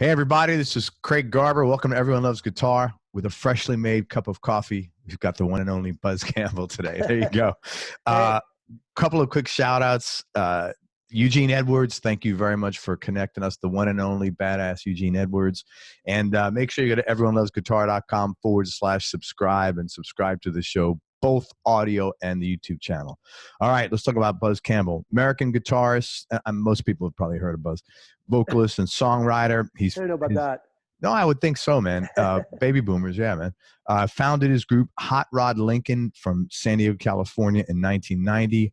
Hey, everybody, this is Craig Garber. Welcome to Everyone Loves Guitar with a freshly made cup of coffee. We've got the one and only Buzz Campbell today. There you go. Couple of quick shout outs. Eugene Edwards, thank you very much for connecting us, the one and only badass Eugene Edwards. And make sure you go to everyonelovesguitar.com/subscribe and subscribe to the show, both audio and the YouTube channel. All right, let's talk about Buzz Campbell. American guitarist. Most people have probably heard of Buzz. Vocalist and songwriter. I don't know about that. No, I would think so, man. Baby boomers, yeah, man. Founded his group Hot Rod Lincoln from San Diego, California in 1990.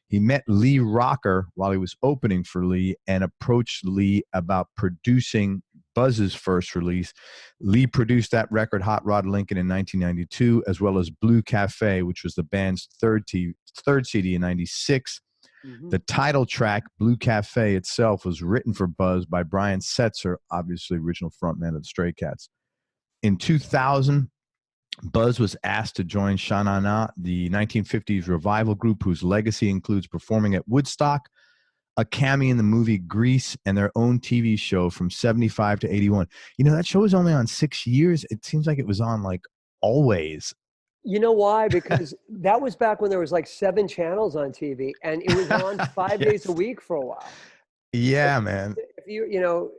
He met Lee Rocker while he was opening for Lee and approached Lee about producing Buzz's first release. Lee produced that record, Hot Rod Lincoln, in 1992, as well as Blue Cafe, which was the band's third CD in 96. Mm-hmm. The title track, Blue Cafe itself, was written for Buzz by Brian Setzer, obviously original frontman of the Stray Cats. In 2000, Buzz was asked to join Shanana, the 1950s revival group whose legacy includes performing at Woodstock, a cameo in the movie Grease, and their own TV show from 75 to 81. You know, that show was only on 6 years. It seems like it was on like always. You know why? Because that was back when there was like 7 channels on TV, and it was on 5 days a week for a while. Yeah, man. If you know,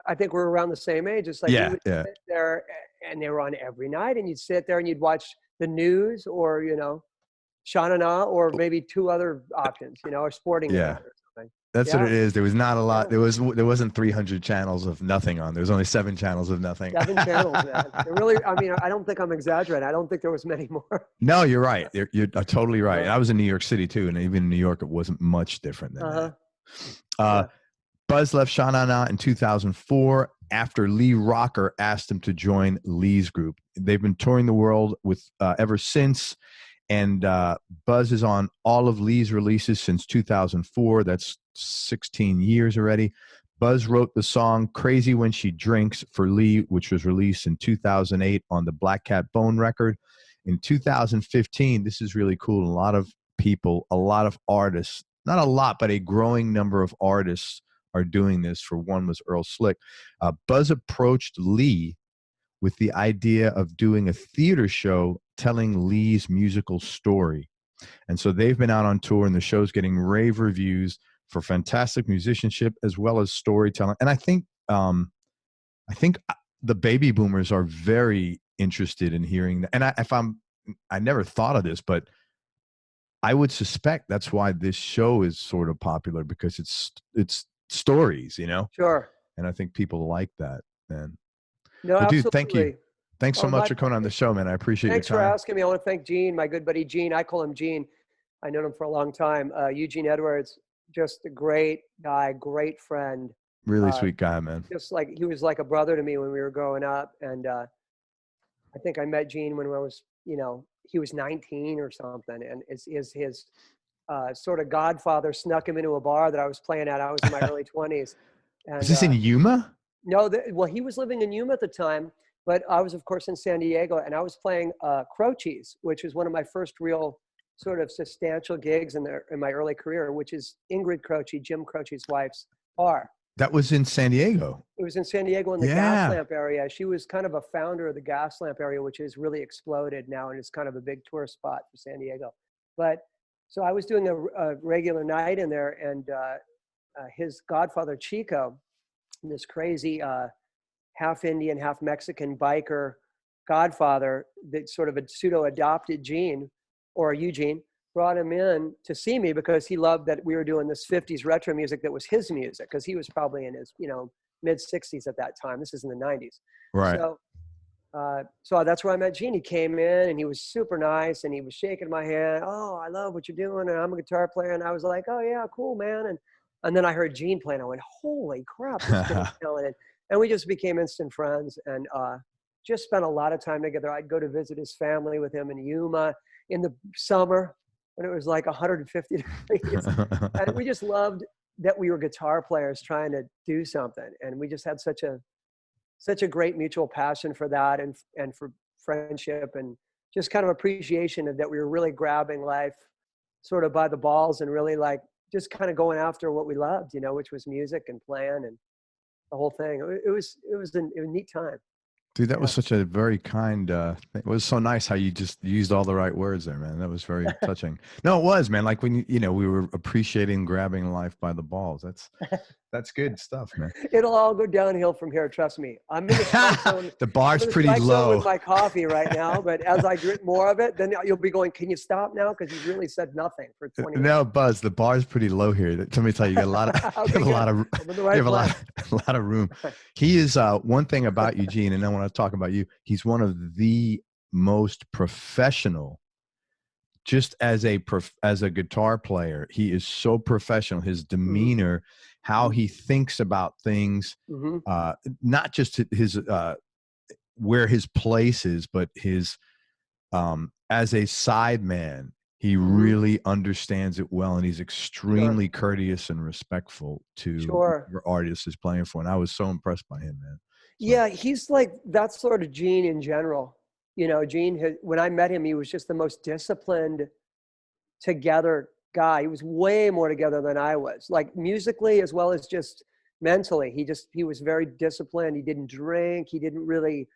I think we're around the same age. It's like you would sit there, and they were on every night, and you'd sit there and you'd watch the news, or Shanana, or maybe 2 other options, or sporting event or something. That's what it is. There was not a lot. There wasn't 300 channels of nothing on. There was only 7 channels of nothing. 7 channels, man. Really, I mean, I don't think I'm exaggerating. I don't think there was many more. No, you're right. You're totally right. I was in New York City too, and even in New York, it wasn't much different than that. Buzz left Shanana in 2004 after Lee Rocker asked him to join Lee's group. They've been touring the world with ever since, and Buzz is on all of Lee's releases since 2004. That's 16 years already. Buzz wrote the song Crazy When She Drinks for Lee, which was released in 2008 on the Black Cat Bone record. In 2015, this is really cool. A lot of people, a lot of artists, not a lot, but a growing number of artists are doing this. For one was Earl Slick. Buzz approached Lee with the idea of doing a theater show telling Lee's musical story. And so they've been out on tour, and the show's getting rave reviews for fantastic musicianship as well as storytelling. And I think the baby boomers are very interested in hearing that. And I never thought of this, but I would suspect that's why this show is sort of popular, because it's stories, Sure. And I think people like that, man. No, absolutely. Dude, thank you. Thanks so much for coming on the show, man. I appreciate your time. Thanks for asking me. I want to thank Gene, my good buddy Gene. I call him Gene. I known him for a long time. Eugene Edwards, just a great guy, great friend. Really sweet guy, man. Just like he was like a brother to me when we were growing up. And I think I met Gene when I was, he was 19 or something. And his sort of godfather snuck him into a bar that I was playing at. I was in my early 20s. And, is this in Yuma? No, well, he was living in Yuma at the time, but I was, of course, in San Diego, and I was playing Croce's, which was one of my first real sort of substantial gigs in my early career, which is Ingrid Croce, Jim Croce's wife's bar. That was in San Diego. It was in San Diego in the gas lamp area. She was kind of a founder of the gas lamp area, which has really exploded now, and it's kind of a big tourist spot for San Diego. But so I was doing a regular night in there, and his godfather, Chico, this crazy half Indian, half Mexican biker godfather that sort of a pseudo-adopted Eugene, brought him in to see me because he loved that we were doing this 50s retro music that was his music, because he was probably in his mid-60s at that time. This is in the 90s. Right. So that's where I met Gene. He came in, and he was super nice, and he was shaking my hand. Oh, I love what you're doing, and I'm a guitar player. And I was like, oh yeah, cool, man. And then I heard Gene playing. I went, holy crap, this kid is killing it. And we just became instant friends, and just spent a lot of time together. I'd go to visit his family with him in Yuma in the summer when it was like 150 degrees. And we just loved that we were guitar players trying to do something. And we just had such a great mutual passion for that, and for friendship, and just kind of appreciation of that we were really grabbing life sort of by the balls, and really like just kind of going after what we loved, which was music and playing. And the whole thing. It was a neat time. Dude, that was such a very kind thing. It was so nice how you just used all the right words there, man. That was very touching. No, it was, man. Like when we were appreciating grabbing life by the balls. That's good stuff, man. It'll all go downhill from here, trust me. I'm in the strike zone. The bar's pretty low with my coffee right now, but as I drink more of it, then you'll be going, can you stop now? Because you really said nothing for 20 minutes. No, Buzz, the bar's pretty low here. Let me tell you, you got a lot of, you have a lot of room. He is one thing about Eugene, and I want to talk about you. He's one of the most professional. Just as a guitar player, he is so professional. His demeanor, how he thinks about things, not just his where his place is, but his as a sideman, he really understands it well, and he's extremely courteous and respectful to whatever artist is playing for. And I was so impressed by him, man. So. Yeah, he's like that sort of Gene in general. You know, Gene, when I met him, he was just the most disciplined, together guy. He was way more together than I was, like musically as well as just mentally. He was very disciplined. He didn't drink. He didn't really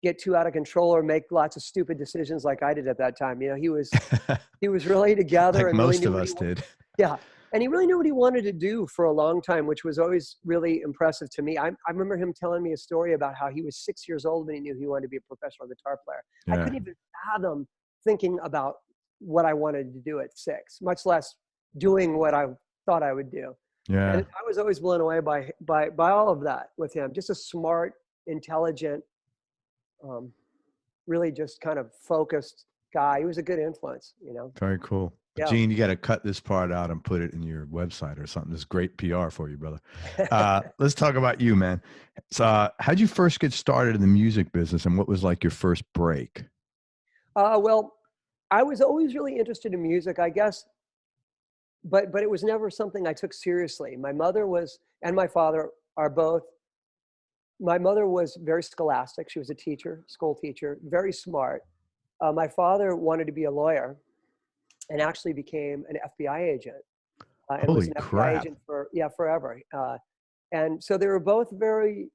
get too out of control or make lots of stupid decisions like I did at that time. You know, he was really together. Like and most really of us did. Yeah. And he really knew what he wanted to do for a long time, which was always really impressive to me. I remember him telling me a story about how he was 6 years old when he knew he wanted to be a professional guitar player. Yeah. I couldn't even fathom thinking about what I wanted to do at 6, much less doing what I thought I would do. Yeah. And I was always blown away by all of that with him. Just a smart, intelligent, really just kind of focused guy. He was a good influence, you know. Very cool. Yeah. Gene, you got to cut this part out and put it in your website or something. This is great PR for you, brother. Let's talk about you, man. So, how'd you first get started in the music business, and what was like your first break? Well, I was always really interested in music, I guess, but it was never something I took seriously. My mother and my father are both. My mother was very scholastic. She was a teacher, school teacher, very smart. My father wanted to be a lawyer, and actually became an FBI agent. And Holy was an crap. FBI agent forever. And so they were both very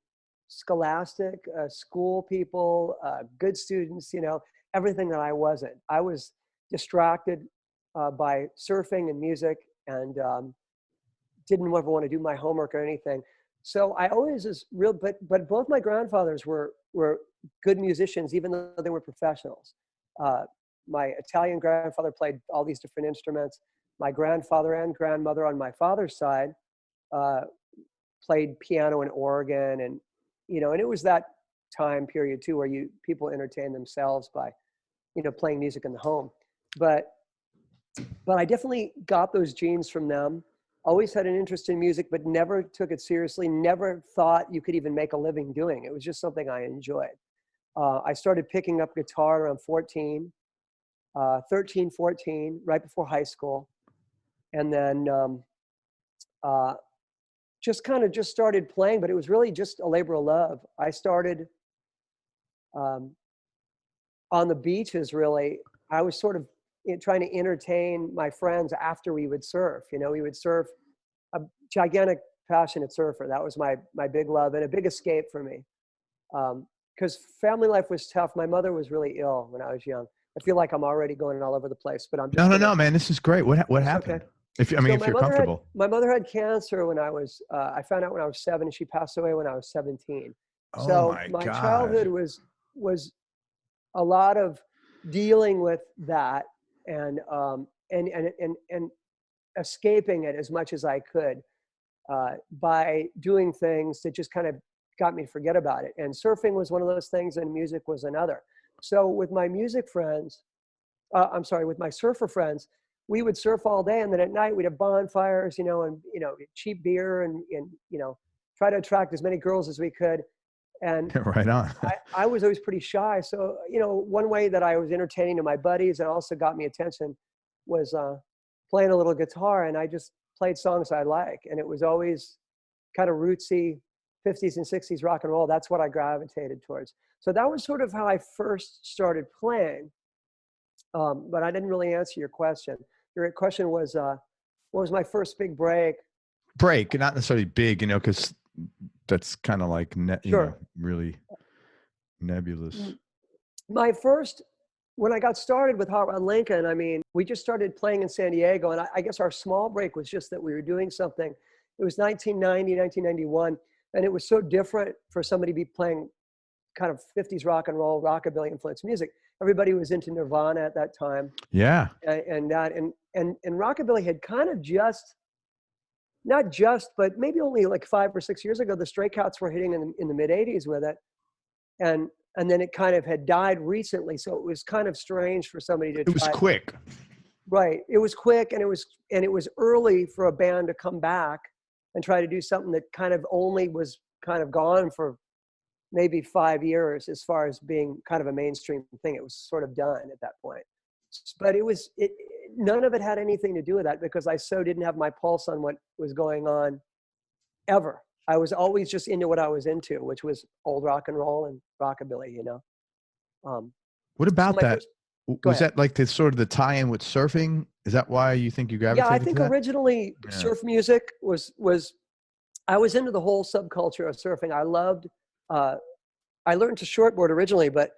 scholastic, school people, good students, you know, everything that I wasn't. I was distracted by surfing and music, and didn't ever want to do my homework or anything. So I always was real, but both my grandfathers were good musicians, even though they were professionals. My Italian grandfather played all these different instruments. My grandfather and grandmother on my father's side played piano and organ, and you know, and it was that time period too where people entertain themselves by, you know, playing music in the home. But I definitely got those genes from them. Always had an interest in music, but never took it seriously. Never thought you could even make a living doing it. It was just something I enjoyed. I started picking up guitar around 13, 14, right before high school. And then just started playing, but it was really just a labor of love. I started on the beaches, really. I was sort of trying to entertain my friends after we would surf. You know, we would surf, a gigantic, passionate surfer. That was my big love and a big escape for me. Because family life was tough. My mother was really ill when I was young. I feel like I'm already going all over the place, but I'm just no, man. This is great. What happened? Okay. If you're comfortable. My mother had cancer when I was. I found out when I was 7, and she passed away when I was 17. Oh so my childhood was a lot of dealing with that and escaping it as much as I could by doing things that just kind of got me to forget about it. And surfing was one of those things, and music was another. So with my with my surfer friends, we would surf all day, and then at night we'd have bonfires, you know, and, you know, cheap beer and you know, try to attract as many girls as we could. And right on. I was always pretty shy. So, you know, one way that I was entertaining to my buddies and also got me attention was playing a little guitar, and I just played songs I like. And it was always kind of rootsy 50s and 60s rock and roll. That's what I gravitated towards. So that was sort of how I first started playing. But I didn't really answer your question. Your question was, what was my first big break? Break, not necessarily big, you know, because that's kind of like, really nebulous. My first, when I got started with Hot Rod Lincoln, I mean, we just started playing in San Diego, and I guess our small break was just that we were doing something. It was 1990, 1991, and it was so different for somebody to be playing kind of 50s rock and roll, rockabilly influenced music. Everybody was into Nirvana at that time. Yeah. And rockabilly had kind of just, not just, but maybe only like 5 or 6 years ago, the Stray Cats were hitting in the mid 80s with it. And then it kind of had died recently. So it was kind of strange for somebody to It was quick. Right. It was quick, and it was early for a band to come back and try to do something that kind of only was kind of gone for maybe 5 years as far as being kind of a mainstream thing. It was sort of done at that point. But none of it had anything to do with that, because I so didn't have my pulse on what was going on ever. I was always just into what I was into, which was old rock and roll and rockabilly, you know. What about that? Was ahead. that like the sort of the tie-in with surfing? Is that why you think you gravitated? Yeah, I think originally surf music was I was into the whole subculture of surfing. I loved, I learned to shortboard originally, but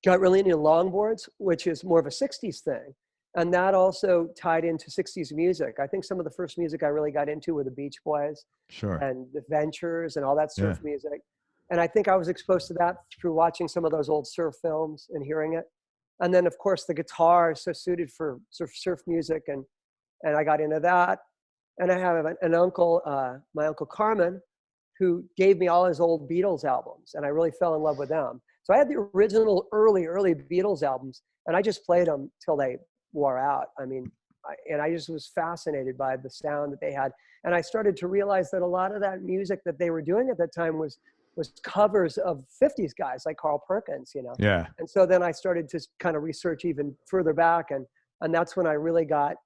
got really into longboards, which is more of a 60s thing. And that also tied into 60s music. I think some of the first music I really got into were the Beach Boys. Sure. And the Ventures and all that surf music. And I think I was exposed to that through watching some of those old surf films and hearing it. And then, of course, the guitar is so suited for surf music. And I got into that. And I have an uncle, my Uncle Carmen, who gave me all his old Beatles albums. And I really fell in love with them. So I had the original early Beatles albums. And I just played them till they wore out. I mean, I just was fascinated by the sound that they had. And I started to realize that a lot of that music that they were doing at that time was covers of 50s guys like Carl Perkins, you know? Yeah. And so then I started to kind of research even further back. And that's when I really got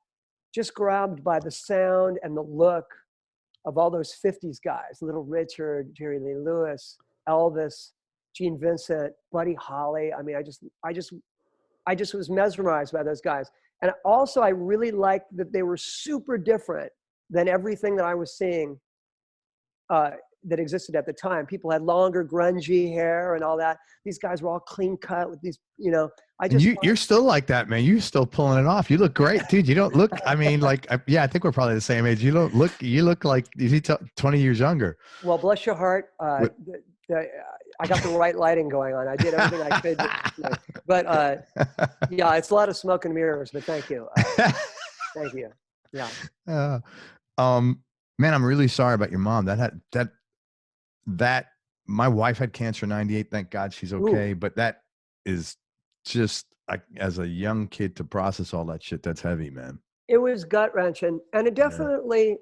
just grabbed by the sound and the look of all those 50s guys, Little Richard, Jerry Lee Lewis, Elvis, Gene Vincent, Buddy Holly. I mean, I just was mesmerized by those guys. And also I really liked that they were super different than everything that I was seeing that existed at the time. People had longer, grungy hair and all that. These guys were all clean cut with these, you know. You're still like that, man. You're still pulling it off. You look great, dude. You don't look, I mean, like, I think we're probably the same age. You look like you're 20 years younger. Well, bless your heart. I got the right lighting going on. I did everything I could. But yeah, it's a lot of smoke and mirrors, but thank you. Thank you. Yeah. Man, I'm really sorry about your mom. That my wife had cancer in 98. Thank God she's okay. Ooh. But that is just as a young kid to process all that shit. That's heavy, man. It was gut wrenching, and it definitely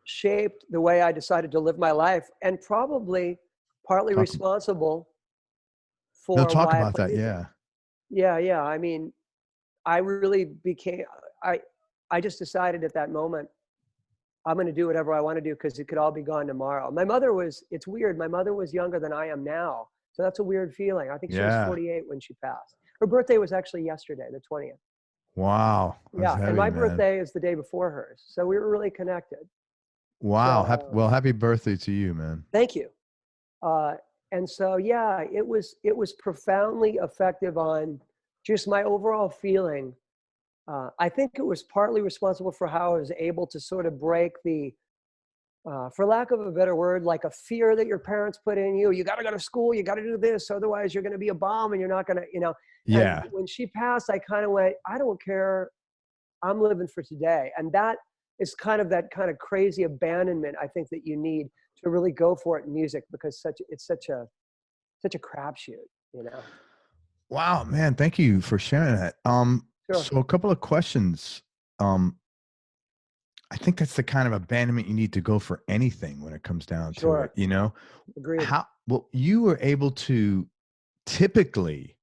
shaped the way I decided to live my life, and probably partly responsible for. No, talk about that. Yeah. Yeah. I mean, I really became. I just decided at that moment, I'm going to do whatever I want to do because it could all be gone tomorrow. My mother was, it's weird. My mother was younger than I am now. So that's a weird feeling. I think she was 48 when she passed. Her birthday was actually yesterday, the 20th. Wow. Yeah. Heavy, and my birthday is the day before hers. So we were really connected. Wow. So, happy birthday to you, man. Thank you. And so, yeah, it was profoundly effective on just my overall feeling. I think it was partly responsible for how I was able to sort of break the, for lack of a better word, like a fear that your parents put in you. You got to go to school. You got to do this. Otherwise, you're going to be a bum and you're not going to, you know. Yeah. And when she passed, I kind of went, I don't care. I'm living for today. And that is kind of that kind of crazy abandonment I think that you need to really go for it in music, because it's such a crapshoot, you know. Wow, man. Thank you for sharing that. Sure. So a couple of questions. I think that's the kind of abandonment you need to go for anything when it comes down to it, you know? Agreed. Well, you were able to typically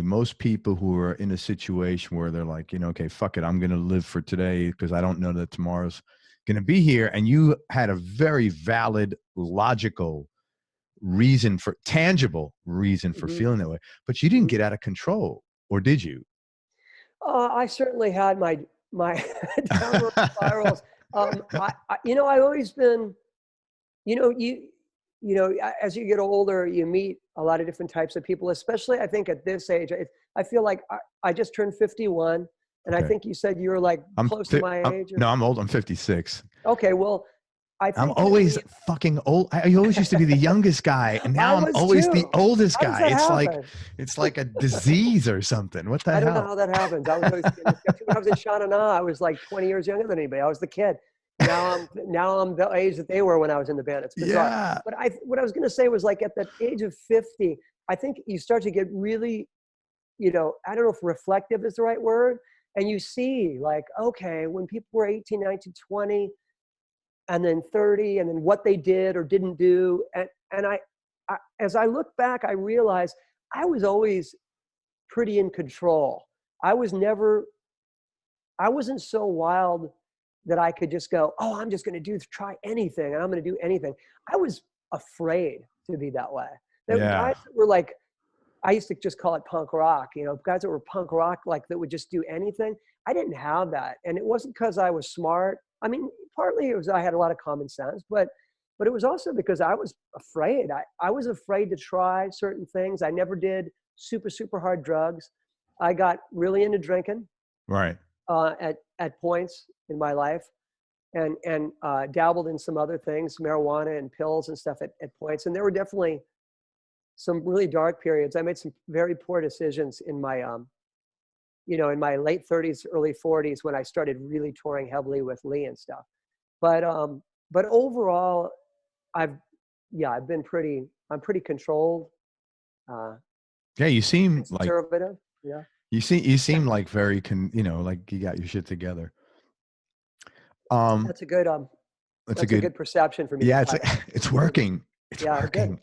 most people who are in a situation where they're like, you know, okay, fuck it, I'm going to live for today because I don't know that tomorrow's going to be here. And you had a very valid, logical tangible reason for feeling that way, but you didn't get out of control, or did you? I certainly had my downward spirals. I've always been As you get older, you meet a lot of different types of people, especially I think at this age. I feel like I just turned 51, and I think you said you were like close to my age. No, I'm old. I'm 56. Okay, well, I think I'm always fucking old. I always used to be the youngest guy, and now I'm always the oldest guy. It's like a disease or something. What the hell? I don't know how that happens. I was always when I was in Shanana, I was like 20 years younger than anybody. I was the kid. Now I'm the age that they were when I was in the band. It's bizarre. Yeah. But what I was going to say was, like, at the age of 50, I think you start to get really, I don't know if reflective is the right word. And you see, like, okay, when people were 18, 19, 20, and then 30, and then what they did or didn't do. And I as I look back, I realized I was always pretty in control. I wasn't so wild that I could just go, oh, I'm just going to try anything, and I'm going to do anything. I was afraid to be that way. There were guys that were like, I used to just call it punk rock, guys that were punk rock, like, that would just do anything. I didn't have that. And it wasn't because I was smart. I mean, partly it was I had a lot of common sense, but it was also because I was afraid. I was afraid to try certain things. I never did super, super hard drugs. I got really into drinking. Right. At points in my life, and dabbled in some other things, marijuana and pills and stuff at points. And there were definitely some really dark periods. I made some very poor decisions in my, in my late 30s, early 40s, when I started really touring heavily with Lee and stuff. But overall, I'm pretty controlled. Yeah, you seem conservative. Yeah. You seem like very like you got your shit together. That's a good that's a good perception for me. Yeah, it's working. It's working.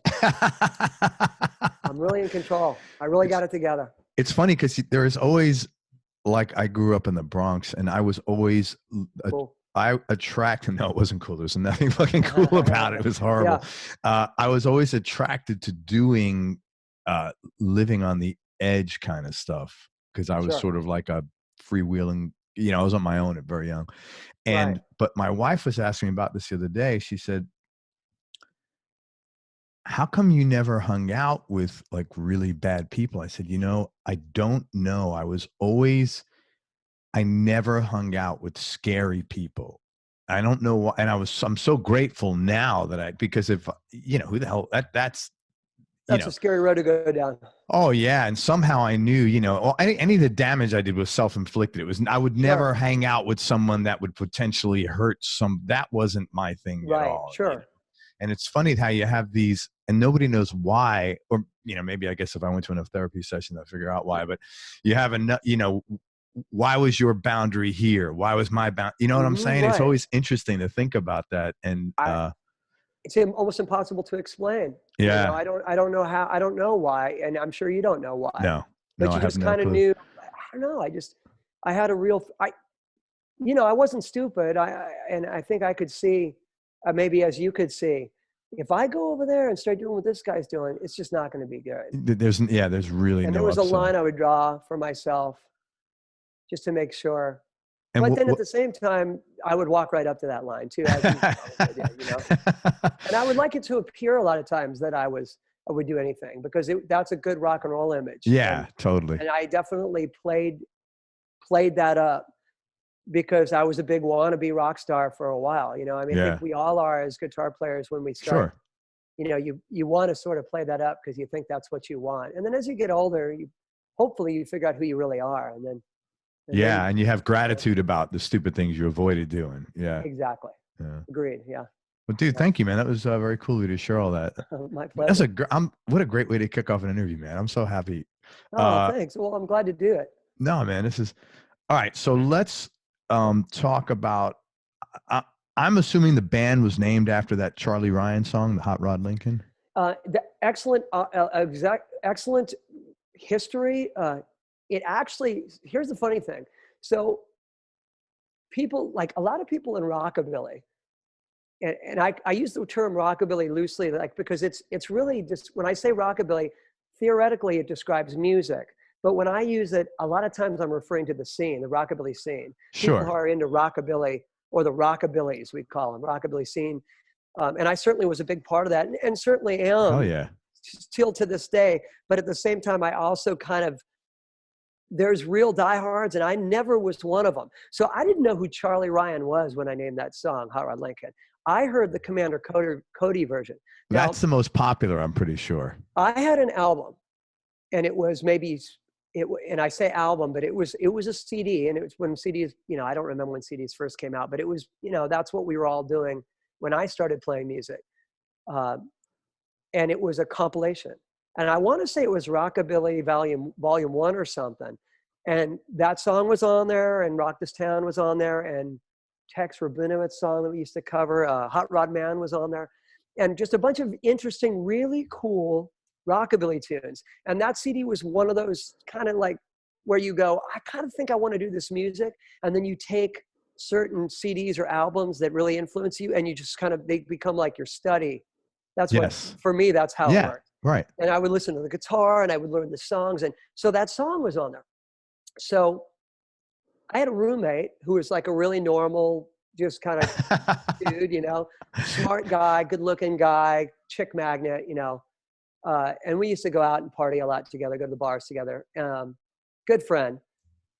I'm really in control. I really got it together. It's funny because there is always, like, I grew up in the Bronx, and I was always cool. No, it wasn't cool. There's nothing fucking cool about it. It was horrible. Yeah. I was always attracted to doing living on the edge kind of stuff, because I was sort of like a freewheeling, I was on my own at very young. And but my wife was asking me about this the other day. She said, how come you never hung out with, like, really bad people? I said, I don't know. I never hung out with scary people. I don't know why. And I'm so grateful now because if, who the hell that's a scary road to go down. Oh yeah. And somehow I knew, any of the damage I did was self-inflicted. I would never hang out with someone that would potentially hurt that wasn't my thing at all. Sure. And it's funny how you have these, and nobody knows why, or, maybe I guess if I went to enough therapy sessions, I'll figure out why, but you have enough, why was your boundary here? Why was my boundary? You know what I'm saying? Right. It's always interesting to think about that. And, it's almost impossible to explain. Yeah. I don't know how, I don't know why. And I'm sure you don't know why. No, but you just kind of knew, I don't know. I had a real, I wasn't stupid. And I think I could see, maybe as you could see, if I go over there and start doing what this guy's doing, it's just not going to be good. There's really and no there was upside. A line I would draw for myself just to make sure. But then at the same time, I would walk right up to that line too. As And I would like it to appear a lot of times that I would do anything, because that's a good rock and roll image. Yeah, totally. And I definitely played that up, because I was a big wannabe rock star for a while. I think we all are as guitar players when we start. Sure. You want to sort of play that up because you think that's what you want. And then as you get older, hopefully you figure out who you really are. And then and you have gratitude about the stupid things you avoided doing. Yeah. Exactly. Yeah. Agreed. Yeah. Well, dude, thank you, man. That was very cool of you to share all that. My pleasure. What a great way to kick off an interview, man. I'm so happy. Oh, thanks. Well, I'm glad to do it. No, man, this is all right. So let's talk about, I'm assuming the band was named after that Charlie Ryan song, the Hot Rod Lincoln. The excellent history. It actually, here's the funny thing. So a lot of people in rockabilly, and I use the term rockabilly loosely, because it's really just, when I say rockabilly, theoretically it describes music. But when I use it, a lot of times I'm referring to the scene, the rockabilly scene. Sure. People who are into rockabilly, or the rockabillys, we'd call them, rockabilly scene. And I certainly was a big part of that, and certainly am. Oh yeah. Still to this day. But at the same time, I also kind of, there's real diehards, and I never was one of them. So I didn't know who Charlie Ryan was when I named that song, Hot Rod Lincoln. I heard the Commander Cody version. Now, that's the most popular, I'm pretty sure. I had an album, and it was and I say album, but it was a CD, and it was when CDs, I don't remember when CDs first came out, but it was, that's what we were all doing when I started playing music. And it was a compilation. And I want to say it was Rockabilly Volume 1 or something. And that song was on there, and Rock This Town was on there, and Tex Rabinowitz's song that we used to cover, Hot Rod Man was on there, and just a bunch of interesting, really cool rockabilly tunes. And that CD was one of those kind of like where you go, I kind of think I want to do this music. And then you take certain CDs or albums that really influence you, and you just kind of, they become like your study. That's what, for me, that's how it worked. Right. And I would listen to the guitar, and I would learn the songs. And so that song was on there. So I had a roommate who was like a really normal, just kind of dude, smart guy, good looking guy, chick magnet, and we used to go out and party a lot together, go to the bars together. Good friend.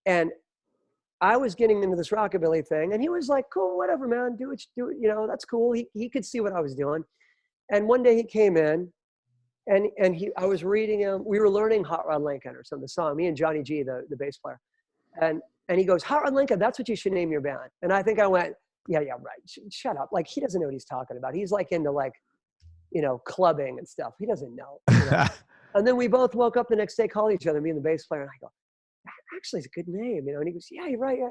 And I was getting into this rockabilly thing, and he was like, cool, whatever, man, do it, that's cool. He could see what I was doing. And one day he came in, and I was reading him. We were learning Hot Rod Lincoln or some of the song, me and Johnny G, the bass player. And he goes, Hot Rod Lincoln, that's what you should name your band. And I think I went, yeah, right. Shut up. Like, he doesn't know what he's talking about. He's like into like, clubbing and stuff. He doesn't know. And then we both woke up the next day, called each other, me and the bass player. And I go, that actually is a good name, And he goes, yeah, you're right. Yeah.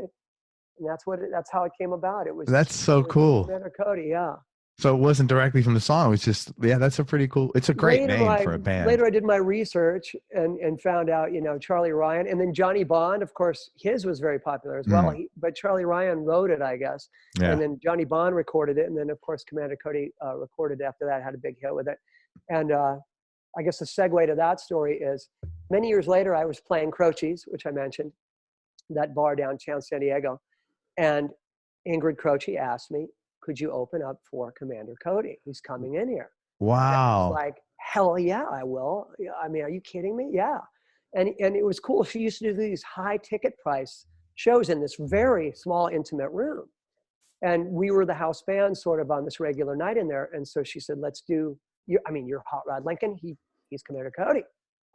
And that's how it came about. That's so cool. Commander Cody, yeah. So it wasn't directly from the song. It was just, that's a pretty cool, it's a great name for a band. Later I did my research and found out, Charlie Ryan, and then Johnny Bond, of course, his was very popular as well. But Charlie Ryan wrote it, I guess. Yeah. And then Johnny Bond recorded it. And then of course, Commander Cody recorded after that, had a big hit with it. And I guess the segue to that story is many years later, I was playing Croce's, which I mentioned, that bar downtown San Diego. And Ingrid Croce asked me, could you open up for Commander Cody? He's coming in here. Wow. Like, hell yeah, I will. I mean, are you kidding me? Yeah. And it was cool. She used to do these high ticket price shows in this very small, intimate room. And we were the house band sort of on this regular night in there. And so she said, let's do, you're Hot Rod Lincoln. He's Commander Cody.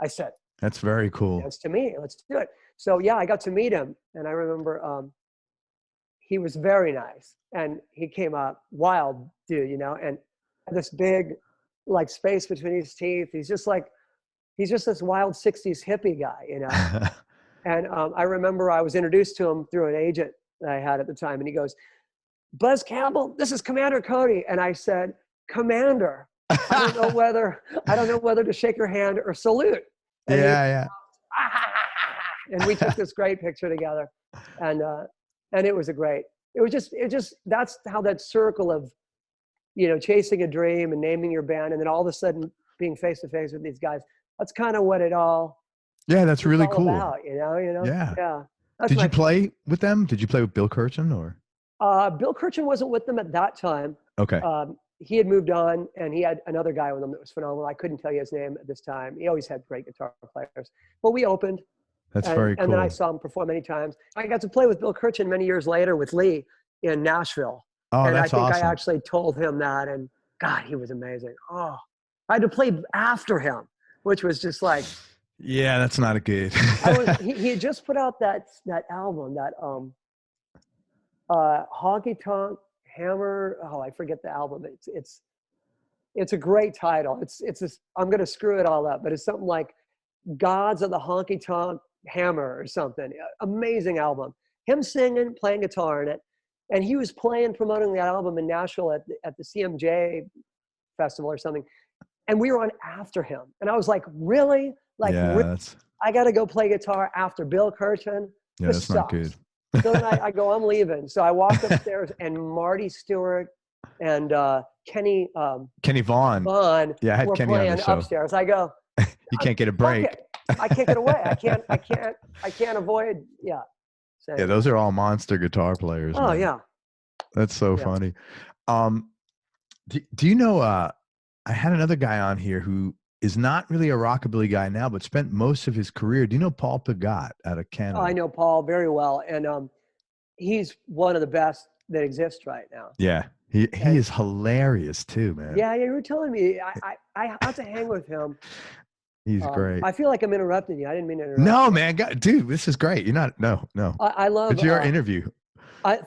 I said, that's very cool. That's to me. Let's do it. So yeah, I got to meet him. And I remember he was very nice. And he came up, wild dude, and this big like space between his teeth. He's just this wild 60s hippie guy, And I remember I was introduced to him through an agent that I had at the time. And he goes, Buzz Campbell, this is Commander Cody. And I said, Commander, I don't know whether to shake your hand or salute. And yeah. And we took this great picture together. And it was it was just, that's how that circle of, chasing a dream and naming your band, and then all of a sudden being face to face with these guys. That's kind of what it all. Yeah, that's really cool. About, Yeah. Did you play with them? Did you play with Bill Kirchen or? Bill Kirchen wasn't with them at that time. Okay. He had moved on, and he had another guy with him that was phenomenal. I couldn't tell you his name at this time. He always had great guitar players. But we opened. That's very cool. And then I saw him perform many times. I got to play with Bill Kirchen many years later with Lee in Nashville. Oh, and that's I think awesome. I actually told him that, and God, he was amazing. Oh, I had to play after him, which was just like. Yeah, that's not a good. He had just put out that album, that Honky Tonk Hammer. Oh, I forget the album. It's a great title. It's this, I'm gonna screw it all up, but it's something like Gods of the Honky Tonk Hammer or something. Amazing album. Him singing, playing guitar in it, and he was promoting that album in Nashville at the CMJ festival or something, and we were on after him, and I was like, really? Like, yeah, really? I got to go play guitar after Bill Kirchen? Yeah, that's not good. So then I go, I'm leaving. So I walked upstairs, and Marty Stewart and Kenny Vaughn. Yeah, I had were Kenny on the show. Upstairs. I go, you can't get a break. I can't get away. I can't avoid. Yeah. Yeah, those are all monster guitar players. Oh, man. yeah. That's so funny. Do you know, I had another guy on here who is not really a rockabilly guy now, but spent most of his career. Do you know Paul Pagat out of Oh, I Canada? know Paul very well, and he's one of the best that exists right now. Yeah. He And is hilarious too, man. yeah, you were telling me I have to hang with him. He's great. I feel like I'm interrupting you. I didn't mean to interrupt. No, man, dude, this is great. You're not, no, no. I love. It's your interview.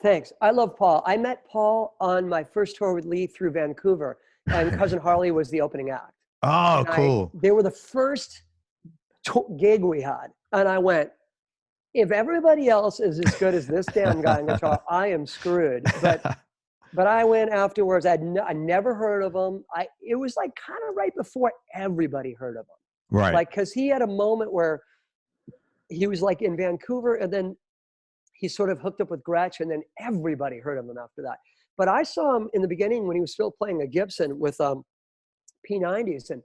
Thanks. I love Paul. I met Paul on my first tour with Lee through Vancouver, and Cousin Harley was the opening act. Oh, And cool. they were the first gig we had, and I went, if everybody else is as good as this damn guy on guitar, I am screwed. But I went afterwards. I never heard of him. It was like kind of right before everybody heard of him. Right. Like, because he had a moment where he was like in Vancouver, and then he sort of hooked up with Gretsch, and then everybody heard of him after that. But I saw him in the beginning when he was still playing a Gibson with P90s, and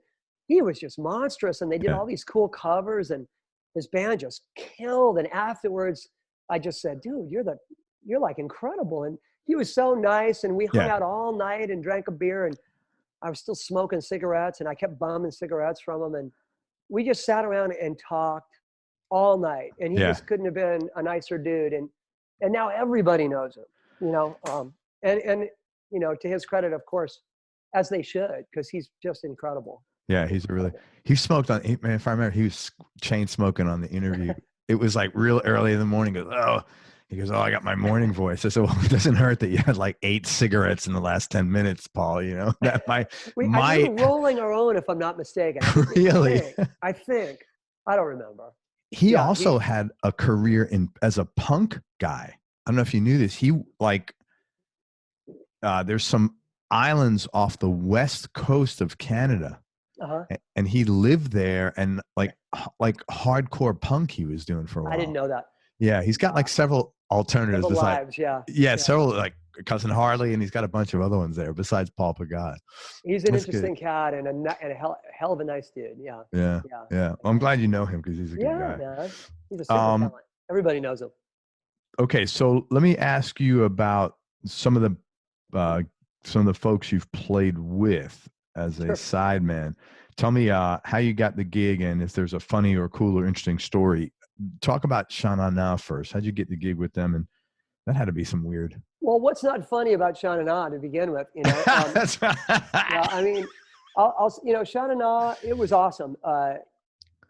he was just monstrous, and they did all these cool covers, and his band just killed. And afterwards, I just said, dude, you're like incredible. And he was so nice, and we hung out all night and drank a beer, and I was still smoking cigarettes, and I kept bumming cigarettes from him, and we just sat around and talked all night, and he just couldn't have been a nicer dude. And now everybody knows him, you know, and you know, to his credit, of course, as they should, because he's just incredible. Yeah, he smoked on, man, if I remember, he was chain smoking on the interview. It was like real early in the morning. He goes, I got my morning voice. I said, well, it doesn't hurt that you had like 8 cigarettes in the last 10 minutes, Paul. You know, that I remember rolling our own, if I'm not mistaken. Really? I think. I don't remember. He also had a career as a punk guy. I don't know if you knew this. He there's some islands off the west coast of Canada. And he lived there, and like hardcore punk he was doing for a while. I didn't know that. Yeah, he's got like sevevel alternatives. Several lives, several, like Cousin Harley, and he's got a bunch of other ones there besides Paul Pagat. He's an interesting cat and a hell of a nice dude. Yeah. Well, I'm glad you know him because he's a good guy. Man. He's a super talent. Everybody knows him. Okay, so let me ask you about some of the folks you've played with as a sideman. Tell me how you got the gig, and if there's a funny or cool or interesting story. Talk about Shanana first. How'd you get the gig with them? And that had to be some weird. Well, what's not funny about Shanana to begin with? You know, That's right. I mean, Shanana, it was awesome. I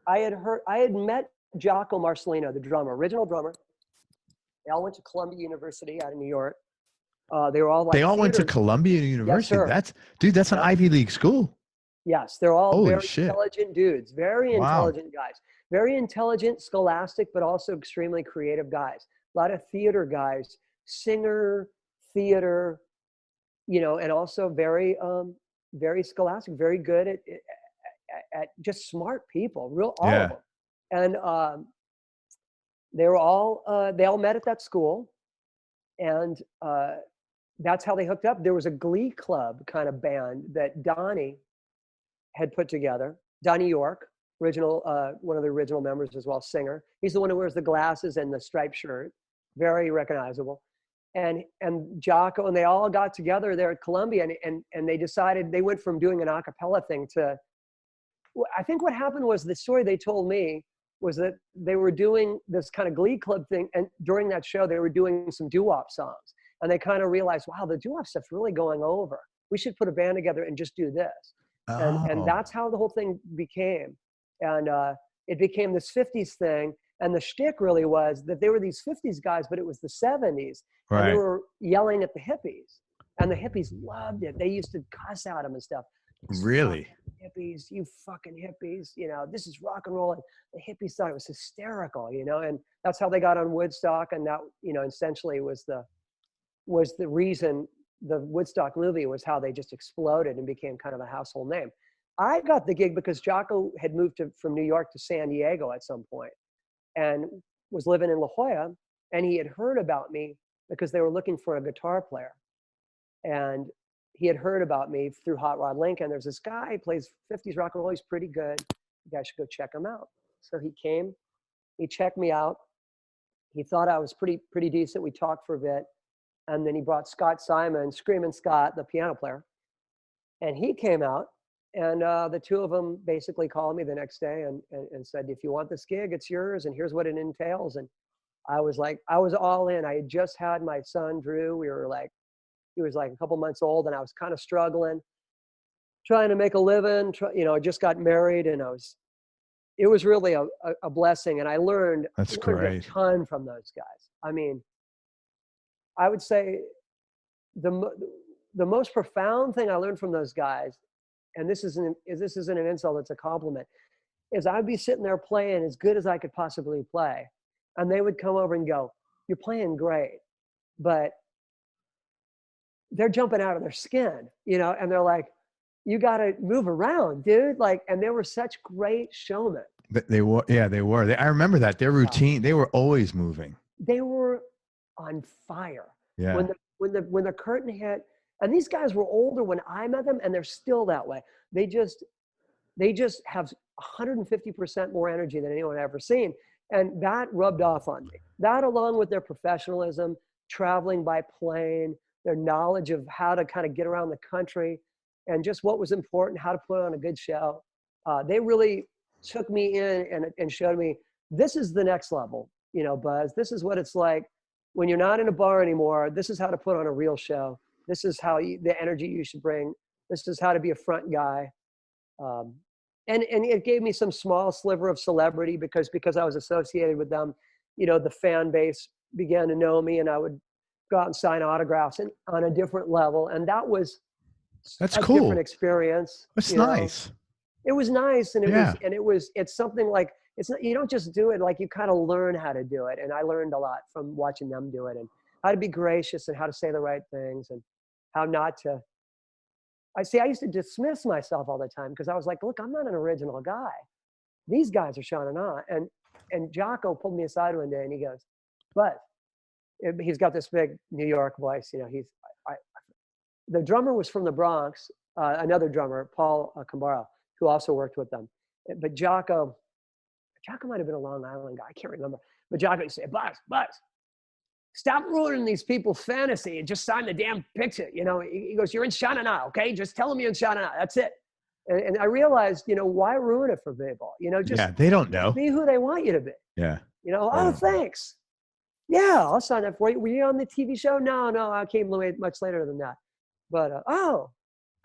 had met Jaco Marcelino, the drummer, original drummer. They all went to Columbia University out of New York. They were all like. They all went to Columbia University. Yes, That's an Ivy League school. Yes, they're all Holy very shit. intelligent dudes, very intelligent guys, very intelligent, scholastic, but also extremely creative guys. A lot of theater guys, singer, theater, you know, and also very, very scholastic, very good at just smart people, all of them. And they all met at that school, and that's how they hooked up. There was a Glee Club kind of band that Donnie had put together. Donnie York, original, one of the original members as well, singer. He's the one who wears the glasses and the striped shirt, very recognizable. And Jaco, and they all got together there at Columbia, and they decided, they went from doing an a cappella thing to, I think what happened was, the story they told me was that they were doing this kind of Glee Club thing, and during that show, they were doing some doo-wop songs. And they kind of realized, wow, the doo-wop stuff's really going over. We should put a band together and just do this. And that's how the whole thing became. And it became this 50s thing. And the shtick really was that they were these 50s guys, but it was the 70s. Right. And they were yelling at the hippies. And the hippies loved it. They used to cuss at them and stuff. Really? Hippies, you fucking hippies. You know, this is rock and roll. And the hippies thought it was hysterical, you know. And that's how they got on Woodstock. And that, you know, essentially was the reason the Woodstock movie was how they just exploded and became kind of a household name. I got the gig because Jaco had moved from New York to San Diego at some point and was living in La Jolla, and he had heard about me because they were looking for a guitar player. And he had heard about me through Hot Rod Lincoln. There's this guy, he plays 50s rock and roll, he's pretty good. You guys should go check him out. So he came, he checked me out. He thought I was pretty decent. We talked for a bit. And then he brought Scott Simon, Screaming Scott, the piano player. And he came out, and the two of them basically called me the next day and said, if you want this gig, it's yours, and here's what it entails. And I was all in. I had just had my son, Drew. He was like a couple months old, and I was kind of struggling, trying to make a living. I just got married, and it was really a blessing. And I learned a ton from those guys. I mean, I would say the most profound thing I learned from those guys, and this isn't an insult, it's a compliment, is I'd be sitting there playing as good as I could possibly play. And they would come over and go, you're playing great, but they're jumping out of their skin, and they're like, you got to move around, dude. And they were such great showmen. They were. I remember that. Their routine, they were always moving. They were on fire. Yeah. When the curtain hit, and these guys were older when I met them, and they're still that way. They just have 150% more energy than anyone I've ever seen. And that rubbed off on me. That, along with their professionalism, traveling by plane, their knowledge of how to kind of get around the country, and just what was important, how to put on a good show. They really took me in and showed me, this is the next level, Buzz. This is what it's like when you're not in a bar anymore. This is how to put on a real show. This is the energy you should bring. This is how to be a front guy. And it gave me some small sliver of celebrity because I was associated with them. The fan base began to know me, and I would go out and sign autographs on a different level. And that's a cool. Different experience. That's nice. It was nice. And it's something like, it's not, you don't just do it, like you kind of learn how to do it. And I learned a lot from watching them do it, and how to be gracious and how to say the right things and how not to. I used to dismiss myself all the time because I was like, look, I'm not an original guy. These guys are Shanana. And Jocko pulled me aside one day and he goes, but he's got this big New York voice. The drummer was from the Bronx, another drummer, Paul Cambaro, who also worked with them. But Jocko might've been a Long Island guy. I can't remember. But Jocko used to say, Buzz, stop ruining these people's fantasy and just sign the damn picture. He goes, you're in Shanana, okay? Just tell them you're in Shanana. That's it. And I realized, why ruin it for people? Just they don't know. Be who they want you to be. Yeah. Thanks. Yeah, I'll sign up for you. Were you on the TV show? No, I came much later than that. But,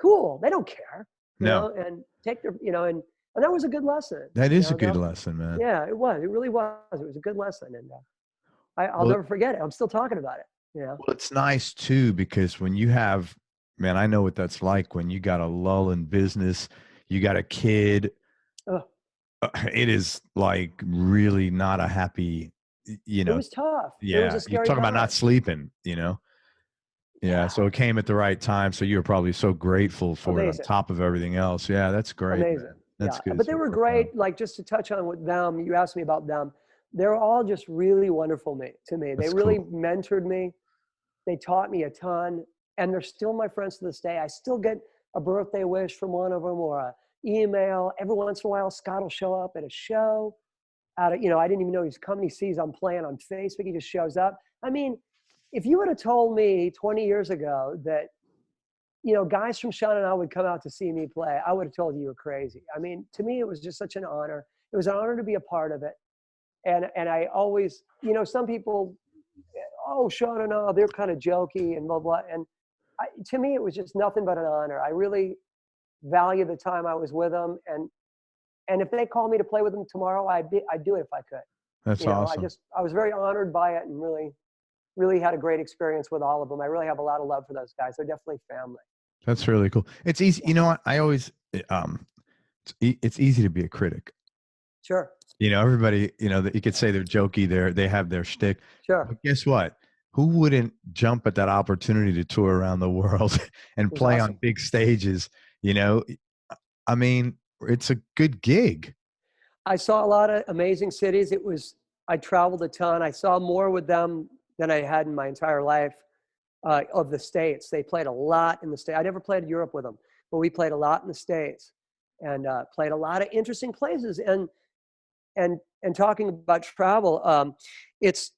cool. They don't care. You know, and take their, and that was a good lesson. That is a good lesson, man. Yeah, it was. It really was. It was a good lesson. And I'll never forget it. I'm still talking about it. Well, it's nice too, because when you have, man, I know what that's like when you got a lull in business, you got a kid, it is like really not a happy, It was tough. Yeah. It was a scary You're talking time. about not sleeping, Yeah. So it came at the right time. So you were probably so grateful for it on top of everything else. Yeah. That's great. Amazing. Man. That's good. But they were great. Like, just to touch on with them, you asked me about them. They're all just really wonderful to me. They really mentored me. They taught me a ton, and they're still my friends to this day. I still get a birthday wish from one of them or an email. Every once in a while, Scott will show up at a show. I didn't even know he's coming. He sees I'm playing on Facebook. He just shows up. I mean, if you would have told me 20 years ago that, guys from Shanana would come out to see me play, I would have told you were crazy. I mean, to me, it was just such an honor. It was an honor to be a part of it. And I always, some people, Shanana, they're kind of jokey and blah, blah. And to me, it was just nothing but an honor. I really value the time I was with them. And if they called me to play with them tomorrow, I'd do it if I could. That's awesome. I was very honored by it and really had a great experience with all of them. I really have a lot of love for those guys. They're definitely family. That's really cool. It's easy. I always, it's easy to be a critic. Sure. Everybody, you could say they're jokey, they have their shtick. Sure. But guess what? Who wouldn't jump at that opportunity to tour around the world and play on big stages? I mean, it's a good gig. I saw a lot of amazing cities. I traveled a ton. I saw more with them than I had in my entire life of the States. They played a lot in the States. I never played Europe with them, but we played a lot in the States and played a lot of interesting places. And talking about travel, it's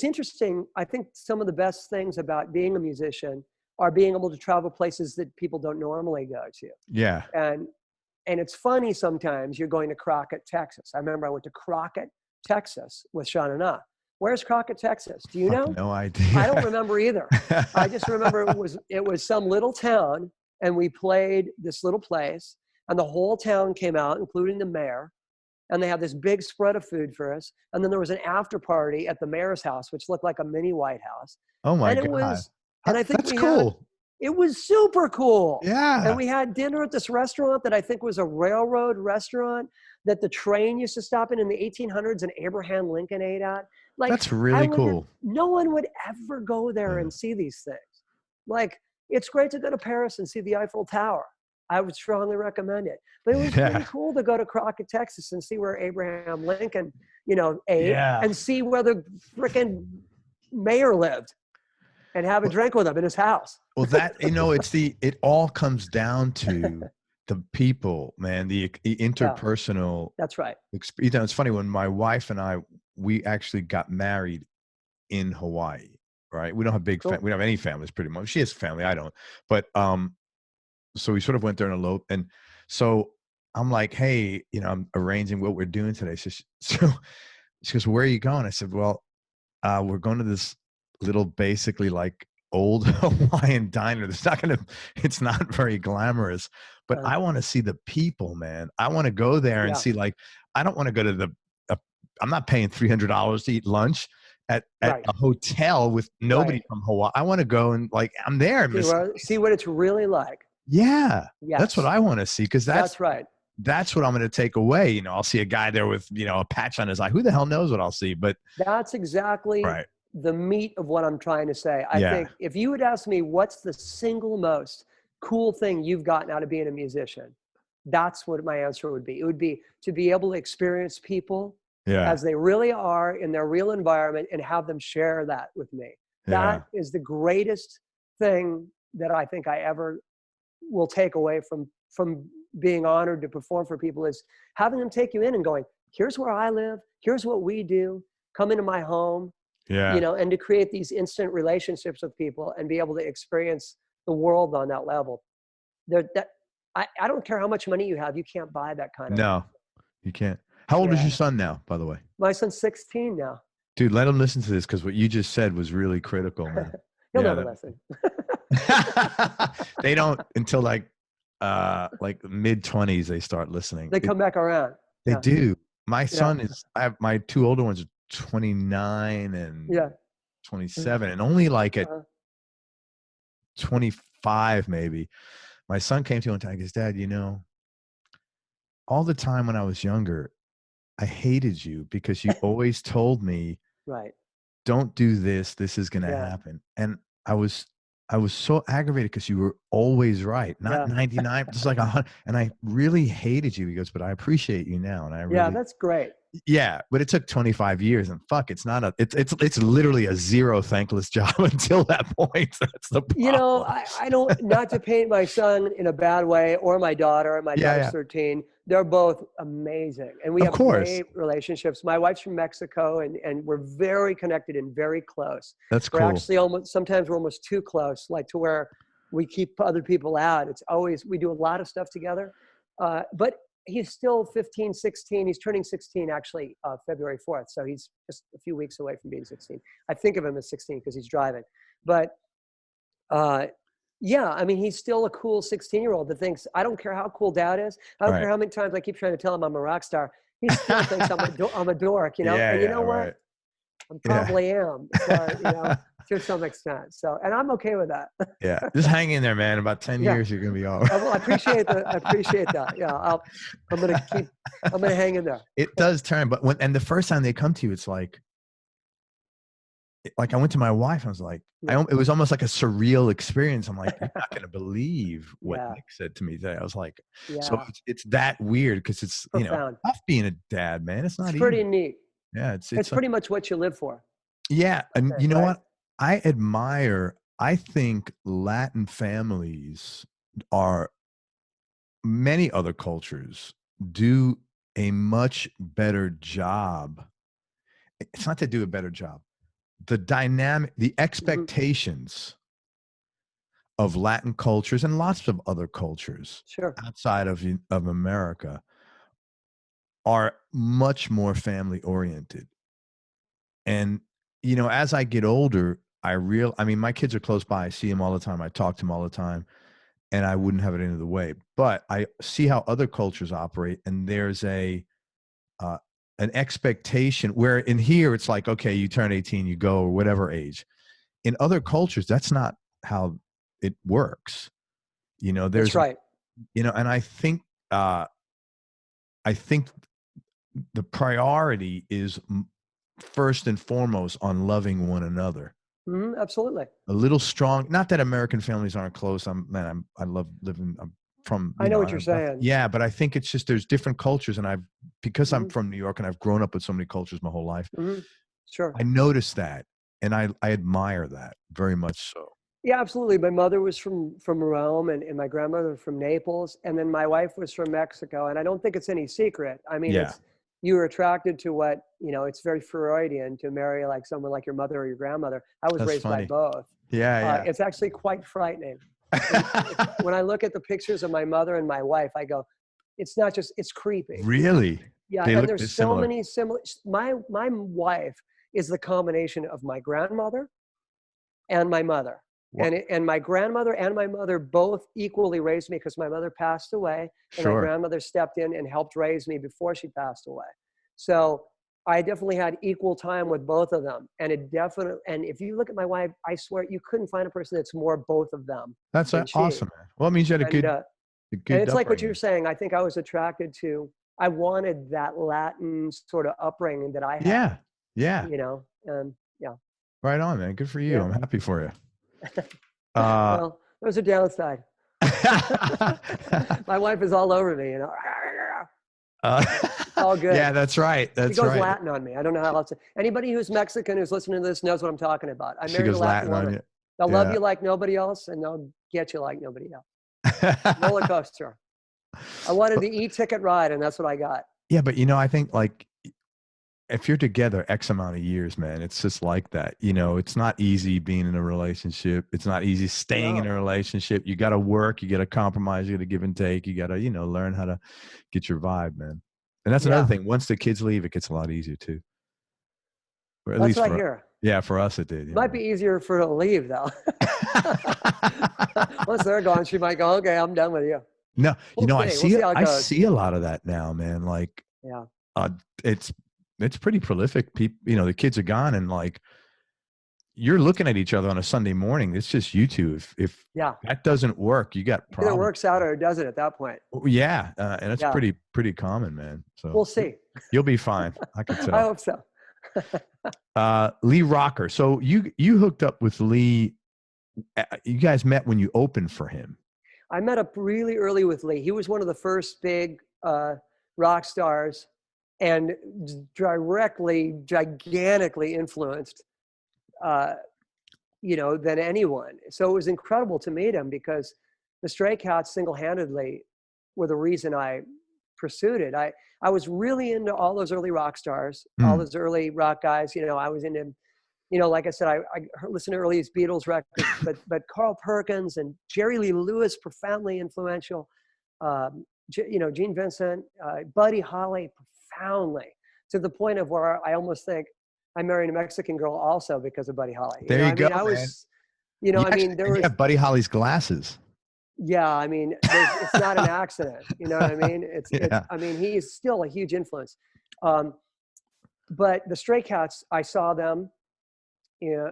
interesting. I think some of the best things about being a musician are being able to travel places that people don't normally go to. Yeah. And it's funny sometimes you're going to Crockett, Texas. I remember I went to Crockett, Texas with Shanana. Where's Crockett, Texas? Do you know? No idea. I don't remember either. I just remember it was some little town, and we played this little place, and the whole town came out, including the mayor, and they had this big spread of food for us. And then there was an after party at the mayor's house, which looked like a mini White House. Oh my and it God. was, and I think that's cool. It was super cool. Yeah. And we had dinner at this restaurant that I think was a railroad restaurant that the train used to stop in the 1800s, and Abraham Lincoln ate at. Like, that's really cool. No one would ever go there and see these things. Like, it's great to go to Paris and see the Eiffel Tower. I would strongly recommend it. But it was pretty cool to go to Crockett, Texas, and see where Abraham Lincoln, ate, and see where the frickin' mayor lived, and have a drink with him in his house. Well, it all comes down to the people, man, the interpersonal. That's right. It's funny, when my wife and I, we actually got married in Hawaii, right? We don't have we don't have any families pretty much. She has a family, I don't. But so we sort of went there and eloped. And so I'm like, hey, I'm arranging what we're doing today. So she goes, where are you going? I said, well, we're going to this little, basically like old Hawaiian diner. It's not very glamorous, but I want to see the people, man. I want to go there and see, like, I don't want to go to I'm not paying $300 to eat lunch at a hotel with nobody from Hawaii. I want to go and, like, I'm there. See what it's really like. Yeah. Yes. That's what I want to see. Cause that's right. That's what I'm going to take away. I'll see a guy there with, a patch on his eye. Who the hell knows what I'll see? But that's exactly the meat of what I'm trying to say. I think if you would ask me, what's the single most cool thing you've gotten out of being a musician? That's what my answer would be. It would be to be able to experience people as they really are in their real environment and have them share that with me. That is the greatest thing that I think I ever will take away from being honored to perform for people, is having them take you in and going, here's where I live, here's what we do, come into my home, and to create these instant relationships with people and be able to experience the world on that level. I don't care how much money you have, you can't buy that kind of No, you can't. How old is your son now, by the way? My son's 16 now. Dude, let him listen to this, because what you just said was really critical, man. He'll never listen. They don't until like mid-20s they start listening. They come back around. They do. My son I have my two older ones are 29 and 27, and only like at 25 maybe, my son came to me one time and goes, Dad, all the time when I was younger, I hated you because you always told me, don't do this, this is going to happen. And I was so aggravated because you were always right. Not 99, just like 100. And I really hated you. He goes, but I appreciate you now. And I really, that's great. Yeah, but it took 25 years, and it's not it's literally a zero thankless job until that point. That's the problem. I don't, not to paint my son in a bad way, or my daughter. My daughter's 13. They're both amazing, and we have great relationships. My wife's from Mexico, and we're very connected and very close. That's cool. We're actually sometimes we're almost too close, like to where we keep other people out. We do a lot of stuff together, but he's still 15, 16. He's turning 16 actually February 4th. So he's just a few weeks away from being 16. I think of him as 16 because he's driving. But he's still a cool 16-year-old that thinks, I don't care how cool Dad is. I don't care how many times I keep trying to tell him I'm a rock star. He still thinks I'm a dork, and you know what? Right. I probably am, to some extent. So, and I'm okay with that. Yeah, just hang in there, man. About 10 years, you're gonna be all right. I appreciate that. Yeah, I'm gonna hang in there. It does turn, but the first time they come to you, it's like I went to my wife. I was like, it was almost like a surreal experience. I'm like, you're not gonna believe what Nick said to me today. I was like, so it's that weird because it's profound. Tough being a dad, man. It's not easy. Pretty neat. Yeah, it's pretty much what you live for. Yeah, and you know what? I think Latin families many other cultures do a much better job. It's not to do a better job. The dynamic, the expectations of Latin cultures and lots of other cultures Sure. outside of America are much more family oriented. And, you know, as I get older, I mean, my kids are close by. I see them all the time. I talk to them all the time, and I wouldn't have it any other way. But I see how other cultures operate, and there's an expectation where in here it's like, okay, you turn 18, you go, or whatever age. In other cultures, that's not how it works. You know, That's right. you know, and I think the priority is first and foremost on loving one another. Absolutely. A little strong. Not that American families aren't close. I love living. I'm from. I know what you're saying. Yeah, but I think it's just there's different cultures, and because I'm Mm-hmm. from New York and I've grown up with so many cultures my whole life. Mm-hmm. Sure. I noticed that, and I admire that very much so. Yeah, absolutely. My mother was from Rome, and my grandmother from Naples, and then my wife was from Mexico. And I don't think it's any secret. I mean, Yeah. You were attracted to what, you know, it's very Freudian to marry like someone like your mother or your grandmother. I was That's raised funny. by both. Yeah. It's actually quite frightening. When I look at the pictures of my mother and my wife, I go, it's not just, it's creepy. Really? Yeah, They and look there's dissimilar. so many similar. My wife is the combination of my grandmother and my mother. Wow. And my grandmother and my mother both equally raised me because my mother passed away, and my Sure. grandmother stepped in and helped raise me before she passed away. So I definitely had equal time with both of them. And and if you look at my wife, I swear you couldn't find a person that's more both of them. That's than she. awesome, man. Well, it means you had a good And it's like what you're saying. I think I was attracted to, I wanted that Latin sort of upbringing that I had. Yeah. You know, and yeah. Right on, man. Good for you. Yeah. I'm happy for you. Well, there's a downside. My wife is all over me, you know. All good. Yeah, that's right. She goes Latin on me. I don't know how else to. Anybody who's Mexican who's listening to this knows what I'm talking about. I married a Latin woman. On you. They'll love you like nobody else, and they'll get you like nobody else. Roller coaster. I wanted the e-ticket ride, and that's what I got. Yeah, but you know, I think like if you're together X amount of years, man, it's just like that. You know, it's not easy being in a relationship. It's not easy staying in a relationship. You got to work. You got to compromise. You got to give and take. You got to, you know, learn how to get your vibe, man. And that's another thing. Once the kids leave, it gets a lot easier too. Or at that's least what I hear. Yeah, for us it did. Might be easier for her to leave though. Once they're gone, she might go, okay, I'm done with you. No, you know, I see a lot of that now, man. Like, it's pretty prolific. People, you know, the kids are gone, and like, you're looking at each other on a Sunday morning. It's just you two. If that doesn't work, you got problems. Either it works out or it doesn't at that point. Yeah, and it's pretty common, man. So we'll see. You'll be fine. I can tell. I hope so. Lee Rocker. So you hooked up with Lee. You guys met when you opened for him. I met up really early with Lee. He was one of the first big rock stars, and gigantically influenced, you know, than anyone. So it was incredible to meet him because the Stray Cats single-handedly were the reason I pursued it. I was really into all those early rock stars, all those early rock guys. You know, I was into, you know, like I said, I listened to early Beatles records, but Carl Perkins and Jerry Lee Lewis, profoundly influential. You know, Gene Vincent, Buddy Holly, profoundly, to the point of where I almost think I married a Mexican girl also because of Buddy Holly. There you go. I was, you know, I mean, there was Buddy Holly's glasses. Yeah, I mean, it's not an accident. You know what I mean? I mean, he is still a huge influence. But the Stray Cats, I saw them. You know,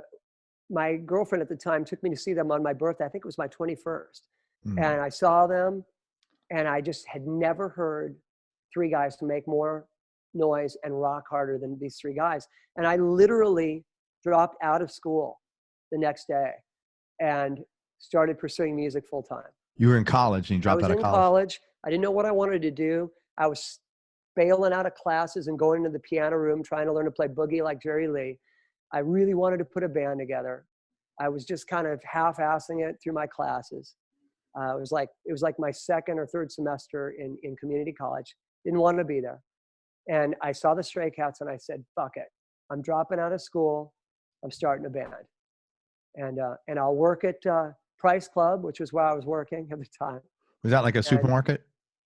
my girlfriend at the time took me to see them on my birthday. I think it was my 21st. And I saw them, and I just had never heard three guys to make more noise and rock harder than these three guys. And I literally dropped out of school the next day and started pursuing music full time. You were in college and you dropped out of college? I was in college. I didn't know what I wanted to do. I was bailing out of classes and going into the piano room, trying to learn to play boogie like Jerry Lee. I really wanted to put a band together. I was just kind of half-assing it through my classes. It was like my second or third semester in community college. Didn't want to be there. And I saw the Stray Cats and I said, fuck it. I'm dropping out of school. I'm starting a band. And I'll work at Price Club, which was where I was working at the time. Was that like a supermarket?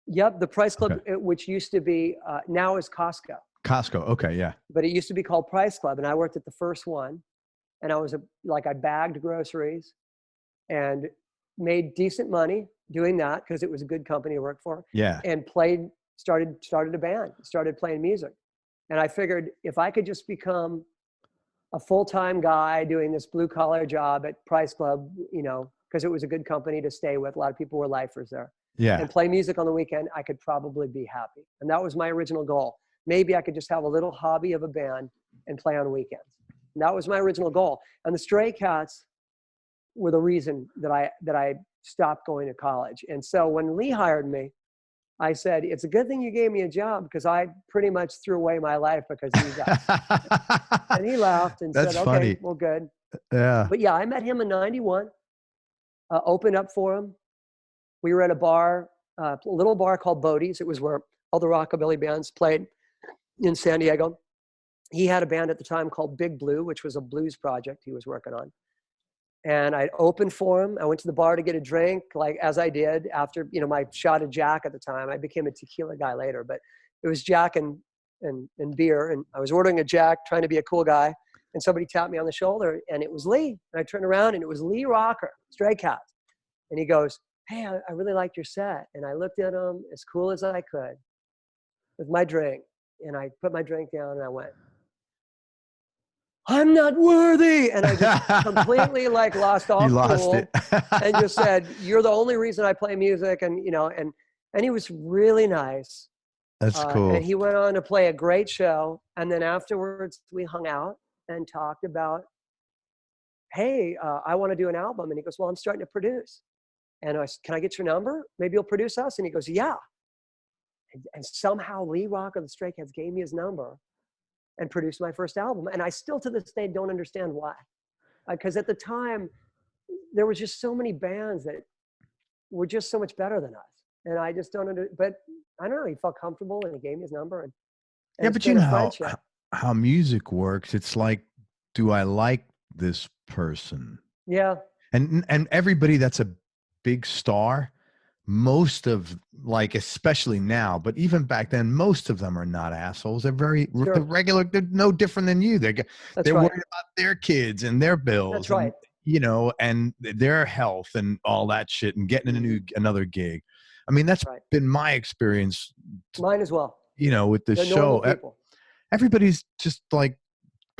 Yep, the Price Club, Okay. which used to be, now is Costco. Costco. Okay, yeah. But it used to be called Price Club, and I worked at the first one. And I was I bagged groceries and made decent money doing that because it was a good company to work for. Yeah. And started a band, started playing music. And I figured if I could just become a full-time guy doing this blue collar job at Price Club, because it was a good company to stay with. A lot of people were lifers there. Yeah. And play music on the weekend, I could probably be happy. And that was my original goal. Maybe I could just have a little hobby of a band and play on weekends. And that was my original goal. And the Stray Cats were the reason that I stopped going to college. And so when Lee hired me, I said, it's a good thing you gave me a job because I pretty much threw away my life because of you guys. And he laughed and said, okay, well, good. Yeah. But yeah, I met him in 91, opened up for him. We were at a bar, a little bar called Bodie's. It was where all the rockabilly bands played in San Diego. He had a band at the time called Big Blue, which was a blues project he was working on. And I opened for him. I went to the bar to get a drink, like as I did after, my shot of Jack at the time. I became a tequila guy later, but it was Jack and beer. And I was ordering a Jack, trying to be a cool guy. And somebody tapped me on the shoulder, and it was Lee. And I turned around, and it was Lee Rocker, Stray Cats. And he goes, hey, I really liked your set. And I looked at him as cool as I could with my drink. And I put my drink down, and I went, I'm not worthy. And I just completely lost all cool and just said, you're the only reason I play music. And, and he was really nice. That's cool. And he went on to play a great show. And then afterwards we hung out and talked about, hey, I want to do an album. And he goes, well, I'm starting to produce. And I said, can I get your number? Maybe you'll produce us. And he goes, yeah. And somehow Lee Rocker of the Stray Cats gave me his number and produced my first album. And I still to this day don't understand why. Because at the time, there was just so many bands that were just so much better than us. And I just don't but I don't know, he felt comfortable and he gave me his number. And yeah, but you know how music works. It's like, do I like this person? Yeah. And everybody that's a big star, most of especially now, but even back then, most of them are not assholes. They're very regular. They're no different than you. They're worried about their kids and their bills. That's right. And, and their health and all that shit and getting another gig. I mean, that's been my experience. Mine as well. With this show, everybody's just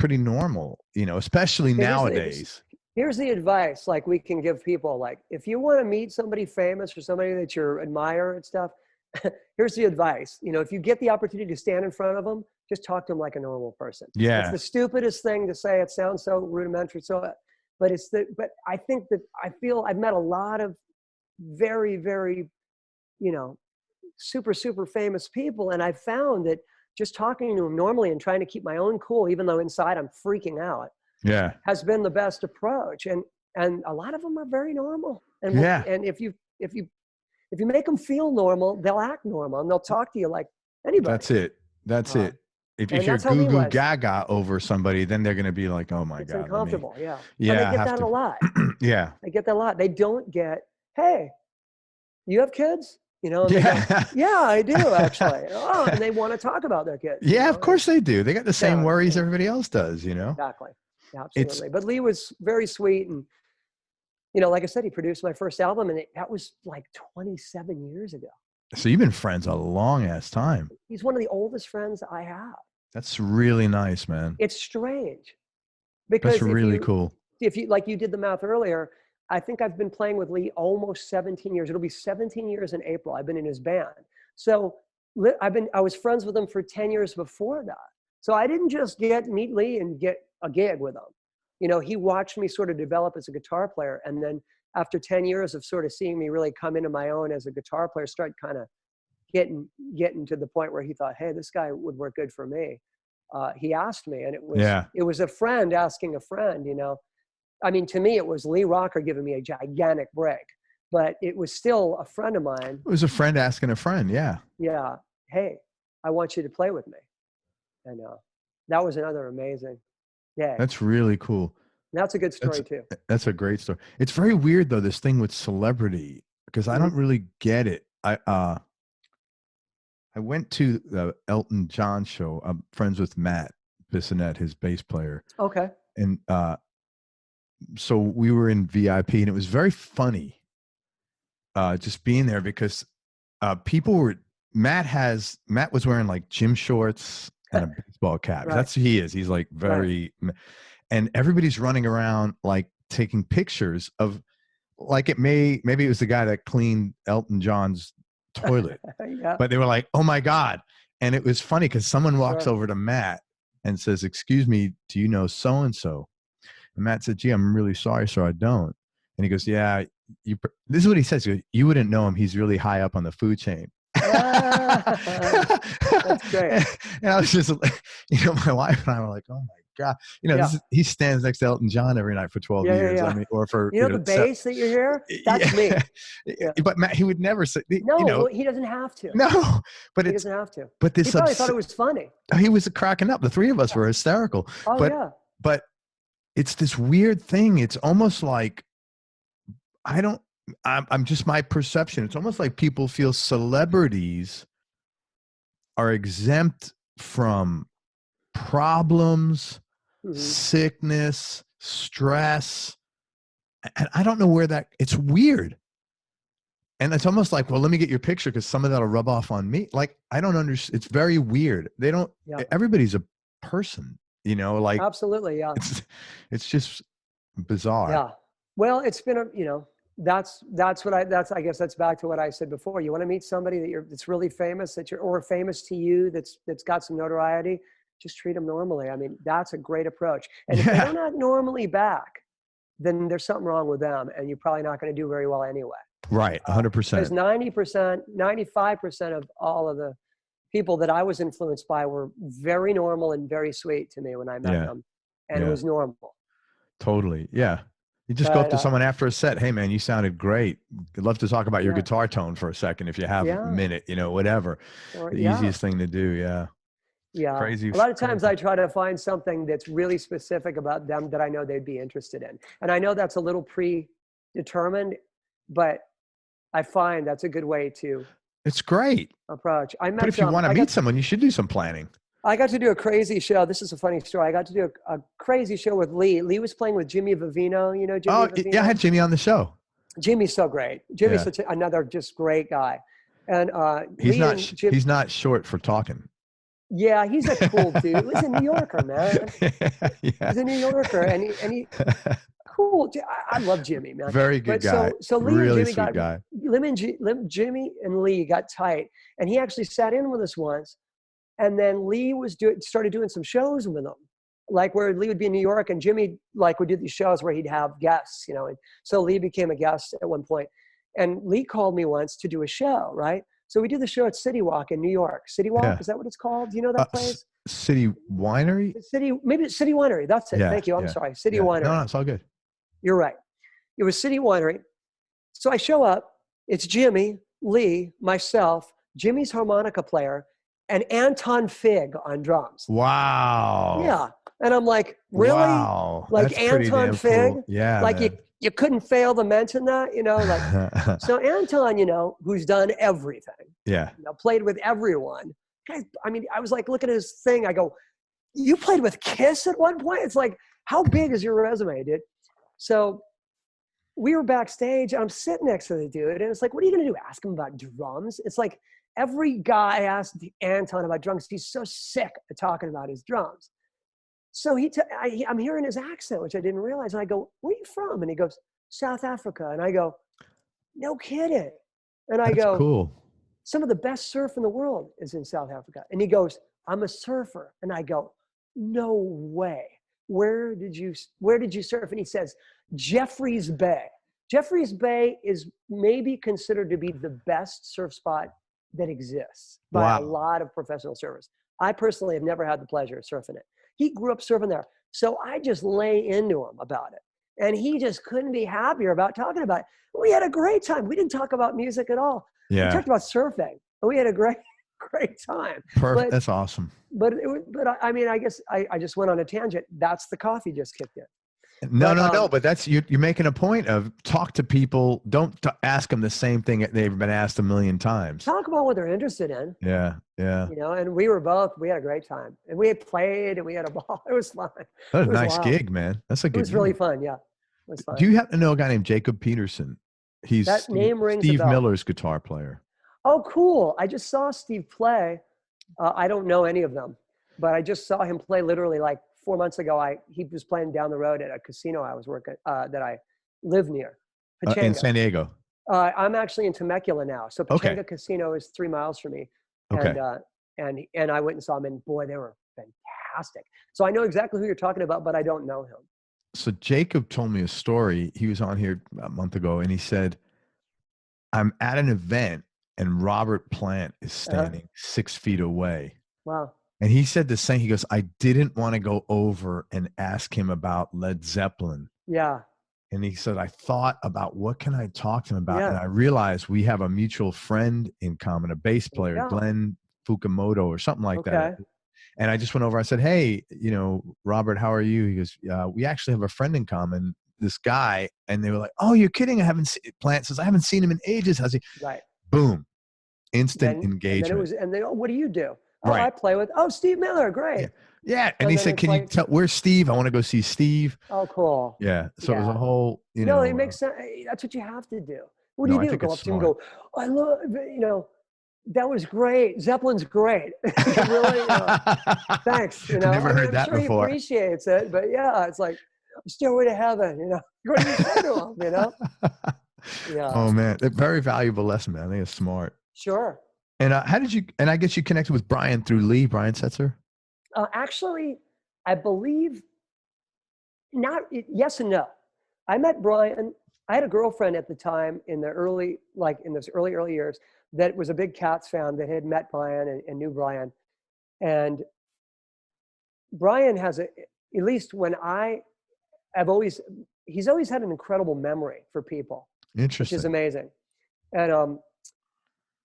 pretty normal, especially nowadays. Here's the advice we can give people. If you want to meet somebody famous or somebody that you admire and stuff, here's the advice. If you get the opportunity to stand in front of them, just talk to them like a normal person. Yeah. It's the stupidest thing to say. It sounds so rudimentary. But I think that I've met a lot of very, very, super, super famous people. And I found that just talking to them normally and trying to keep my own cool, even though inside I'm freaking out, has been the best approach. And a lot of them are very normal. And and if you make them feel normal, they'll act normal and they'll talk to you like anybody. That's it. If you're goo goo gaga over somebody, then they're going to be like, oh my God. It's uncomfortable. Yeah. Yeah. And they get that a lot. Yeah. I get that a lot. They don't get, hey, you have kids? Yeah, I do actually. And they want to talk about their kids. Yeah, of course they do. They got the same worries everybody else does, Exactly. Absolutely. But Lee was very sweet. And, like I said, he produced my first album and that was 27 years ago. So you've been friends a long ass time. He's one of the oldest friends I have. That's really nice, man. It's strange. Because that's really cool. If you, you did the math earlier, I think I've been playing with Lee almost 17 years. It'll be 17 years in April. I've been in his band. So I was friends with him for 10 years before that. So I didn't just meet Lee and get a gig with him. He watched me sort of develop as a guitar player. And then after 10 years of sort of seeing me really come into my own as a guitar player, start kind of getting to the point where he thought, hey, this guy would work good for me. He asked me, and it was a friend asking a friend, I mean, to me, it was Lee Rocker giving me a gigantic break, but it was still a friend of mine. It was a friend asking a friend. Yeah. Yeah. Hey, I want you to play with me. And that was another amazing day. That's really cool. That's a good story too. That's a great story. It's very weird though, this thing with celebrity, because I don't really get it. I went to the Elton John show. I'm friends with Matt Bissonette, his bass player. Okay. And so we were in VIP, and it was very funny just being there, because people were, Matt was wearing like gym shorts and a baseball cap. Right. That's who he is. He's like very, and everybody's running around like taking pictures of, like maybe it was the guy that cleaned Elton John's toilet, but they were like, oh my God. And it was funny because someone walks over to Matt and says, excuse me, do you know so-and-so? And Matt said, gee, I'm really sorry, sir, I don't. And he goes, yeah, this is what he says. He goes, you wouldn't know him. He's really high up on the food chain. That's great. And I was just, my wife and I were like, oh my God. He stands next to Elton John every night for 12 years. I mean, or for, the bass that you hear? That's me. Yeah. But Matt, he would never say, well, he doesn't have to. No, but he doesn't have to. But this, he probably thought it was funny. He was cracking up. The three of us were hysterical. Oh, but it's this weird thing. It's almost like, I'm just my perception. It's almost like people feel celebrities are exempt from problems, sickness, stress. And I don't know where it's weird. And it's almost like, well, let me get your picture because some of that'll rub off on me. Like, I don't understand. It's very weird. Everybody's a person, like. Absolutely. Yeah. It's just bizarre. Yeah. Well, it's been I guess that's back to what I said before. You want to meet somebody that's really famous, or famous to you, that's got some notoriety, just treat them normally. I mean, that's a great approach. And if they're not normally back, then there's something wrong with them, and you're probably not going to do very well anyway. Right, 100%. Because 90%, 95% of all of the people that I was influenced by were very normal and very sweet to me when I met them, and it was normal. Totally, yeah. You just go up to someone after a set. Hey, man, you sounded great. I'd love to talk about your guitar tone for a second if you have a minute, whatever. The easiest thing to do, Yeah. Crazy. A lot of times I try to find something that's really specific about them that I know they'd be interested in. And I know that's a little predetermined, but I find that's a good way to It's great. approach. But if you want to meet someone, you should do some planning. I got to do a crazy show. This is a funny story. I got to do a crazy show with Lee. Lee was playing with Jimmy Vivino. You know Jimmy Vivino? Yeah, I had Jimmy on the show. Jimmy's so great. Jimmy's another just great guy. And he's not short for talking. Yeah, he's a cool dude. He's a New Yorker, man. He's a New Yorker, and he cool. I love Jimmy, man. Very good guy. So Lee really and Jimmy Jimmy and Lee got tight, and he actually sat in with us once. And then Lee started doing some shows with him, like where Lee would be in New York and Jimmy would do these shows where he'd have guests, And so Lee became a guest at one point. And Lee called me once to do a show, right? So we did the show at City Walk in New York. City Walk, is that what it's called? Do you know that place? City Winery? Maybe it's City Winery. That's it. Thank you. I'm sorry. City Winery. No, it's all good. You're right. It was City Winery. So I show up. It's Jimmy, Lee, myself, Jimmy's harmonica player, and Anton Fig on drums. Wow. Yeah. And I'm like, really? Wow. Like that's Anton Fig? Cool. Yeah. Like you couldn't fail to mention that, like, so Anton, who's done everything. Yeah. Played with everyone. Guys, I mean, I was like, look at his thing. I go, you played with Kiss at one point? It's like, how big is your resume, dude? So we were backstage, and I'm sitting next to the dude, and it's like, what are you going to do? Ask him about drums? It's like, every guy asked Anton about drums. He's so sick of talking about his drums. So I'm hearing his accent, which I didn't realize. And I go, where are you from? And he goes, South Africa. And I go, no kidding. And I go, cool. Some of the best surf in the world is in South Africa. And he goes, I'm a surfer. And I go, no way. Where did you surf? And he says, Jeffreys Bay. Jeffreys Bay is maybe considered to be the best surf spot that exists by a lot of professional surfers. I personally have never had the pleasure of surfing it. He grew up surfing there. So I just lay into him about it. And he just couldn't be happier about talking about it. We had a great time. We didn't talk about music at all. Yeah. We talked about surfing. And we had a great time. Perfect. That's awesome. But I mean, I guess I just went on a tangent. That's the coffee just kicked in. No, no. But that's you're making a point of talk to people. Don't ask them the same thing that they've been asked a million times. Talk about what they're interested in. Yeah. And we had a great time, and we had played, and we had a ball. It was fun. That was a nice gig, man. That's a good. It was really fun. Yeah. It was fun. Do you happen to know a guy named Jacob Peterson? He's that name rings Steve a bell. Miller's guitar player. Oh, cool. I just saw Steve play. I don't know any of them, but I just saw him play literally like 4 months ago. He was playing down the road at a casino I was working that I live near. In San Diego. I'm actually in Temecula now. So Pachanga Casino is 3 miles from me. Okay. And I went and saw them, and boy, they were fantastic. So I know exactly who you're talking about, but I don't know him. So Jacob told me a story. He was on here a month ago, and he said, I'm at an event and Robert Plant is standing 6 feet away. Wow. And he said the same. He goes, I didn't want to go over and ask him about Led Zeppelin. Yeah. And he said, I thought about what can I talk to him about? Yeah. And I realized we have a mutual friend in common, a bass player, Glenn Fukumoto or something like that. And I just went over, I said, hey, Robert, how are you? He goes, we actually have a friend in common, this guy. And they were like, oh, you're kidding. I haven't seen Plant says, I haven't seen him in ages. How's he? Right. Boom. Instant engagement. And then what do you do? Oh, right. I play with, Steve Miller. Great. Yeah. And he said, can you tell, where's Steve? I want to go see Steve. Oh, cool. Yeah. So it was a whole, No, it makes sense. That's what you have to do. What do you do? Go up to him and go, I love, that was great. Zeppelin's great. Really, thanks. Never heard that sure before. He appreciates it, but yeah, it's like Stairway to Heaven. What do you say to him? Yeah. Oh man, a very valuable lesson, man. I think it's smart. Sure. And how did you? And I guess you connected with Brian through Brian Setzer. Actually, I believe not. Yes and no. I met Brian. I had a girlfriend at the time in those early years that was a big Cats fan that had met Brian and knew Brian. And Brian has at least when he's always had an incredible memory for people. Interesting. Which is amazing. And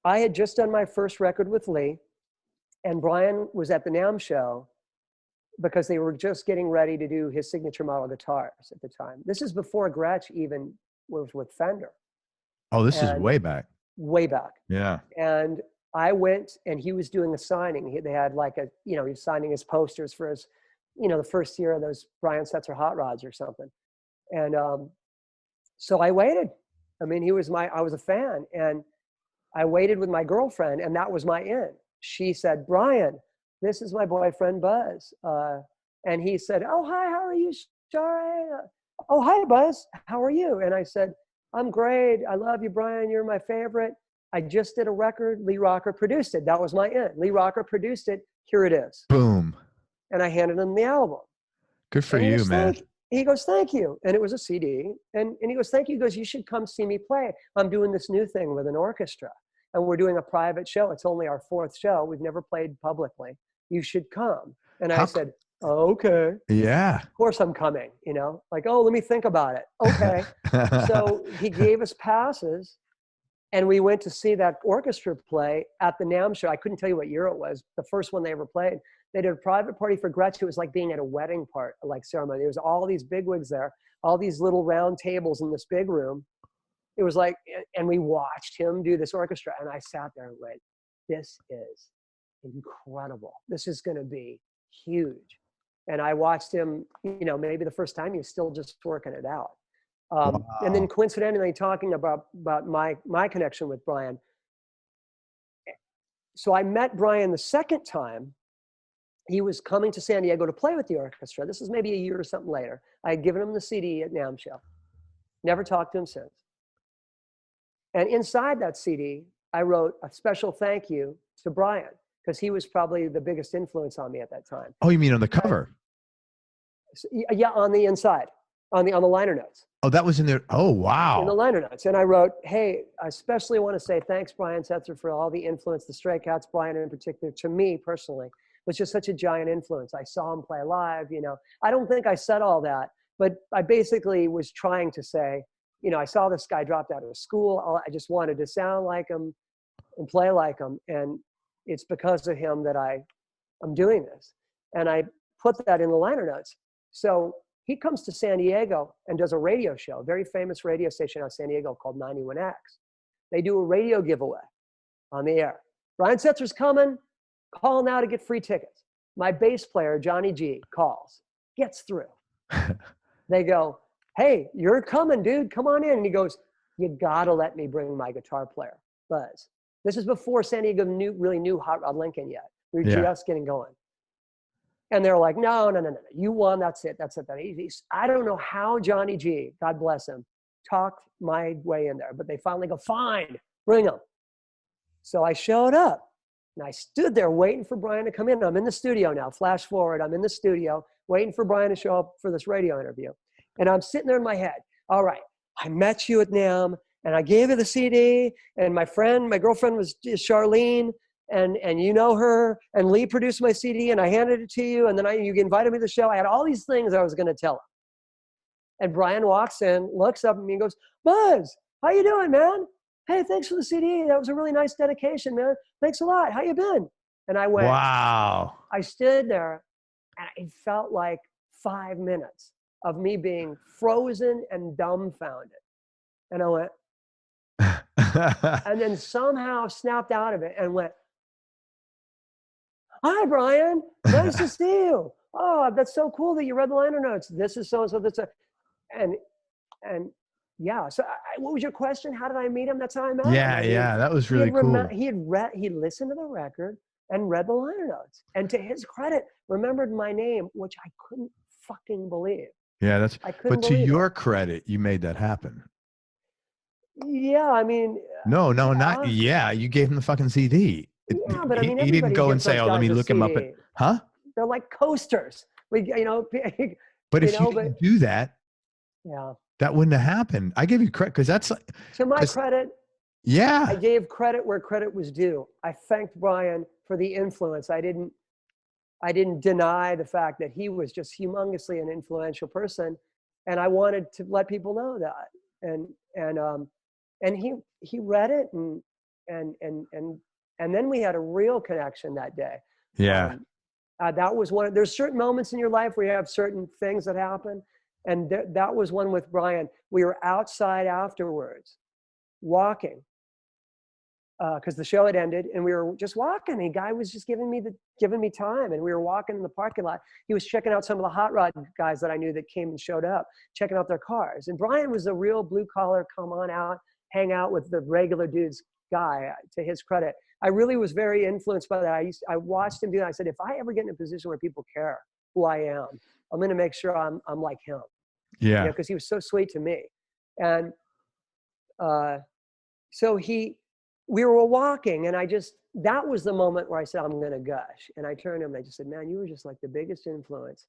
I had just done my first record with Lee, and Brian was at the NAMM show because they were just getting ready to do his signature model guitars at the time. This is before Gretsch even was with Fender. Oh, this is way back. Way back. Yeah. And I went, and he was doing a signing. They had he was signing his posters for his, the first year of those Brian Setzer hot rods or something. And so I waited. I mean, I was a fan, and I waited with my girlfriend, and that was my in. She said, Brian, this is my boyfriend, Buzz. And he said, oh, hi, how are you, Shari? Oh, hi, Buzz. How are you? And I said, I'm great. I love you, Brian. You're my favorite. I just did a record. Lee Rocker produced it. That was my in. Lee Rocker produced it. Here it is. Boom. And I handed him the album. Good for you, man. He goes, thank you. And it was a CD. And he goes, thank you. He goes, you should come see me play. I'm doing this new thing with an orchestra. And we're doing a private show. It's only our 4th show. We've never played publicly. You should come. And I said, oh, okay. Yeah. Of course I'm coming, like, oh, let me think about it. Okay. So he gave us passes, and we went to see that orchestra play at the NAMM show. I couldn't tell you what year it was. The first one they ever played. They did a private party for Gretsch. It was like being at a wedding ceremony. There was all these bigwigs there, all these little round tables in this big room. It was like, and we watched him do this orchestra, and I sat there and went, this is incredible. This is going to be huge. And I watched him, maybe the first time he was still just working it out. Wow. And then coincidentally talking about my connection with Brian. So I met Brian the second time. He was coming to San Diego to play with the orchestra. This was maybe a year or something later. I had given him the CD at NAMM show. Never talked to him since. And inside that CD, I wrote a special thank you to Brian, because he was probably the biggest influence on me at that time. Oh, you mean on the cover? Yeah, on the inside, on the liner notes. Oh, that was in there. Oh, wow. In the liner notes. And I wrote, hey, I especially want to say thanks, Brian Setzer, for all the influence, the Stray Cats, Brian in particular, to me personally, was just such a giant influence. I saw him play live, I don't think I said all that, but I basically was trying to say, I saw this guy dropped out of school. I just wanted to sound like him and play like him. And it's because of him that I'm doing this. And I put that in the liner notes. So he comes to San Diego and does a radio show, a very famous radio station out of San Diego called 91X. They do a radio giveaway on the air. Brian Setzer's coming, call now to get free tickets. My bass player, Johnny G, calls, gets through. They go, hey, you're coming, dude, come on in. And he goes, you gotta let me bring my guitar player, Buzz. This is before San Diego really knew Hot Rod Lincoln yet. We were just getting going. And they're like, no. You won, that's it. I don't know how Johnny G, God bless him, talked my way in there. But they finally go, fine, bring him. So I showed up. And I stood there waiting for Brian to come in. I'm in the studio now. Flash forward, I'm in the studio waiting for Brian to show up for this radio interview. And I'm sitting there in my head. All right, I met you at NAMM, and I gave you the CD, and my girlfriend was Charlene, and you know her, and Lee produced my CD, and I handed it to you, and then you invited me to the show. I had all these things I was going to tell him. And Brian walks in, looks up at me, and goes, Buzz, how you doing, man? Hey, thanks for the CD. That was a really nice dedication, man. Thanks a lot. How you been? And I went, wow. I stood there, and it felt like 5 minutes of me being frozen and dumbfounded. And I went, and then somehow snapped out of it and went, hi, Brian. Nice to see you. Oh, that's so cool that you read the liner notes. This is so-and-so. And yeah. So what was your question? How did I meet him? That's how I met him. Yeah. That was really cool. He listened to the record and read the liner notes. And to his credit, remembered my name, which I couldn't fucking believe. Yeah, but to your credit, you made that happen. Yeah, I mean. You gave him the fucking CD. Yeah, but I mean, he didn't go and say, "Oh, let me look him up." Huh? They're like coasters. But if you didn't do that, that wouldn't have happened. I give you credit because that's like, to my credit. Yeah, I gave credit where credit was due. I thanked Brian for the influence. I didn't deny the fact that he was just humongously an influential person, and I wanted to let people know that. And he read it, and then we had a real connection that day. Yeah. That was there's certain moments in your life where you have certain things that happen. And that was one with Brian. We were outside afterwards, walking, because the show had ended, and we were just walking. And the guy was just giving me time, and we were walking in the parking lot. He was checking out some of the hot rod guys that I knew that came and showed up, checking out their cars. And Brian was a real blue collar, come on out, hang out with the regular dudes guy. To his credit, I really was very influenced by that. I watched him do that. I said, if I ever get in a position where people care who I am, I'm going to make sure I'm like him. Yeah. Because he was so sweet to me. And so we were walking, and that was the moment where I said, I'm going to gush. And I turned to him and I just said, man, you were just like the biggest influence.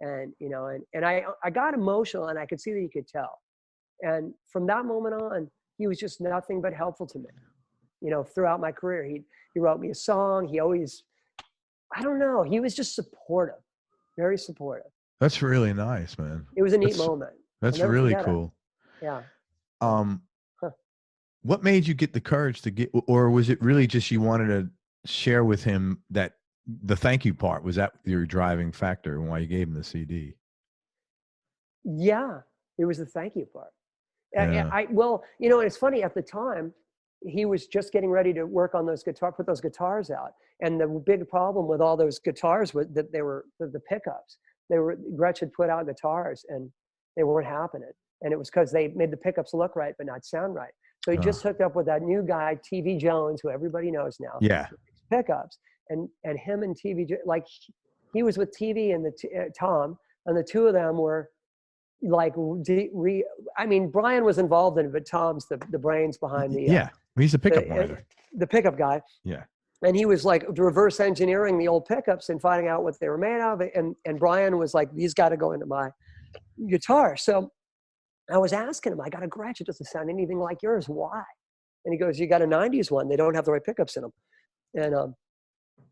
And, and I got emotional, and I could see that he could tell. And from that moment on, he was just nothing but helpful to me. Throughout my career, he wrote me a song. He always, I don't know, he was just supportive, very supportive. That's really nice, man. It was a neat moment. That's really cool. Yeah. What made you get the courage to get, or was it really just you wanted to share with him that the thank you part? Was that your driving factor and why you gave him the CD? Yeah, it was the thank you part. Yeah. Well, it's funny, at the time, he was just getting ready to work on put those guitars out. And the big problem with all those guitars was that they were the pickups. Gretsch had put out guitars and they weren't happening. And it was because they made the pickups look right, but not sound right. So he just hooked up with that new guy, TV Jones, who everybody knows now. Yeah. Pickups. And him and TV, like he was with TV and Tom, and the two of them were like, Brian was involved in it, but Tom's the brains behind the he's a pickup winder. The pickup guy. Yeah. And he was like reverse engineering the old pickups and finding out what they were made of. And Brian was like, these got to go into my guitar. So I was asking him, I got a Gretsch. It doesn't sound anything like yours. Why? And he goes, you got a 90s one. They don't have the right pickups in them.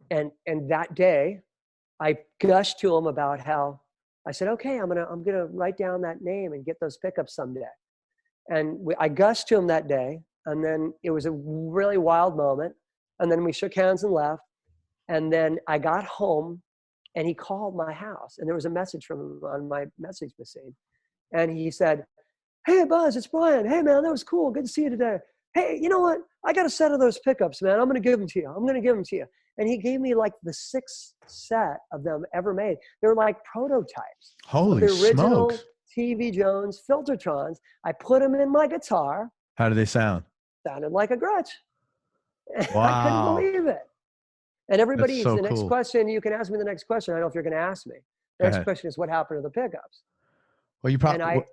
And that day I gushed to him about how I said, okay, I'm gonna write down that name and get those pickups someday. And I gushed to him that day. And then it was a really wild moment. And then we shook hands and left. And then I got home And he called my house, and there was a message from him on my message machine. And he said, "Hey, Buzz, it's Brian. Hey, man, that was cool. Good to see you today. Hey, you know what? I got a set of those pickups, man. I'm going to give them to you. I'm going to give them to you." And he gave me like the 6th set of them ever made. They're like prototypes. Holy the original smokes. TV Jones Filtertrons. I put them in my guitar. How do they sound? Sounded like a Gretsch. Wow. I couldn't believe it. And everybody, so the next cool. question, you can ask me the next question. I don't know if you're going to ask me. The next question is, what happened to the pickups? Well, you probably,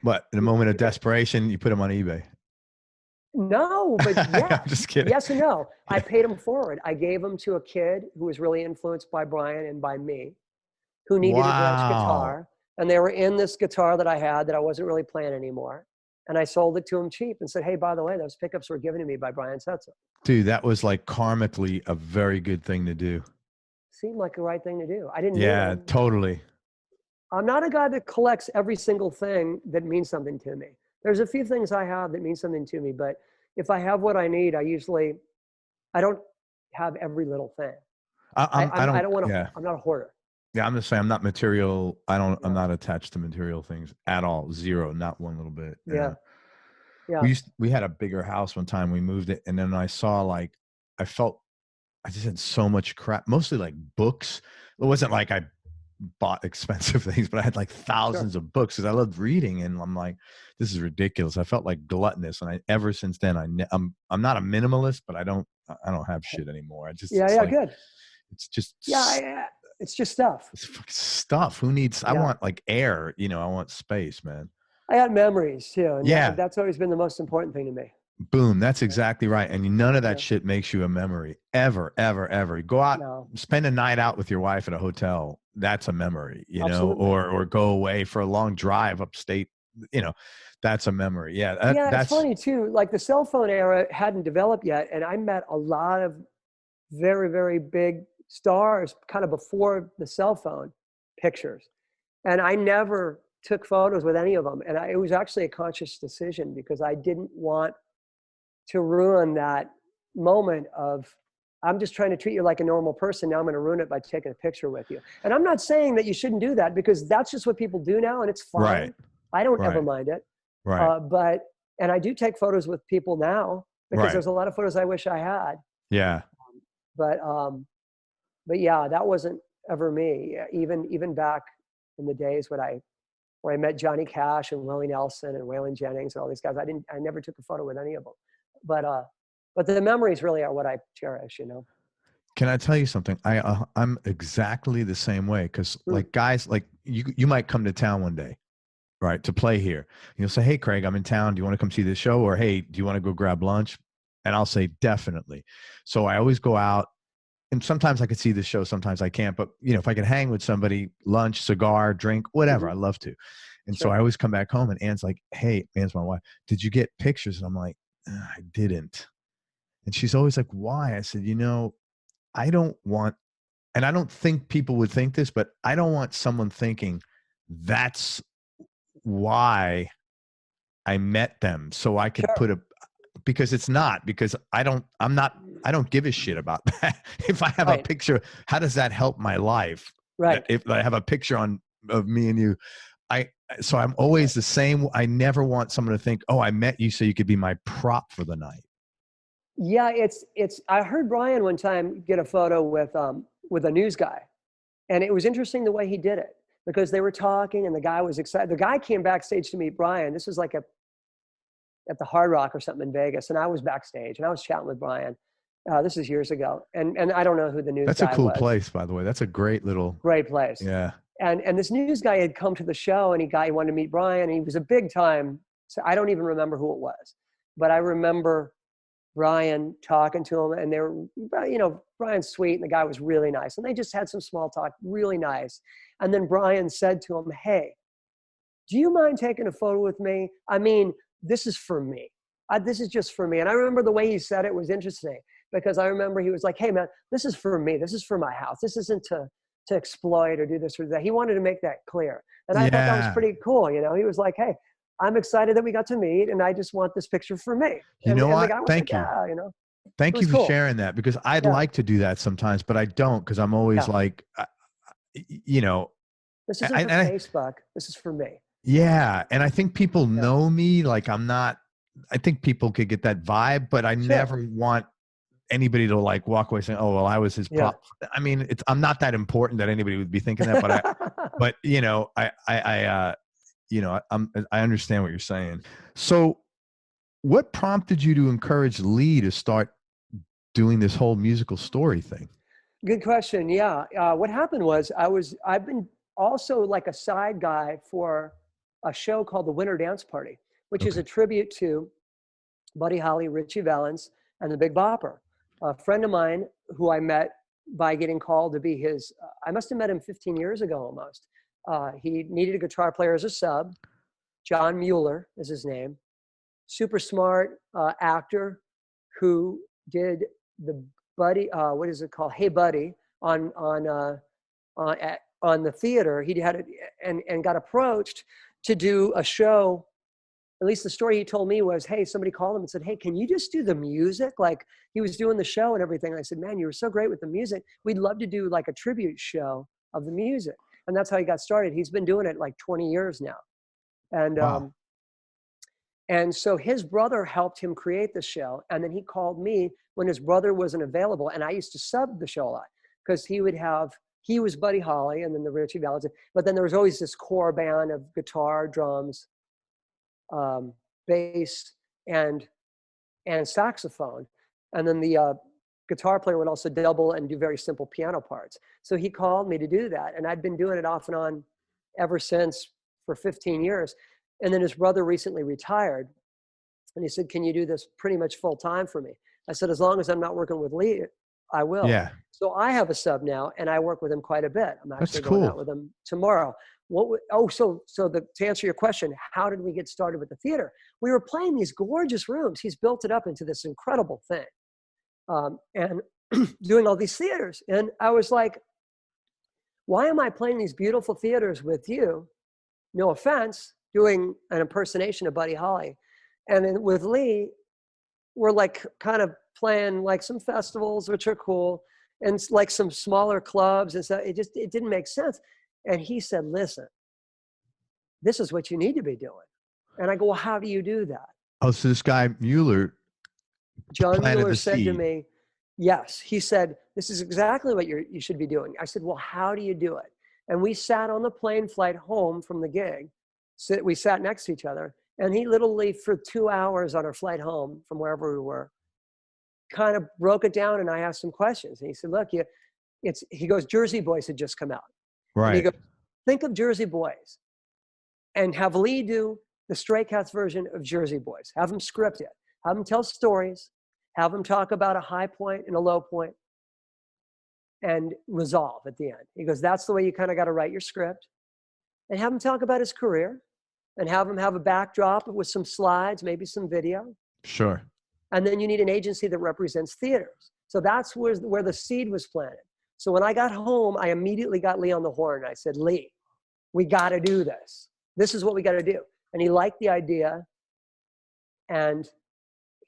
what, in a moment of desperation, you put them on eBay? No, but yeah. I'm just kidding. Yes and no. I paid them forward. I gave them to a kid who was really influenced by Brian and by me, who needed a Gretsch guitar. And they were in this guitar that I had that I wasn't really playing anymore. And I sold it to him cheap and said, "Hey, by the way, those pickups were given to me by Brian Setzer." Dude, that was like karmically a very good thing to do. Seemed like the right thing to do. I didn't Yeah, know. totally. I'm not a guy that collects every single thing that means something to me. There's a few things I have that mean something to me, but if I have what I need, I don't have every little thing. I'm not a hoarder. Yeah, I'm just saying I'm not material. I'm not attached to material things at all. Zero, not one little bit. Yeah. We had a bigger house one time. We moved it, and then I saw I just had so much crap, mostly like books. It wasn't like I bought expensive things, but I had like thousands of books because I loved reading, and I'm like, this is ridiculous. I felt like gluttonous, and ever since then I'm not a minimalist, but I don't have shit anymore. I just good. It's just it's just stuff. It's stuff. Who needs? I want like air. I want space, man. I got memories too. And yeah, that's always been the most important thing to me. Boom. That's exactly right. And none of that shit makes you a memory ever, ever, ever. You go out, spend a night out with your wife at a hotel. That's a memory, or go away for a long drive upstate. That's a memory. Yeah. That's funny too. Like the cell phone era hadn't developed yet. And I met a lot of very, very big stars kind of before the cell phone pictures. And I never took photos with any of them. And it was actually a conscious decision because I didn't want to ruin that moment of, I'm just trying to treat you like a normal person. Now I'm going to ruin it by taking a picture with you. And I'm not saying that you shouldn't do that because that's just what people do now. And it's fine. Right. I don't ever mind it. Right. And I do take photos with people now because there's a lot of photos I wish I had. Yeah. But yeah, that wasn't ever me. Even back in the days when I met Johnny Cash and Willie Nelson and Waylon Jennings and all these guys, I never took a photo with any of them. But the memories really are what I cherish, Can I tell you something? I'm exactly the same way because like guys, like you might come to town one day, right, to play here. You'll say, "Hey, Craig, I'm in town. Do you want to come see this show?" Or, "Hey, do you want to go grab lunch?" And I'll say, "Definitely." So I always go out, and sometimes I could see the show, sometimes I can't. But if I can hang with somebody, lunch, cigar, drink, whatever, I love to. And so I always come back home, and Anne's like, "Hey," Anne's my wife, "did you get pictures?" And I'm like, "I didn't." And she's always like, "Why?" I said, I don't want, and I don't think people would think this, but I don't want someone thinking that's why I met them. So I could because it's not, because I don't give a shit about that. If I have a picture, how does that help my life? Right. If I have a picture of me and you, so I'm always the same. I never want someone to think, "Oh, I met you so you could be my prop for the night." Yeah, I heard Brian one time get a photo with a news guy, and it was interesting the way he did it because they were talking and the guy was excited. The guy came backstage to meet Brian. This was like at the Hard Rock or something in Vegas, and I was backstage and I was chatting with Brian. This is years ago, and I don't know who the news guy was. That's a cool place, by the way. That's a great place. Yeah. And this news guy had come to the show, and he wanted to meet Brian, and he was a big time. So I don't even remember who it was, but I remember Brian talking to him, and they were, Brian's sweet, and the guy was really nice, and they just had some small talk, really nice. And then Brian said to him, "Hey, do you mind taking a photo with me? I mean, this is for me. This is just for me." And I remember the way he said it was interesting because I remember he was like, "Hey man, this is for me. This is for my house. This isn't to exploit or do this or that." He wanted to make that clear. And I thought that was pretty cool. He was like, "Hey, I'm excited that we got to meet, and I just want this picture for me." Thank you. Thank you for sharing that because I'd like to do that sometimes, but I don't because I'm always like, you know, This isn't for Facebook. This is for me. Yeah. And I think people know me. Like I think people could get that vibe, but I never want anybody to like walk away saying, oh, well, I was his prop. I mean, I'm not that important that anybody would be thinking that, but you know, I understand what you're saying. So what prompted you to encourage Lee to start doing this whole musical story thing? Good question. Yeah. What happened was I've been also like a side guy for a show called The Winter Dance Party, which is a tribute to Buddy Holly, Richie Valens, and the Big Bopper. A friend of mine who I met by getting called to be his, I must have met him 15 years ago almost. He needed a guitar player as a sub. John Mueller is his name. Super smart actor who did the Buddy, what is it called? Hey Buddy on the theater. He had it and got approached to do a show. At least the story he told me was, hey, somebody called him and said, hey, can you just do the music? Like he was doing the show and everything. And I said, man, you were so great with the music. We'd love to do like a tribute show of the music. And that's how he got started. He's been doing it like 20 years now. And, wow. And so his brother helped him create the show. And then he called me when his brother wasn't available. And I used to sub the show a lot because he was Buddy Holly and then the Richie Valens. But then there was always this core band of guitar, drums, bass, and saxophone. And then the guitar player would also double and do very simple piano parts. So he called me to do that. And I'd been doing it off and on ever since for 15 years. And then his brother recently retired. And he said, can you do this pretty much full time for me? I said, as long as I'm not working with Lee, I will. Yeah. So I have a sub now and I work with him quite a bit. I'm actually That's cool. going out with him tomorrow. To answer your question, how did we get started with the theater? We were playing these gorgeous rooms. He's built it up into this incredible thing. And doing all these theaters. And I was like, why am I playing these beautiful theaters with you? No offense, doing an impersonation of Buddy Holly. And then with Lee, we're like kind of playing like some festivals, which are cool, and like some smaller clubs and stuff. It didn't make sense. And he said, listen, this is what you need to be doing. And I go, well, how do you do that? Oh, so this guy Mueller, John Mueller said to me, yes, he said, this is exactly what you should be doing. I said, well, how do you do it? And we sat on the plane flight home from the gig. We sat next to each other. And he literally, for 2 hours on our flight home from wherever we were, kind of broke it down. And I asked him questions. And he said, look, he goes, Jersey Boys had just come out. Right. And he goes, think of Jersey Boys and have Lee do the Stray Cats version of Jersey Boys. Have him script it. Have him tell stories. Have him talk about a high point and a low point and resolve at the end. He goes, that's the way you kind of got to write your script. And have him talk about his career and have him have a backdrop with some slides, maybe some video. Sure. And then you need an agency that represents theaters. So that's where the seed was planted. So when I got home, I immediately got Lee on the horn. I said, Lee, we got to do this. This is what we got to do. And he liked the idea. And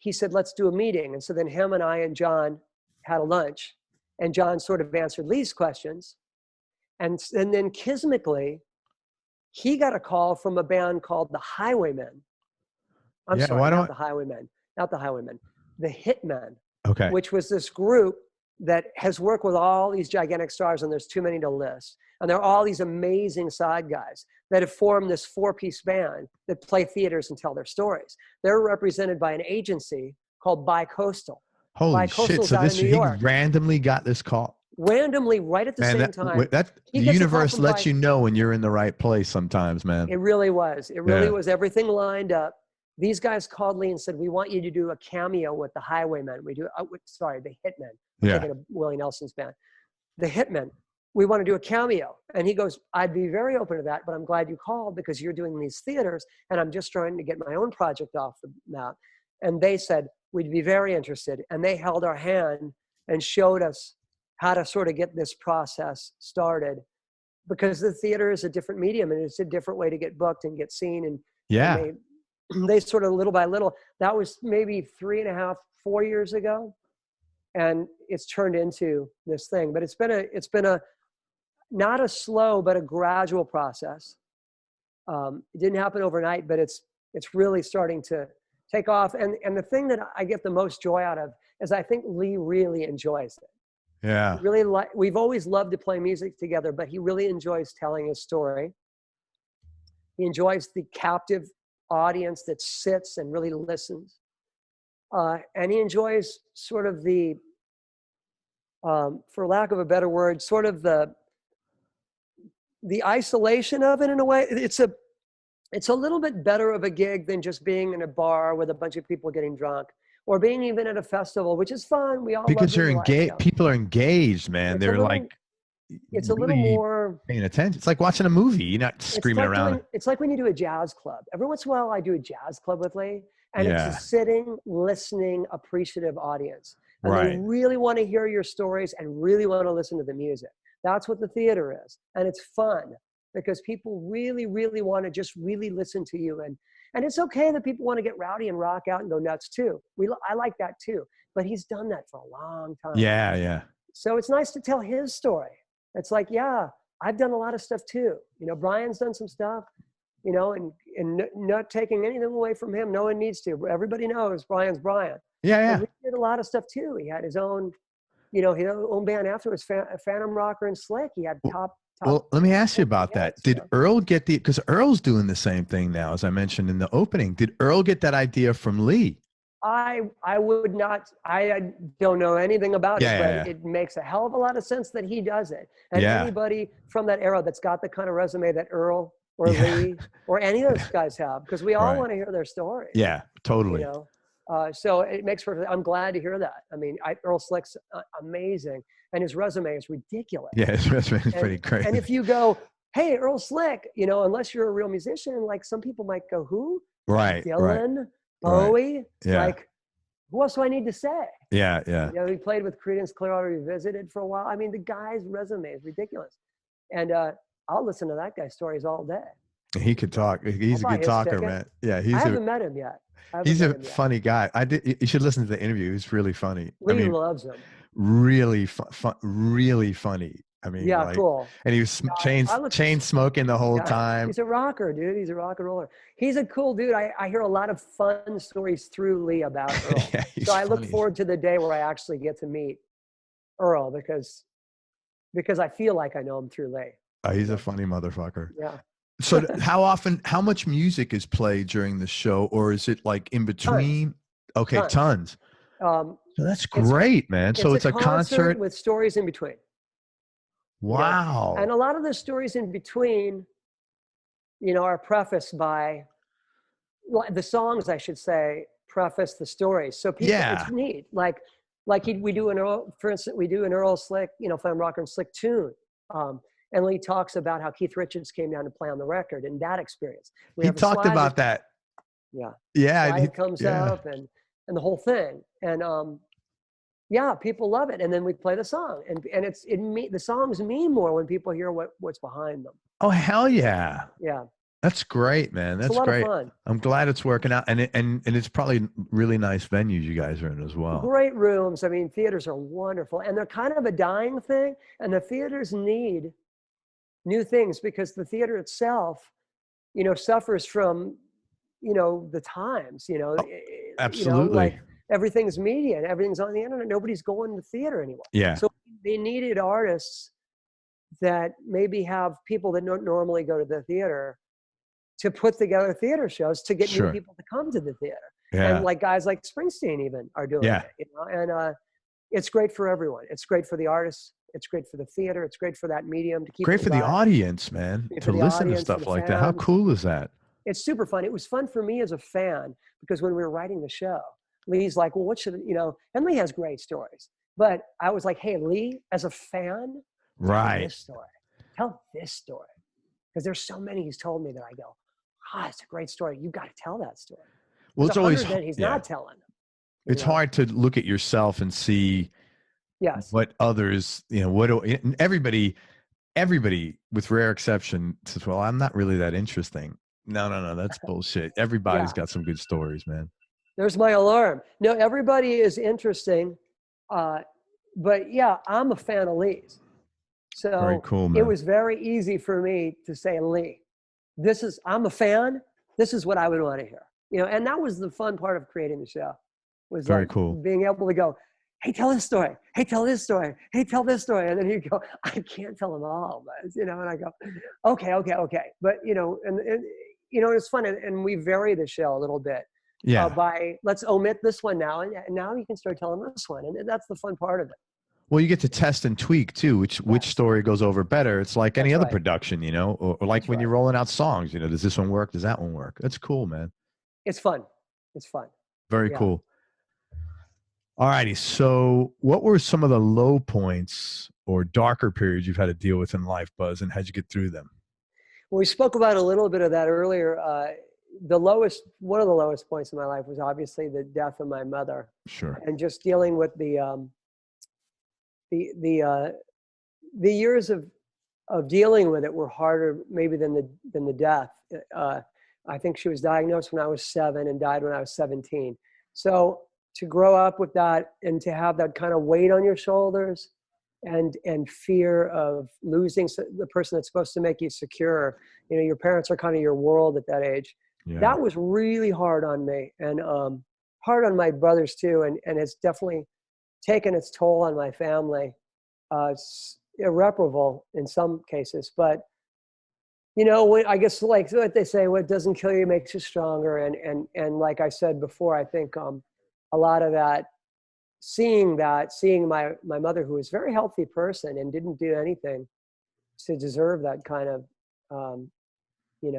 he said, let's do a meeting. And so then him and I and John had a lunch. And John sort of answered Lee's questions. And then kismically, he got a call from a band called the Highwaymen. Not the Highwaymen. The Hitmen. Okay. Which was this group that has worked with all these gigantic stars, and there's too many to list. And there are all these amazing side guys that have formed this 4-piece band that play theaters and tell their stories. They're represented by an agency called Bicoastal. Holy shit. So he randomly got this call. Randomly, right at the same time. The universe lets you know when you're in the right place sometimes, man. It really was. It really was. Everything lined up. These guys called Lee and said, we want you to do a cameo with the Highwaymen. The Hitmen. I'm thinking of Willie Nelson's band. The Hitmen. We want to do a cameo. And he goes, I'd be very open to that, but I'm glad you called because you're doing these theaters and I'm just trying to get my own project off the map. And they said, we'd be very interested. And they held our hand and showed us how to sort of get this process started, because the theater is a different medium and it's a different way to get booked and get seen. And they sort of little by little, that was maybe 3.5, 4 years ago. And it's turned into this thing, but it's been not a slow, but a gradual process. It didn't happen overnight, but it's really starting to take off. And the thing that I get the most joy out of is I think Lee really enjoys it. Yeah. Really we've always loved to play music together, but he really enjoys telling his story. He enjoys the captive audience that sits and really listens. And he enjoys sort of the, for lack of a better word, sort of the isolation of it in a way. It's a little bit better of a gig than just being in a bar with a bunch of people getting drunk, or being even at a festival, which is fun. We all because love you're engaged. People are engaged, man. They're like, it's a little more paying attention. It's like watching a movie. You're not screaming around. It's like when you do a jazz club. Every once in a while, I do a jazz club with Lee, and it's a sitting, listening, appreciative audience. And they really want to hear your stories and really want to listen to the music. That's what the theater is. And it's fun because people really, really want to just really listen to you. And it's okay that people want to get rowdy and rock out and go nuts too. I like that too. But he's done that for a long time. Yeah, yeah. So it's nice to tell his story. It's like, yeah, I've done a lot of stuff too. You know, Brian's done some stuff, you know, and not taking anything away from him. No one needs to. Everybody knows Brian's Brian. Yeah, yeah. And he did a lot of stuff too. He had his own, you know, his own band afterwards, Phantom Rocker and Slick. He had top. Well, let me ask you about that. Did Earl get because Earl's doing the same thing now, as I mentioned in the opening. Did Earl get that idea from Lee? I would not, I don't know anything about it, but it makes a hell of a lot of sense that he does it. And anybody from that era that's got the kind of resume that Earl or Lee or any of those guys have, because we all want to hear their story. Yeah, totally. You know? So it makes for, I'm glad to hear that. I mean, Earl Slick's amazing, and his resume is ridiculous. Yeah, his resume is pretty crazy. And if you go, hey, Earl Slick, you know, unless you're a real musician, like some people might go, who? Right. Dylan, Bowie, like, who else do I need to say? Yeah, yeah. You know, he played with Creedence Clearwater Revisited for a while. I mean, the guy's resume is ridiculous. And I'll listen to that guy's stories all day. He could talk. He's a good talker, man. Yeah, I haven't met him yet. He's a funny guy. You should listen to the interview. He's really funny. Lee loves him. Really really funny. I mean, yeah, cool. And he was chain smoking the whole time. He's a rocker, dude. He's a rock and roller. He's a cool dude. I hear a lot of fun stories through Lee about Earl. So I look forward to the day where I actually get to meet Earl because I feel like I know him through Lee. Oh, he's a funny motherfucker. Yeah. So how much music is played during the show, or is it like in between? Tons. Okay, tons. So that's great, man. So it's a concert with stories in between. Wow. Yeah. And a lot of the stories in between, you know, are prefaced by the songs, I should say, preface the stories. So people, it's neat. Like we do an Earl, for instance, we do an Earl Slick, you know, Phantom Rocker and Slick tune. And Lee talks about how Keith Richards came down to play on the record and that experience. He talked about that. Yeah. Yeah. He comes up and the whole thing. And people love it. And then we play the song, and the songs mean more when people hear what's behind them. Oh, hell yeah. Yeah. That's great, man. That's great. Of fun. I'm glad it's working out. And it's probably really nice venues you guys are in as well. Great rooms. I mean, theaters are wonderful, and they're kind of a dying thing. And the theaters need new things because the theater itself, you know, suffers from, you know, the times, you know. Absolutely. You know, like everything's media and everything's on the internet. Nobody's going to theater anymore. Yeah. So they needed artists that maybe have people that don't normally go to the theater to put together theater shows to get new people to come to the theater. Yeah. And like guys like Springsteen even are doing it, you know, and it's great for everyone. It's great for the artists. It's great for the theater. It's great for that medium to keep. Great for the audience, man, to listen to stuff like that. How cool is that? It's super fun. It was fun for me as a fan because when we were writing the show, Lee's like, well, what should, you know, and Lee has great stories, but I was like, hey, Lee, as a fan, tell this story. Because there's so many he's told me that I go, it's a great story. You got to tell that story. Well, it's always, he's not telling them. It's hard to look at yourself and see what others, you know, everybody with rare exception says, well, I'm not really that interesting. No, that's bullshit. Everybody's got some good stories, man. There's my alarm. No, everybody is interesting. But yeah, I'm a fan of Lee's. So cool, it man. was very easy for me to say, Lee, I'm a fan. This is what I would want to hear. And that was the fun part of creating the show, was Very like cool. being able to go, hey, tell this story. Hey, tell this story. Hey, tell this story. And then you go, I can't tell them all, but, and I go, okay. But, and it's fun. And we vary the show a little bit. Yeah. By let's omit this one now. And now you can start telling this one. And that's the fun part of it. Well, you get to test and tweak too, which story goes over better. It's like any other production, or like when you're rolling out songs, does this one work? Does that one work? That's cool, man. It's fun. Very cool. All righty. So what were some of the low points or darker periods you've had to deal with in life, Buzz, and how'd you get through them? Well, we spoke about a little bit of that earlier. One of the lowest points in my life was obviously the death of my mother. Sure. And just dealing with the years of dealing with it were harder maybe than the death. I think she was diagnosed when I was 7 and died when I was 17. So to grow up with that and to have that kind of weight on your shoulders and fear of losing the person that's supposed to make you secure, your parents are kind of your world at that age. Yeah. That was really hard on me and hard on my brothers too. And it's definitely taken its toll on my family. It's irreparable in some cases, but I guess like what they say, what doesn't kill you makes you stronger. And like I said before, I think a lot of that, seeing my mother, who was a very healthy person and didn't do anything to deserve that kind of,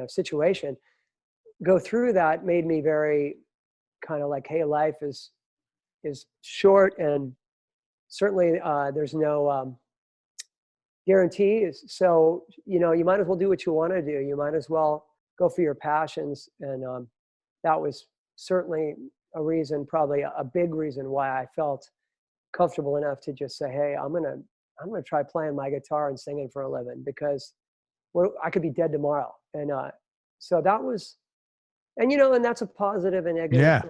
situation, go through that made me very kind of like, hey, life is short, and certainly there's no guarantees. So, you might as well do what you want to do. You might as well go for your passions. And that was certainly a reason, probably a big reason why I felt comfortable enough to just say, hey, I'm going to try playing my guitar and singing for a living, because I could be dead tomorrow. And so that was, and that's a positive and negative. Yeah,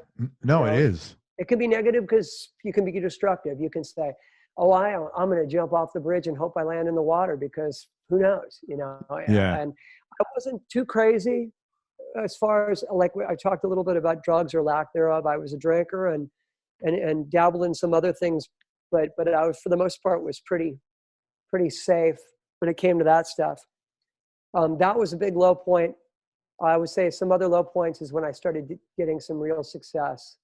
no, it is. It can be negative because you can be destructive. You can say, oh, I'm going to jump off the bridge and hope I land in the water, because who knows, Yeah. And I wasn't too crazy as far as, like, I talked a little bit about drugs or lack thereof. I was a drinker and dabbled in some other things, but I was, for the most part, was pretty safe when it came to that stuff. That was a big low point. I would say some other low points is when I started getting some real success.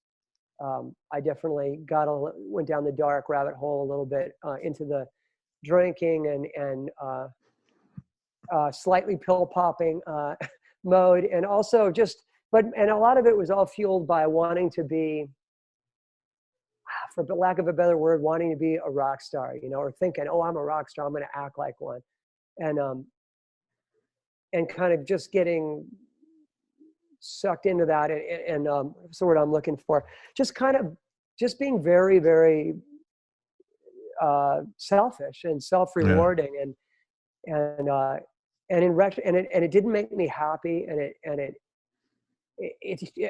I definitely went down the dark rabbit hole a little bit into the drinking and slightly pill popping mode, and also and a lot of it was all fueled by wanting to be, for lack of a better word, wanting to be a rock star, or thinking, oh, I'm a rock star, I'm going to act like one, and kind of just getting sucked into that, and what's the word I'm looking for? Just being very, very selfish and self-rewarding, and it didn't make me happy, and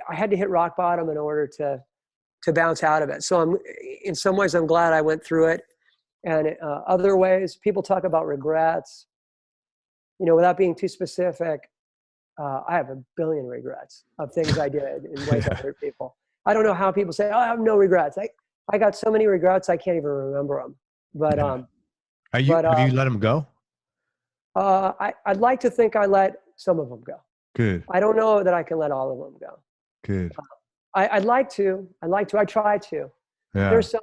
I had to hit rock bottom in order to bounce out of it. So in some ways I'm glad I went through it, and other ways, people talk about regrets, without being too specific. I have a billion regrets of things I did in ways that hurt people. I don't know how people say, oh, I have no regrets. I got so many regrets, I can't even remember them. But have you let them go? I'd like to think I let some of them go. Good. I don't know that I can let all of them go. Good. I'd like to. I try to. Yeah. There's some,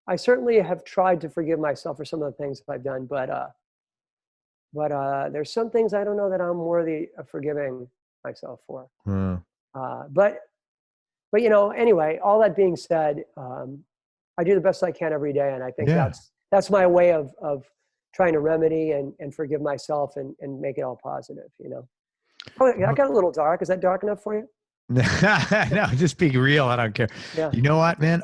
I certainly have tried to forgive myself for some of the things I've done, but there's some things I don't know that I'm worthy of forgiving myself for. But anyway, all that being said, I do the best I can every day, and I think that's my way of trying to remedy and forgive myself and make it all positive. Oh, I got a little dark. Is that dark enough for you? No, just be real. I don't care. Yeah. You know what, man?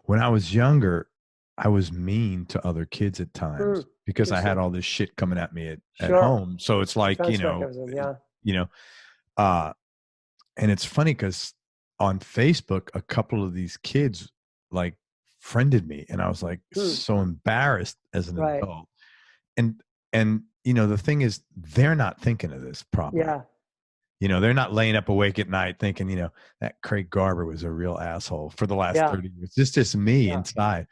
When I was younger, I was mean to other kids at times because I had all this shit coming at me at home. So it's like, and it's funny because on Facebook, a couple of these kids like friended me, and I was like so embarrassed as an adult. and you know, the thing is, they're not thinking of this probably. Yeah. You know, they're not laying up awake at night thinking, you know, that Craig Garber was a real asshole for the last 30 years. It's just me inside.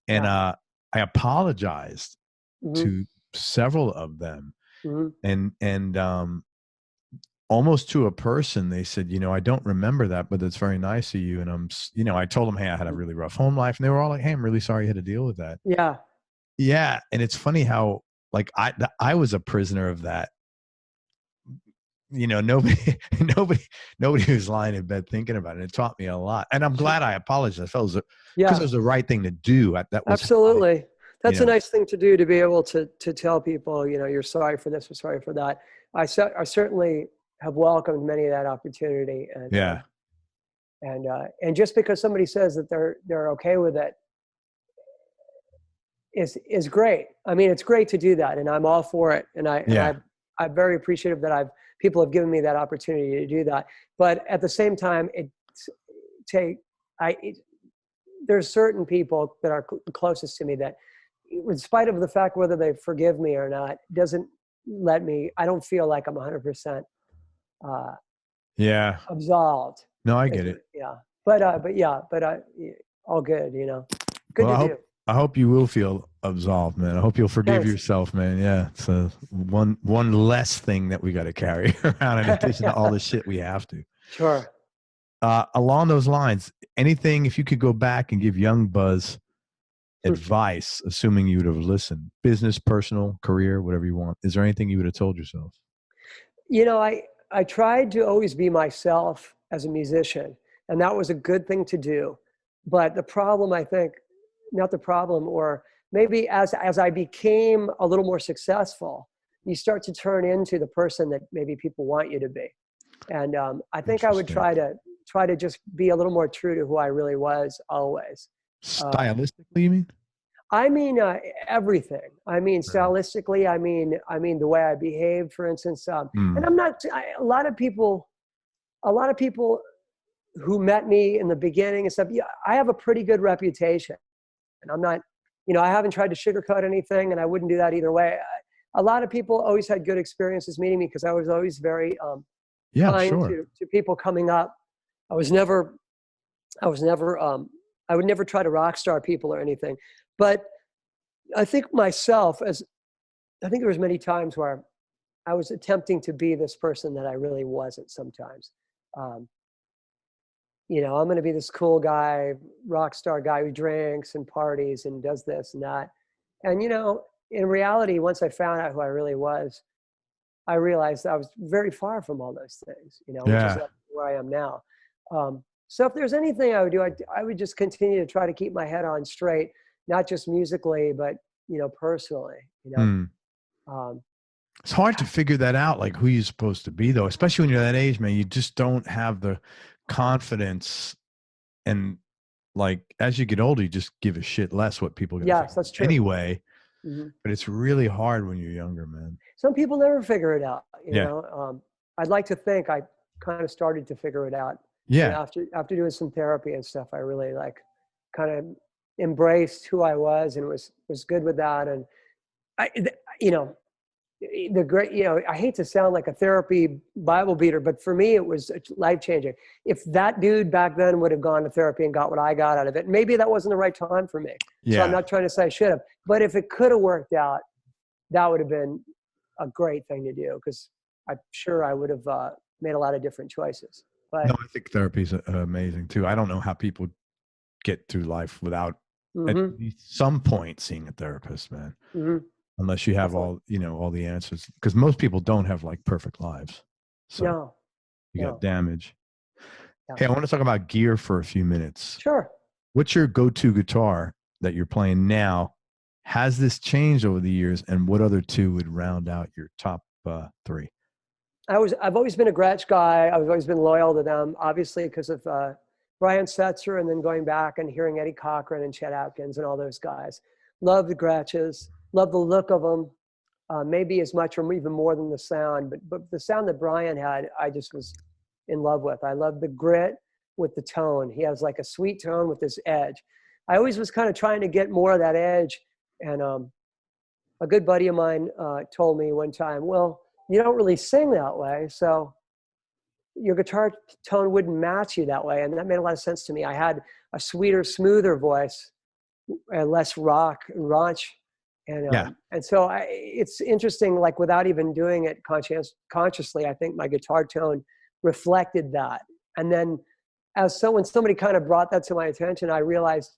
And I apologized to several of them. And almost to a person, they said, you know, I don't remember that, but it's very nice of you. And you know, I told them, hey, I had a really rough home life. And they were all like, hey, I'm really sorry you had to deal with that. Yeah. Yeah. And it's funny how, like, I was a prisoner of that. You know, nobody was lying in bed thinking about it. It taught me a lot. And I'm glad I apologized. I felt because it was the right thing to do. That was absolutely. That's a nice thing to do, to be able to tell people, you know, you're sorry for this or sorry for that. I certainly have welcomed many of that opportunity. And, and just because somebody says that they're okay with it is great. I mean, it's great to do that, and I'm all for it. And I'm very appreciative that people have given me that opportunity to do that. But at the same time, there's certain people that are closest to me that, in spite of the fact whether they forgive me or not, doesn't let me. I don't feel like I'm 100% absolved. No, I get it. Yeah, but all good. You know, good to do. I hope you will feel absolved, man. I hope you'll forgive yourself, man. Yeah, it's one less thing that we got to carry around in addition to all the shit we have to. Sure. Along those lines, anything, if you could go back and give young Buzz advice, assuming you would have listened, business, personal, career, whatever you want, is there anything you would have told yourself? You know, I tried to always be myself as a musician, and that was a good thing to do. But the problem, I think, not the problem, or maybe as I became a little more successful, you start to turn into the person that maybe people want you to be. And I think I would try to just be a little more true to who I really was always. Stylistically, you mean? I mean, everything. I mean, stylistically, I mean the way I behave, for instance. And I'm not, a lot of people who met me in the beginning and stuff, I have a pretty good reputation. And I'm not, you know, I haven't tried to sugarcoat anything, and I wouldn't do that either way. A lot of people always had good experiences meeting me because I was always very kind to people coming up. I would never try to rock star people or anything. But I think myself, I think there was many times where I was attempting to be this person that I really wasn't sometimes. You know, I'm going to be this cool guy, rock star guy who drinks and parties and does this and that. And, you know, in reality, once I found out who I really was, I realized I was very far from all those things, you know, which is where I am now. So if there's anything I would do, I would just continue to try to keep my head on straight, not just musically, but, you know, personally, you know. It's hard to figure that out, like who you're supposed to be, though, especially when you're that age, man. You just don't have the confidence, and like as you get older, you just give a shit less what people get. Yes, that's true. Anyway, but it's really hard when you're younger, man. Some people never figure it out. You know, I'd like to think I kind of started to figure it out. Yeah. You know, after doing some therapy and stuff, I really like kind of embraced who I was and was good with that. And you know, I hate to sound like a therapy Bible beater, but for me, it was life changing. If that dude back then would have gone to therapy and got what I got out of it, maybe that wasn't the right time for me. So I'm not trying to say I should have, but if it could have worked out, that would have been a great thing to do, because I'm sure I would have made a lot of different choices. But no, I think therapy is amazing too. I don't know how people get through life without at least some point seeing a therapist, man. Unless you have all the answers, because most people don't have like perfect lives. So you got damage. Hey, I want to talk about gear for a few minutes. Sure. What's your go-to guitar that you're playing now? Has this changed over the years, and what other two would round out your top three? I've always been a Gretsch guy. I've always been loyal to them, obviously because of Brian Setzer, and then going back and hearing Eddie Cochran and Chet Atkins and all those guys. Love the Gretches. Love the look of them, maybe as much or even more than the sound. But the sound that Brian had, I just was in love with. I love the grit with the tone. He has like a sweet tone with this edge. I always was kind of trying to get more of that edge, and a good buddy of mine told me one time, well, you don't really sing that way, so your guitar tone wouldn't match you that way. And that made a lot of sense to me. I had a sweeter, smoother voice, less rock and raunch. And so it's interesting, like without even doing it consciously, I think my guitar tone reflected that. And then when somebody kind of brought that to my attention, I realized,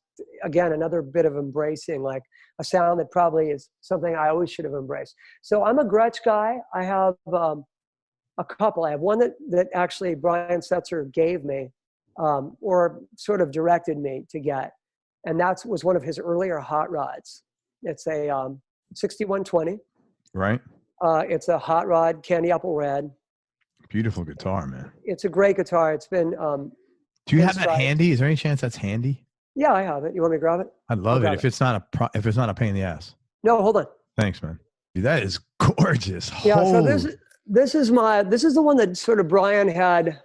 again, another bit of embracing, like a sound that probably is something I always should have embraced. So I'm a Gretsch guy. I have a couple. I have one that actually Brian Setzer gave me, or sort of directed me to get. And that was one of his earlier hot rods. It's a 6120. Right. It's a hot rod, candy apple red. Beautiful guitar, man. It's a great guitar. It's been. Do you have that handy? Is there any chance that's handy? Yeah, I have it. You want me to grab it? I'd love it if it's not a pain in the ass. No, hold on. Thanks, man. Dude, that is gorgeous. Yeah. So this is the one that sort of Brian had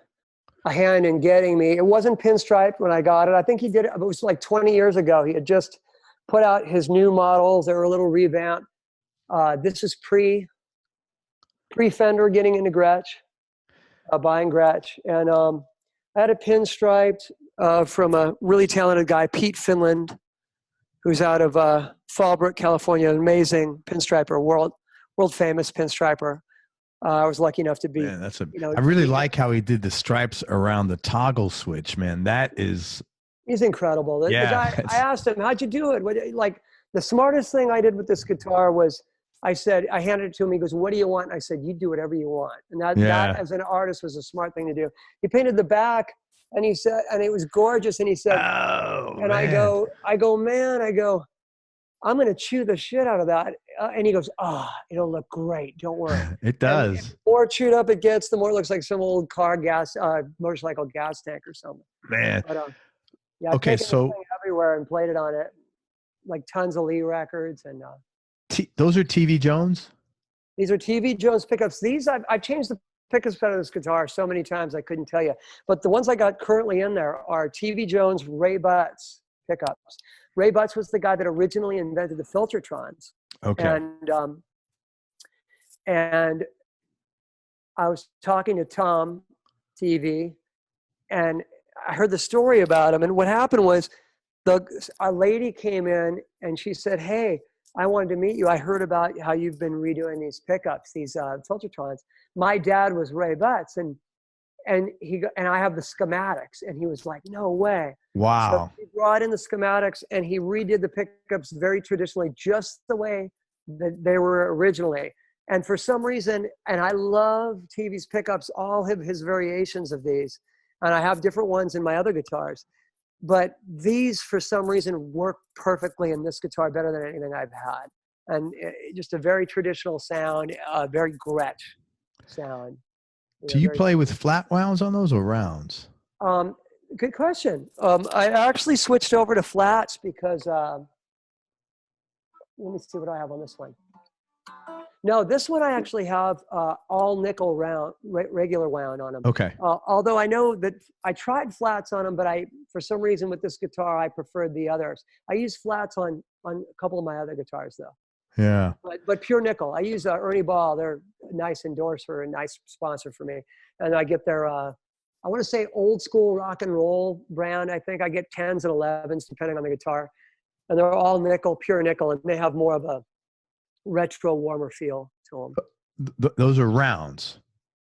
a hand in getting me. It wasn't pinstriped when I got it. I think he did it. It was like 20 years ago. He had just put out his new models. They were a little revamped. This is pre Fender getting into Gretsch, buying Gretsch. And I had a pinstriped from a really talented guy, Pete Finland, who's out of Fallbrook, California, an amazing pinstriper, world famous pinstriper. I was lucky enough to be. Man, I really like how he did the stripes around the toggle switch, man. He's incredible. The guy, I asked him, how'd you do it? Like the smartest thing I did with this guitar was I handed it to him. He goes, what do you want? And I said, you do whatever you want. And that as an artist was a smart thing to do. He painted the back and he said, and it was gorgeous. And he said, I go, I'm going to chew the shit out of that. And he goes, it'll look great. Don't worry. It does. And the more chewed up it gets, the more it looks like some old motorcycle gas tank or something. Man. But, okay, so everywhere and played it on it, like tons of Lee records. And those are TV Jones? These are TV Jones pickups. These, I've changed the pickups out of this guitar so many times I couldn't tell you. But the ones I got currently in there are TV Jones Ray Butts pickups. Ray Butts was the guy that originally invented the Filtertrons. Okay. And I was talking to Tom TV, and I heard the story about him. And what happened was a lady came in and she said, hey, I wanted to meet you. I heard about how you've been redoing these pickups, these Filtertrons. My dad was Ray Butts, and I have the schematics. And he was like, no way. Wow. So he brought in the schematics and he redid the pickups very traditionally, just the way that they were originally. And for some reason, and I love TV's pickups, all of his variations of these. And I have different ones in my other guitars. But these, for some reason, work perfectly in this guitar better than anything I've had. And just a very traditional sound, very Gretsch sound. Do you play with flat wounds on those or rounds? Good question. I actually switched over to flats because, let me see what I have on this one. No, this one I actually have all nickel round, regular wound on them. Okay. Although I know that I tried flats on them, but for some reason with this guitar, I preferred the others. I use flats on a couple of my other guitars though. Yeah. But pure nickel. I use Ernie Ball. They're a nice endorser, a nice sponsor for me. And I get their, I want to say old school rock and roll brand. I think I get 10s and 11s depending on the guitar. And they're all nickel, pure nickel. And they have more of a retro warmer feel to them. Those are rounds.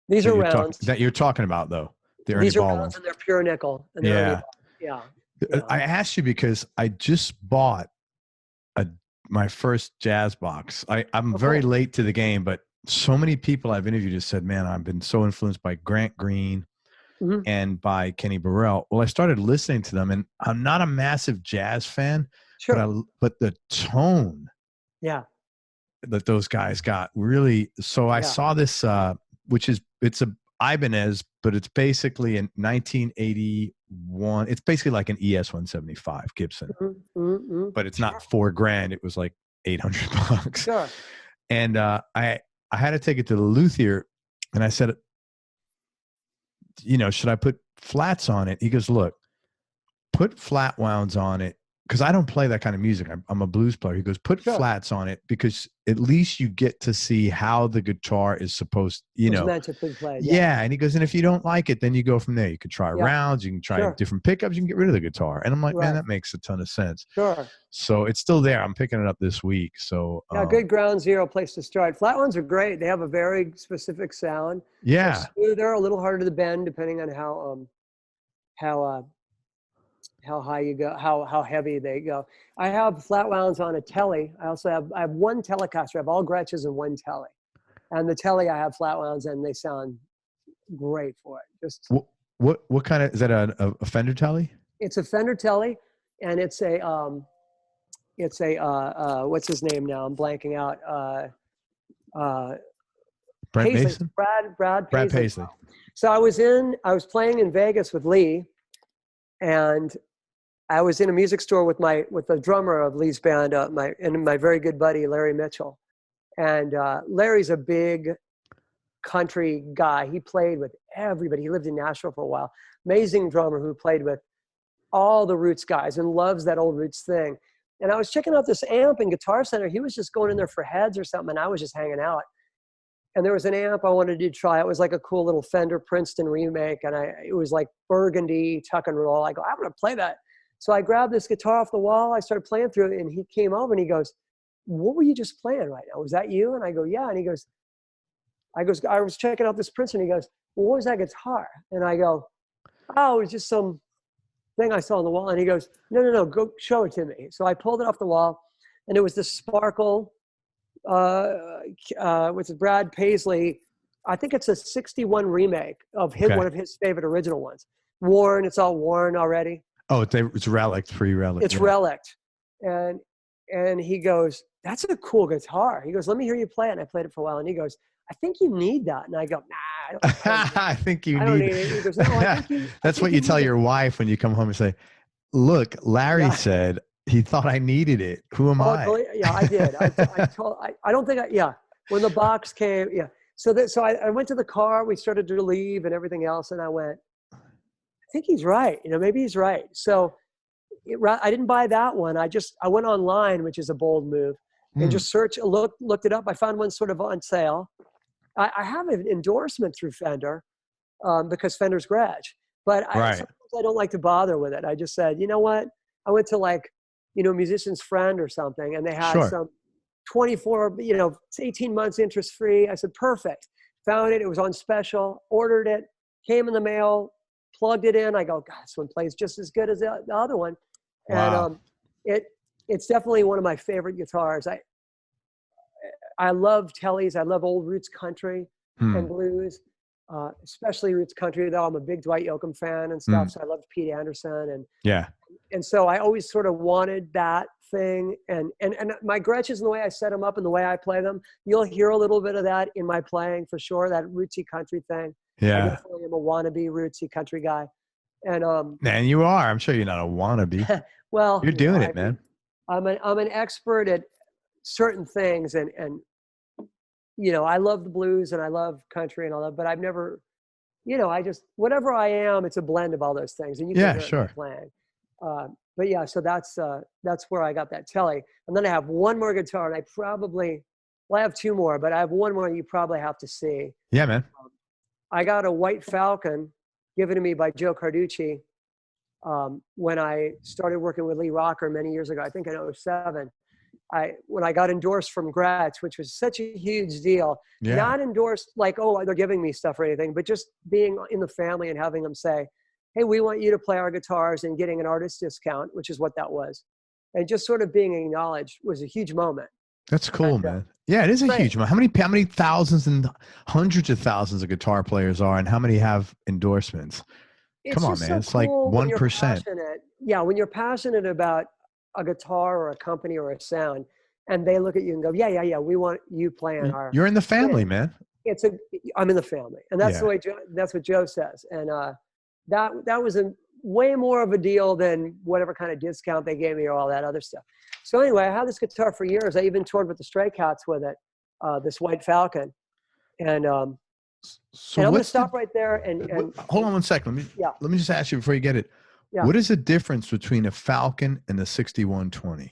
These are rounds. That you're talking about though. These are rounds and they're pure nickel. And yeah. Yeah. I asked you because I just bought my first jazz box. I'm very late to the game, but so many people I've interviewed have said, man, I've been so influenced by Grant Green and by Kenny Burrell. Well, I started listening to them, and I'm not a massive jazz fan, but the tone that those guys got really. So I saw this, it's a Ibanez, but it's basically in 1981. It's basically like an ES-175 Gibson, but it's not $4,000. It was like $800. Sure. And I had to take it to the luthier, and I said, should I put flats on it? He goes, look, put flat wounds on it. because I don't play that kind of music. I'm a blues player. He goes, put flats on it, because at least you get to see how the guitar is supposed, meant to be played. Yeah. And he goes, and if you don't like it, then you go from there. You can try rounds, you can try different pickups, you can get rid of the guitar. And I'm like, man, that makes a ton of sense. Sure. So it's still there. I'm picking it up this week. So good ground zero place to start. Flat ones are great. They have a very specific sound. Yeah. They're a little harder to bend depending on how high you go, how heavy they go. I have flat wounds on a telly. I have one Telecaster. I have all Gretsches and one telly. And the telly I have flat wounds, and they sound great for it. Just what kind of, is that a Fender telly? It's a Fender telly, and it's a what's his name now? I'm blanking out. Brent Paisley. Mason? Brad Brad Paisley. So I was playing in Vegas with Lee, and I was in a music store with the drummer of Lee's band, my very good buddy Larry Mitchell, and Larry's a big country guy. He played with everybody. He lived in Nashville for a while. Amazing drummer who played with all the Roots guys and loves that old Roots thing. And I was checking out this amp in Guitar Center. He was just going in there for heads or something, and I was just hanging out. And there was an amp I wanted to try. It was like a cool little Fender Princeton remake, and it was like burgundy, tuck and roll. I go, I'm going to play that. So I grabbed this guitar off the wall. I started playing through it, and he came over and he goes, what were you just playing right now? Was that you? And I go, yeah. And he goes, I was checking out this Princeton. He goes, well, what was that guitar? And I go, oh, it was just some thing I saw on the wall. And he goes, no, go show it to me. So I pulled it off the wall, and it was this Sparkle, with Brad Paisley. I think it's a 61 remake of one of his favorite original ones. Worn, it's all worn already. Oh, it's relic, pre-relic. It's relict. And he goes, that's a cool guitar. He goes, let me hear you play it. And I played it for a while, and he goes, I think you need that. And I go, nah, I think you need it. He goes, no, I think that's what you tell your wife when you come home and say, look, Larry said he thought I needed it. Who am I? Yeah, I did. I don't think when the box came, So I went to the car, we started to leave and everything else. And I went, I think he's right. Maybe he's right. So I didn't buy that one. I went online, which is a bold move, and just looked it up. I found one sort of on sale. I have an endorsement through Fender because Fender's Gretsch, but sometimes I don't like to bother with it. I just said, you know what? I went to Musician's Friend or something, and they had some 24, 18 months interest free. I said, perfect. Found it. It was on special, ordered it, came in the mail, plugged it in. I go, God, this one plays just as good as the other one. Wow. And it's definitely one of my favorite guitars. I love tellies. I love old Roots country and blues, especially Roots country, though I'm a big Dwight Yoakam fan and stuff. So I loved Pete Anderson. And so I always sort of wanted that thing. And my Gretches and the way I set them up and the way I play them, you'll hear a little bit of that in my playing for sure, that rootsy country thing. Yeah. I definitely am a wannabe rootsy country guy. And you are. I'm sure you're not a wannabe. Well, you're doing it, man. I'm an expert at certain things, and I love the blues and I love country and all that, but I've never, I just, whatever I am, it's a blend of all those things, and you can hear me playing. But yeah, so that's where I got that telly, and then I have one more guitar, and I have two more, but I have one more you probably have to see. Yeah, man. I got a white Falcon given to me by Joe Carducci when I started working with Lee Rocker many years ago. I think in 2007. When I got endorsed from Gretsch, which was such a huge deal. Yeah. Not endorsed like, oh, they're giving me stuff or anything, but just being in the family and having them say, hey, we want you to play our guitars, and getting an artist discount, which is what that was. And just sort of being acknowledged was a huge moment. That's cool, man. Yeah, it is a huge moment. How many thousands and hundreds of thousands of guitar players are, and how many have endorsements? Come on, man. So it's cool, like 1%. Yeah, when you're passionate about a guitar or a company or a sound, and they look at you and go, yeah, we want you playing our. You're in the family, man. I'm in the family, and that's the way. That's what Joe says, and that was way more of a deal than whatever kind of discount they gave me or all that other stuff. So anyway, I had this guitar for years. I even toured with the Stray Cats with it, this white Falcon, and I'm going to stop right there and hold on one second. Let me just ask you before you get it. Yeah. What is the difference between a Falcon and the 6120?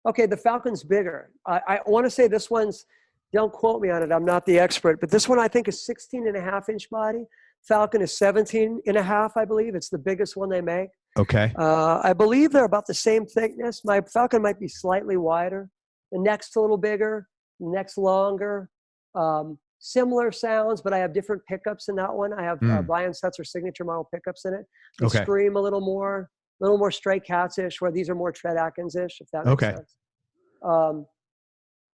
Okay, the Falcon's bigger. I want to say this one's, don't quote me on it, I'm not the expert, but this one I think is 16.5-inch body. Falcon is 17.5, I believe. It's the biggest one they make. Okay. I believe they're about the same thickness. My Falcon might be slightly wider. The neck's a little bigger, the neck's longer. Similar sounds, but I have different pickups in that one. I have Brian Setzer signature model pickups in it. They scream a little more Stray Cats-ish, where these are more Tread Atkins-ish, if that makes sense.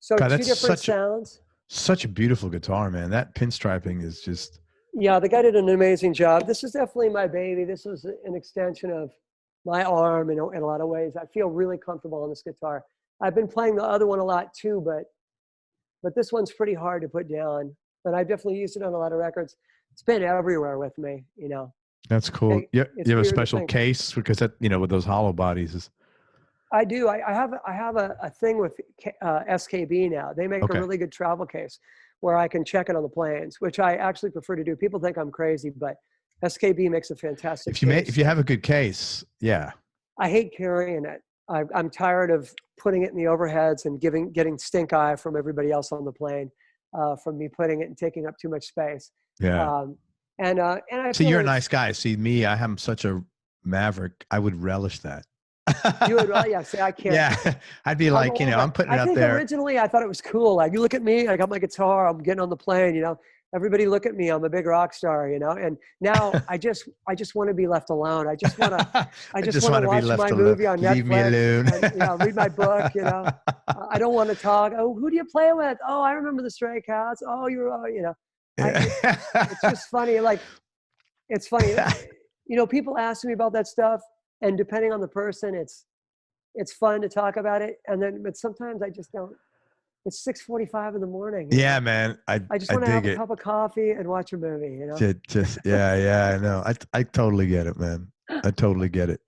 So God, two different sounds. Such a beautiful guitar, man. That pinstriping is just... Yeah, the guy did an amazing job. This is definitely my baby. This was an extension of my arm in a lot of ways. I feel really comfortable on this guitar. I've been playing the other one a lot too, but this one's pretty hard to put down. But I've definitely used it on a lot of records. It's been everywhere with me, you know. That's cool. You have a special case because that, you know, with those hollow bodies is... I do. I have a thing with SKB now. They make a really good travel case where I can check it on the planes, which I actually prefer to do. People think I'm crazy, but SKB makes a fantastic case. If you have a good case, yeah. I hate carrying it. I'm tired of putting it in the overheads and getting stink eye from everybody else on the plane, from me putting it and taking up too much space. Yeah. And I see, you're a nice guy. See, me, I am such a maverick. I would relish that. You would, yeah. See, I can't. Yeah, I'd be like, I'm putting it up there. Originally, I thought it was cool. Like, you look at me, I got my guitar, I'm getting on the plane. You know, everybody look at me. I'm a big rock star. You know, and now I just want to be left alone. I just want to. I just want to watch my movie on Netflix. Leave me alone. And, read my book. You know, I don't want to talk. Oh, who do you play with? Oh, I remember the Stray Cats. Oh, you know. It's just funny. Like, it's funny. You know, people ask me about that stuff. And depending on the person, it's fun to talk about it. But sometimes I just don't. It's 6:45 in the morning. Yeah, man. I just want to have a cup of coffee and watch a movie. You know. Yeah. I know. I totally get it, man. I totally get it.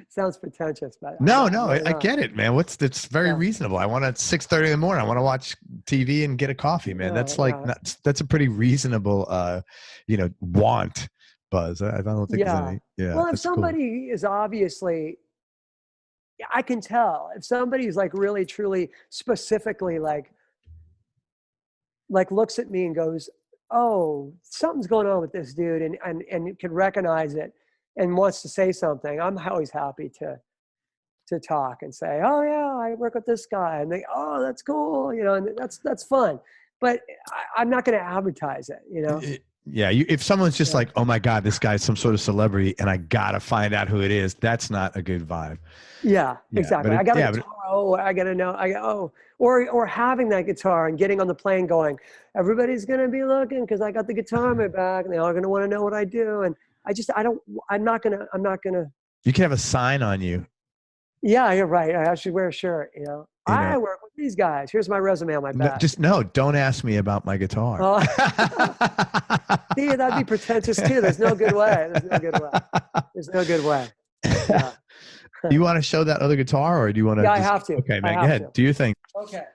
Sounds pretentious, but no, I get it, man. It's very reasonable. I want to 6:30 in the morning. I want to watch TV and get a coffee, man. That's that's a pretty reasonable, want. Buzz. I don't think there's any. Yeah. Well, if somebody is obviously, I can tell if somebody's like really, truly, specifically like looks at me and goes, "Oh, something's going on with this dude," and can recognize it and wants to say something. I'm always happy to talk and say, "Oh yeah, I work with this guy," and they, "Oh, that's cool," you know, and that's fun. But I'm not going to advertise it, you know. Yeah, if someone's just like, "Oh my God, this guy's some sort of celebrity," and I gotta find out who it is, that's not a good vibe. Yeah, exactly. I got a guitar. Oh, I gotta know. Or having that guitar and getting on the plane, going, everybody's gonna be looking because I got the guitar in my bag, and they're all gonna want to know what I do. And I'm not gonna. You can have a sign on you. Yeah, you're right. I should wear a shirt. You know. I work with these guys. Here's my resume on my back. Don't ask me about my guitar. Oh. See, that'd be pretentious too. There's no good way. Yeah. You want to show that other guitar, or do you want to? Yeah, I have to. Okay, man, go ahead. Do your thing. Okay.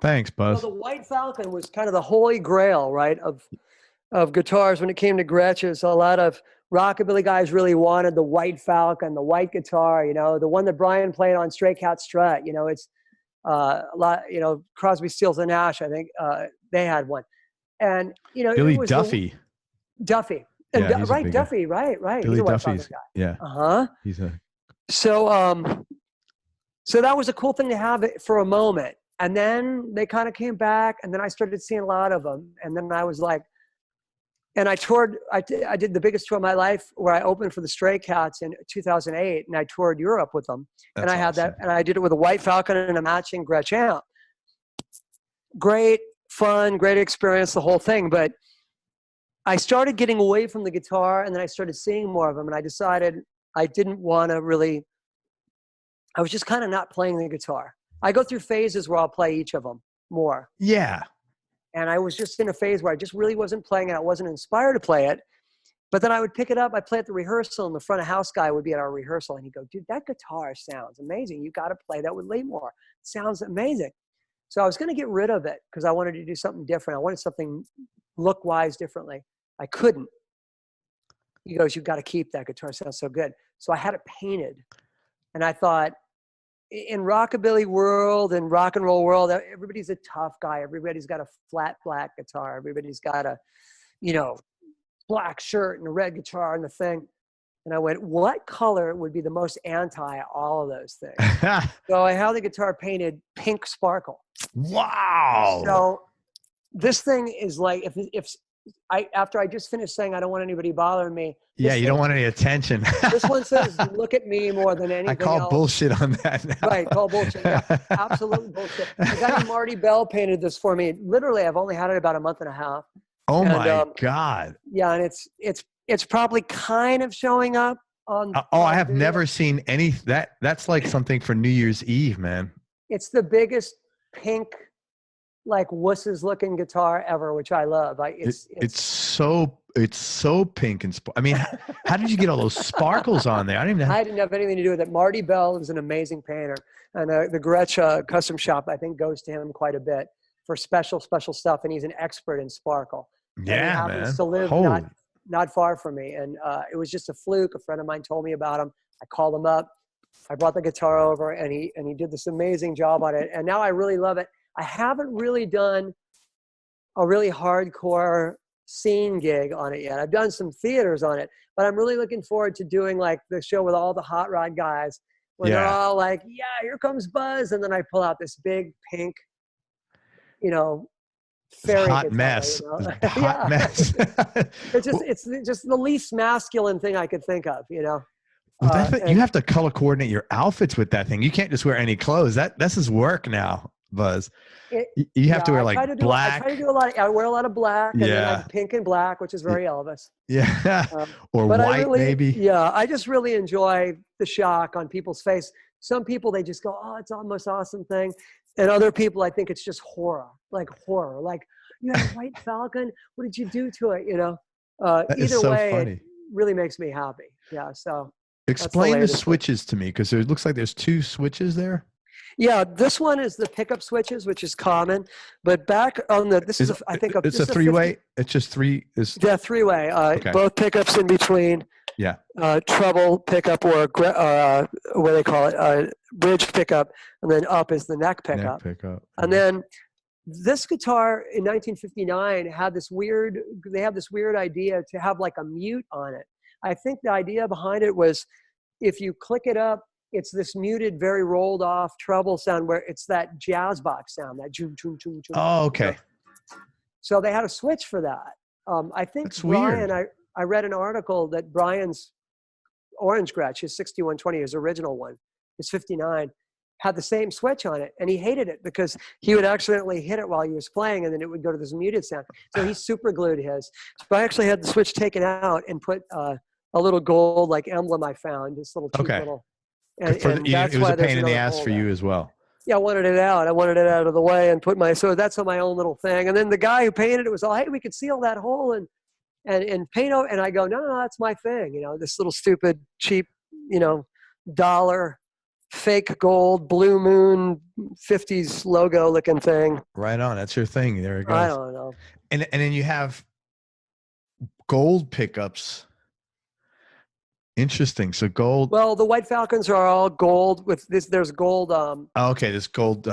Thanks, Buzz. So the White Falcon was kind of the holy grail, right, of guitars when it came to Gretsch. A lot of rockabilly guys really wanted the White Falcon, the white guitar, you know, the one that Brian played on Stray Cat Strut. You know, it's a lot. You know, Crosby, Stills and Nash. I think they had one, and you know, Billy Duffy. Duffy. Yeah, right, Duffy. Right. Billy Duffy's guy. Yeah. He's a. So that was a cool thing to have it for a moment, and then they kind of came back, and then I started seeing a lot of them, and then I was like, and I toured. I did the biggest tour of my life, where I opened for the Stray Cats in 2008, and I toured Europe with them. That's and I had awesome. that, and I did it with a White Falcon and a matching Gretsch amp. Great fun, great experience, the whole thing. But I started getting away from the guitar, and then I started seeing more of them, and I decided I didn't want to really. I was just kind of not playing the guitar. I go through phases where I'll play each of them more. Yeah. And I was just in a phase where I just really wasn't playing it. I wasn't inspired to play it. But then I would pick it up. I'd play at the rehearsal, and the front of house guy would be at our rehearsal, and he'd go, "Dude, that guitar sounds amazing. You got to play that with Leemore. It sounds amazing." So I was going to get rid of it because I wanted to do something different. I wanted something look-wise differently. I couldn't. he goes, "You've got to keep that guitar. It sounds so good." So I had it painted, and I thought, in rockabilly world and rock and roll world, everybody's a tough guy. Everybody's got a flat black guitar. Everybody's got a, black shirt and a red guitar and the thing. And I went, what color would be the most anti all of those things? So I had the guitar painted pink sparkle. Wow. So this thing is like, after I just finished saying I don't want anybody bothering me. Yeah, you don't want any attention. This one says, look at me more than anything I call else. bullshit on that now. Right, call bullshit. Yeah, absolute bullshit. The guy named Marty Bell painted this for me. Literally, I've only had it about a month and a half. Oh my God. Yeah, and it's probably kind of showing up on. I have never seen any that's like something for New Year's Eve, man. It's the biggest pink, like wusses looking guitar ever, which I love. It's so pink and I mean, how did you get all those sparkles on there? I didn't have anything to do with it. Marty Bell is an amazing painter, and the Gretsch custom shop I think goes to him quite a bit for special stuff, and he's an expert in sparkle. Yeah, and he happens man. to live not far from me, and it was just a fluke. A friend of mine told me about him. I called him up. I brought the guitar over, and he did this amazing job on it. And now I really love it. I haven't really done a really hardcore scene gig on it yet. I've done some theaters on it, but I'm really looking forward to doing like the show with all the hot rod guys when they're all like, "Yeah, here comes Buzz," and then I pull out this big pink, fairy hot guitar, mess. Hot mess. it's just the least masculine thing I could think of, Well, you have to color coordinate your outfits with that thing. You can't just wear any clothes. This is work now, Buzz. You have to wear like black. I try to do a lot. I wear a lot of black, and then like pink and black, which is very Elvis. Yeah, or white maybe. Yeah, I just really enjoy the shock on people's face. Some people, they just go, "Oh, it's the most awesome thing," and other people, I think it's just horror. Like you had a white Falcon. What did you do to it? Either way, funny. It really makes me happy. Yeah. So explain the switches to me, because it looks like there's two switches there. Yeah, this one is the pickup switches, which is common. But back on it's a three-way. It's just three. Yeah, three-way. Okay. Both pickups in between. Yeah. Treble pickup, or what they call it, bridge pickup, and then up is the neck pickup. And then this guitar in 1959 had this weird. They had this weird idea to have like a mute on it. I think the idea behind it was, if you click it up, it's this muted, very rolled off treble sound where it's that jazz box sound, that joom, joom, joom, joom. Oh, okay. So they had a switch for that. I think that's Brian, weird. I read an article that Brian's Orange Gretsch, his 6120, his original one, his 59, had the same switch on it, and he hated it because he would accidentally hit it while he was playing, and then it would go to this muted sound. So he super glued his. So I actually had the switch taken out and put a little gold like emblem I found, this little cheap little. And it was a pain in the ass for you as well. Yeah, I wanted it out. I wanted it out of the way and so that's on my own little thing. And then the guy who painted it was all, "Hey, we could seal that hole and paint over." And I go, no, that's my thing. This little stupid, cheap, dollar, fake gold, Blue Moon 50s logo looking thing. Right on. That's your thing. There it goes. I don't know. And then you have gold pickups. Interesting. So gold. Well, the White Falcons are all gold with this. There's gold. This gold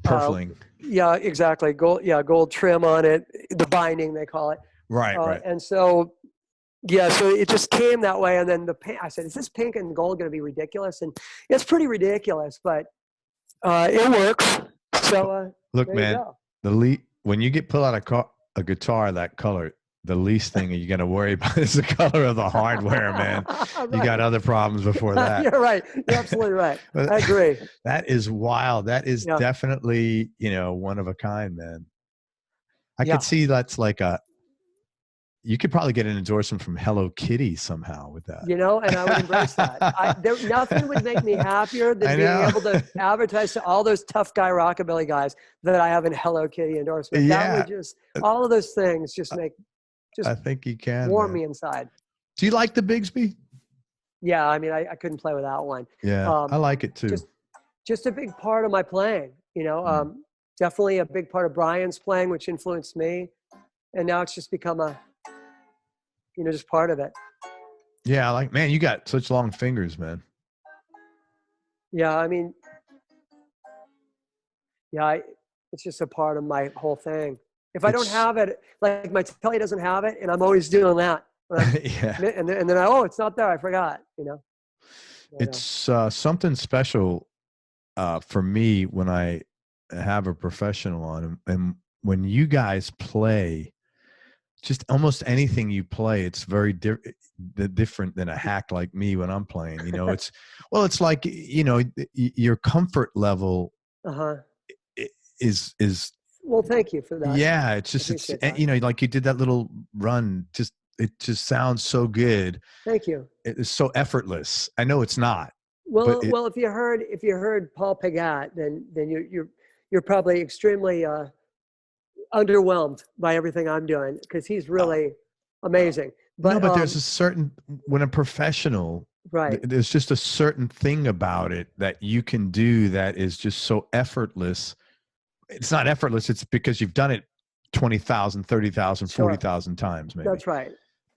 purfling. Yeah, exactly. Gold. Yeah, gold trim on it. The binding, they call it. Right. Right. And so, so it just came that way. And then I said, "Is this pink and gold going to be ridiculous?" And it's pretty ridiculous, but it works. So look, man, when you pull out a guitar that color, the least thing you're going to worry about is the color of the hardware, man. Right. You got other problems before that. You're right. You're absolutely right. I agree. That is wild. That is definitely, one of a kind, man. I could see that's like you could probably get an endorsement from Hello Kitty somehow with that. And I would embrace that. Nothing would make me happier than being able to advertise to all those tough guy rockabilly guys that I have a Hello Kitty endorsement. Yeah. That would just, all of those things just make, I think you can warm me inside. Do you like the Bigsby? Yeah, I mean, I couldn't play without one. Yeah, I like it too. Just a big part of my playing, definitely a big part of Brian's playing, which influenced me. And now it's just become just part of it. Yeah, like, man, you got such long fingers, man. Yeah, I mean, yeah, it's just a part of my whole thing. If I don't have it, like my telly doesn't have it, and I'm always doing that. Yeah. And then oh, it's not there. I forgot, you know. It's something special for me when I have a professional on, and when you guys play, just almost anything you play, it's very different than a hack like me when I'm playing. You know, it's like, you know, your comfort level is well, thank you for that. Yeah, it's just you know, like you did that little run, it just sounds so good. Thank you. It's so effortless. I know it's not. Well, if you heard Paul Pagat, then you're probably extremely underwhelmed by everything I'm doing, because he's really amazing. But there's a certain, when a professional, right? There's just a certain thing about it that you can do that is just so effortless. It's not effortless. It's because you've done it 20,000, 30,000, 40,000 times, maybe. That's right.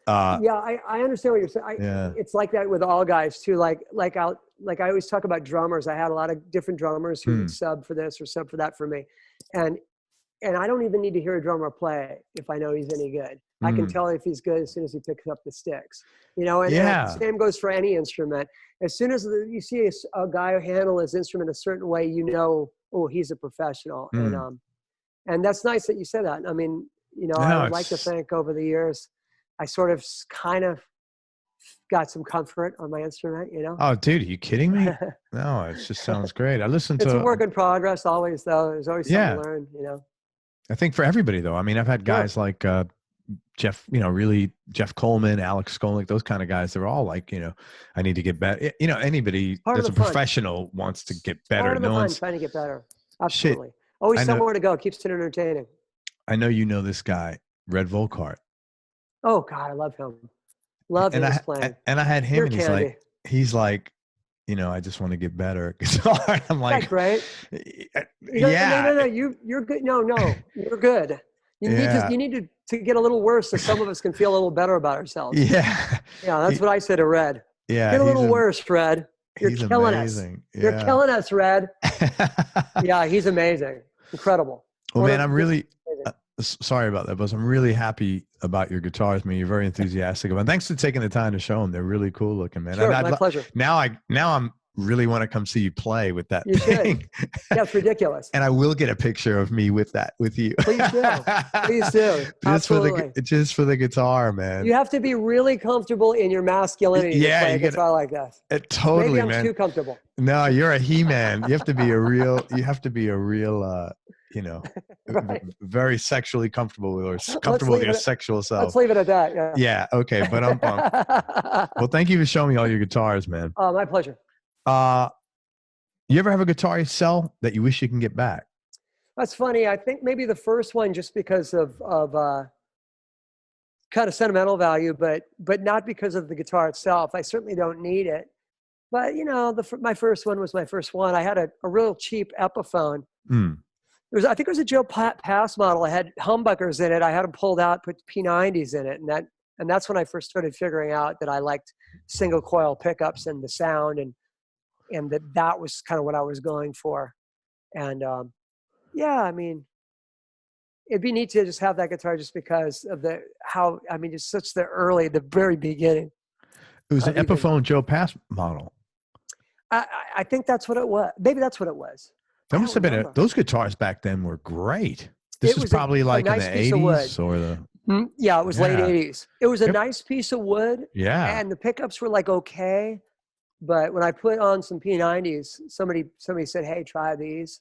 Yeah, I understand what you're saying. It's like that with all guys too. Like I always talk about drummers. I had a lot of different drummers who would sub for this or sub for that for me, and I don't even need to hear a drummer play if I know he's any good. I can tell if he's good as soon as he picks up the sticks. You know, and the same goes for any instrument. As soon as you see a guy handle his instrument a certain way, you know, oh, he's a professional. And that's nice that you said that. I mean, you know, I would like to think over the years, I sort of kind of got some comfort on my instrument, you know? Oh, dude, are you kidding me? No, it just sounds great. I listened to... It's a work in progress always, though. There's always something to learn, you know? I think for everybody, though. I mean, I've had guys like Jeff, you know, really Jeff Coleman, Alex Skolnick, those kind of guys. They're all like, you know, I need to get better. You know, anybody that's a professional wants to get better. Part of the fun, trying to get better. Absolutely. Always somewhere to go. Keeps it entertaining. I know you know this guy, Red Volkart. Oh, God, I love him. Love his playing. And I had him, and he's like, you know, I just want to get better at guitar. I'm like, that's great. No, you're good. No, you're good. You need to get a little worse so some of us can feel a little better about ourselves. Yeah. Yeah, that's what I said to Red. Yeah. Get a little worse, Fred. You're killing amazing. us. You're killing us, Red. Yeah, he's amazing. Incredible. Well, man, I'm really sorry about that, but I'm really happy about your guitars, man. You're very enthusiastic about them. Thanks for taking the time to show them. They're really cool looking, man. Sure, my pleasure. Now I'm really want to come see you play with that thing. Yeah, it's ridiculous. And I will get a picture of me with you. Please do. Please do. Just for the guitar, man. You have to be really comfortable in your masculinity to play a guitar like that. Totally, man. Maybe I'm too comfortable. No, you're a he-man. You have to be a real, you know, very sexually comfortable or comfortable with your sexual self. Let's leave it at that. Yeah. Yeah. Okay. But well, thank you for showing me all your guitars, man. Oh, my pleasure. You ever have a guitar you sell that you wish you can get back? That's funny. I think maybe the first one, just because of kind of sentimental value, but not because of the guitar itself. I certainly don't need it. But you know, my first one was my first one. I had a real cheap Epiphone. I think it was a Joe Pass model. I had humbuckers in it. I had them pulled out, put P90s in it, and that's when I first started figuring out that I liked single coil pickups and the sound, and that was kind of what I was going for. And yeah, I mean, it'd be neat to just have that guitar just because of just such the very beginning. It was an Epiphone Joe Pass model. I think that's what it was. Maybe that's what it was. That must have been those guitars back then were great. This was probably like in the 80s or the... Yeah, it was late 80s. It was a nice piece of wood. Yeah. And the pickups were like okay. But when I put on some P90s, somebody said, hey, try these.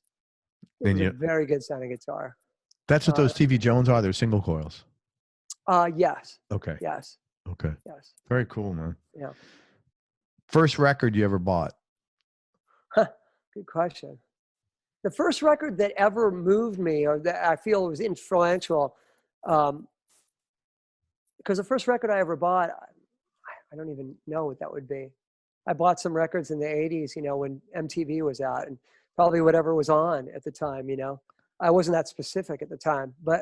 It was a very good sounding guitar. That's what those TV Jones are? They're single coils? Yes. Okay. Yes. Okay. Yes. Very cool, man. Yeah. First record you ever bought? Good question. The first record that ever moved me or that I feel was influential, because the first record I ever bought, I don't even know what that would be. I bought some records in the 80s, you know, when MTV was out, and probably whatever was on at the time, you know. I wasn't that specific at the time. But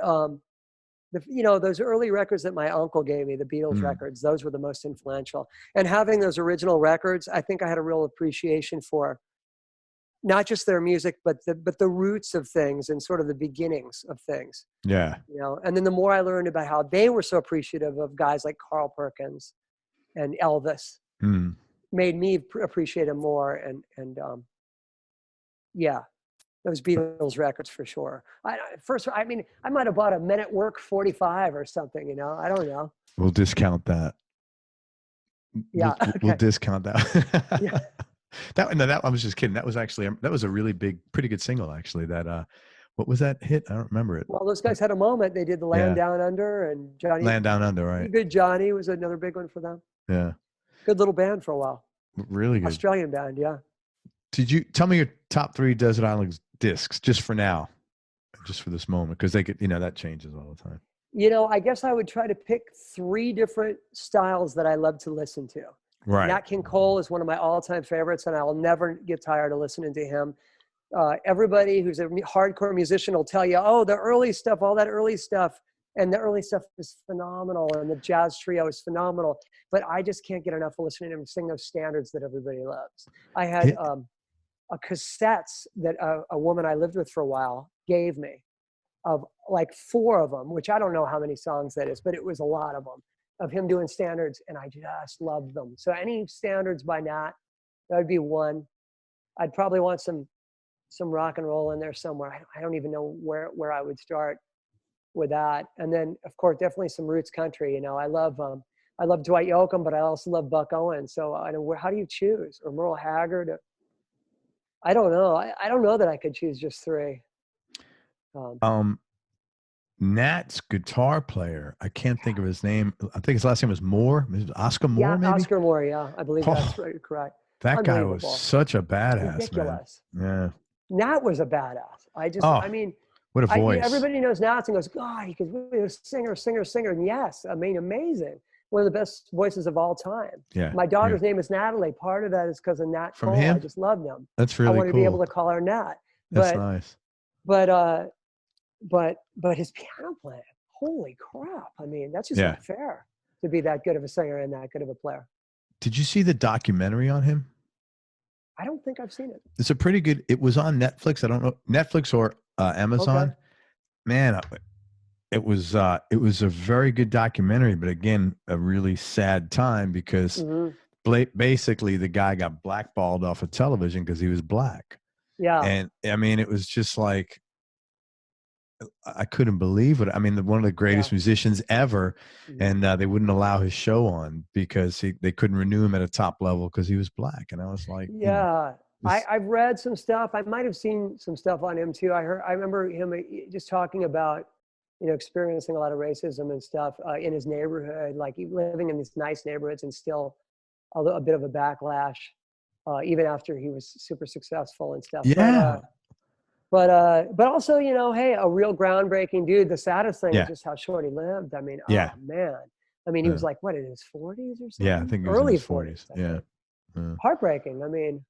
those early records that my uncle gave me, the Beatles records, those were the most influential. And having those original records, I think I had a real appreciation for not just their music, but the roots of things and sort of the beginnings of things. Yeah. And then the more I learned about how they were so appreciative of guys like Carl Perkins and Elvis, made me appreciate him more. And those Beatles records for sure. I might have bought a Men at Work 45 or something, I don't know. We'll discount that. Yeah. We'll discount that. Yeah. That I was just kidding. That was a really big, pretty good single actually. That what was that hit? I don't remember it. Well, those guys had a moment. They did the Land Down Under, and Johnny. Land Down Under, right? Good Johnny was another big one for them. Yeah. Good little band for a while. Really good. Australian band, yeah. Did you tell me your top 3 Desert Island discs just for now, just for this moment? Because they could, that changes all the time. I guess I would try to pick 3 different styles that I love to listen to. Right. Nat King Cole is one of my all-time favorites, and I will never get tired of listening to him. Everybody who's a hardcore musician will tell you, oh, the early stuff, all that early stuff, and the early stuff is phenomenal, and the jazz trio is phenomenal. But I just can't get enough of listening to him sing those standards that everybody loves. I had a cassettes that a woman I lived with for a while gave me of like 4 of them, which I don't know how many songs that is, but it was a lot of them, of him doing standards, and I just loved them. So any standards by Nat, that would be one. I'd probably want some rock and roll in there somewhere. I don't even know where I would start with that. And then, of course, definitely some roots country. I love Dwight Yoakam, but I also love Buck Owens. So how do you choose? Or Merle Haggard? I don't know. I don't know that I could choose just 3. Nat's guitar player, I can't think of his name. I think his last name was Moore. Oscar Moore, yeah, maybe? Oscar Moore, yeah. I believe that's right, correct. That guy was such a badass, ridiculous. Man. Yeah. Nat was a badass. What a voice. Everybody knows Nat and goes, God, he could be a singer. And yes, amazing. One of the best voices of all time. Yeah. My daughter's name is Natalie. Part of that is because of Nat From Cole. him? I just loved him. That's really cool. I want to be able to call her Nat. That's nice. But his piano playing, holy crap. That's just not fair to be that good of a singer and that good of a player. Did you see the documentary on him? I don't think I've seen it. It's a pretty good, it was on Netflix. I don't know, Netflix or Amazon. Okay. Man, it was a very good documentary, but again, a really sad time because basically the guy got blackballed off of television because he was black. Yeah. And it was just like, I couldn't believe it. One of the greatest musicians ever, and they wouldn't allow his show on because they couldn't renew him at a top level because he was black. And I was like, I've read some stuff. I might have seen some stuff on him too. I remember him just talking about, experiencing a lot of racism and stuff in his neighborhood, like living in these nice neighborhoods and still a bit of a backlash, even after he was super successful and stuff. Yeah. But also, hey, a real groundbreaking dude. The saddest thing is just how short he lived. Oh man. He was like, what, in his 40s or something? Yeah, I think he was early in his 40s. Yeah. Heartbreaking.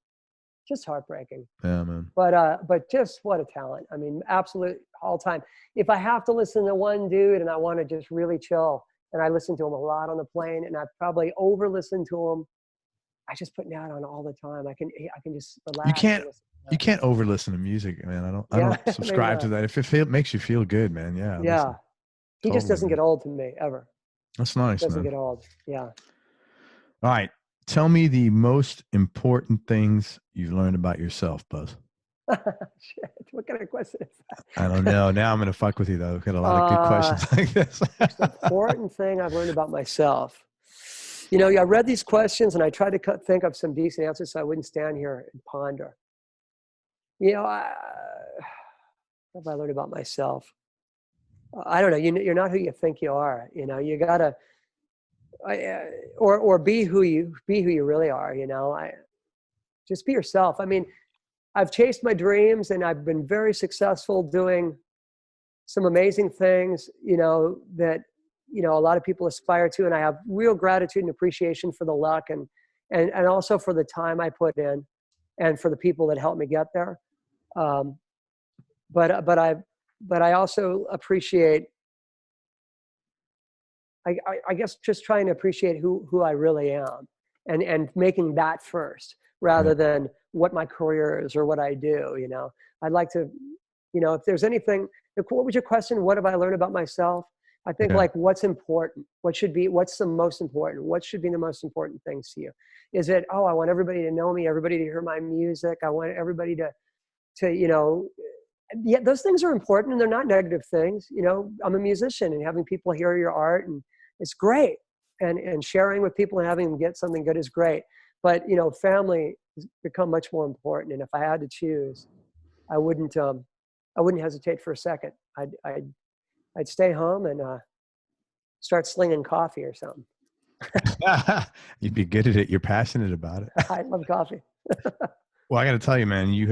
Just heartbreaking. Yeah, man. But just what a talent. Absolute all time. If I have to listen to one dude and I want to just really chill, and I listen to him a lot on the plane, and I probably over listen to him, I just put Nat on all the time. I can just relax. You can't over listen to music, man. I don't subscribe to that. If it makes you feel good, man. Yeah. Yeah. He just doesn't get old to me ever. That's nice. He doesn't get old. Yeah. All right. Tell me the most important things you've learned about yourself, Buzz. Shit. What kind of question is that? I don't know. Now I'm going to fuck with you, though. I've got a lot of good questions like this. Most important thing I've learned about myself. I read these questions and I tried to think of some decent answers so I wouldn't stand here and ponder. What have I learned about myself? I don't know. You're not who you think you are. You gotta, or be who you really are. Just be yourself. I've chased my dreams and I've been very successful doing some amazing things. That a lot of people aspire to, and I have real gratitude and appreciation for the luck and also for the time I put in, and for the people that helped me get there. But I also appreciate I guess just trying to appreciate who I really am, and making that first rather than what my career is or what I do. You know, I'd like to, you know, if there's anything, what was your question? What have I learned about myself? I think like what's important, what's the most important, what should be the most important things to you? Is it, oh, I want everybody to know me, everybody to hear my music. I want everybody to, you know, yeah, those things are important and they're not negative things. You know, I'm a musician and having people hear your art and it's great. And sharing with people and having them get something good is great. But, you know, family has become much more important. And if I had to choose, I wouldn't hesitate for a second. I'd stay home and start slinging coffee or something. You'd be good at it. You're passionate about it. I love coffee. Well, I got to tell you, man, you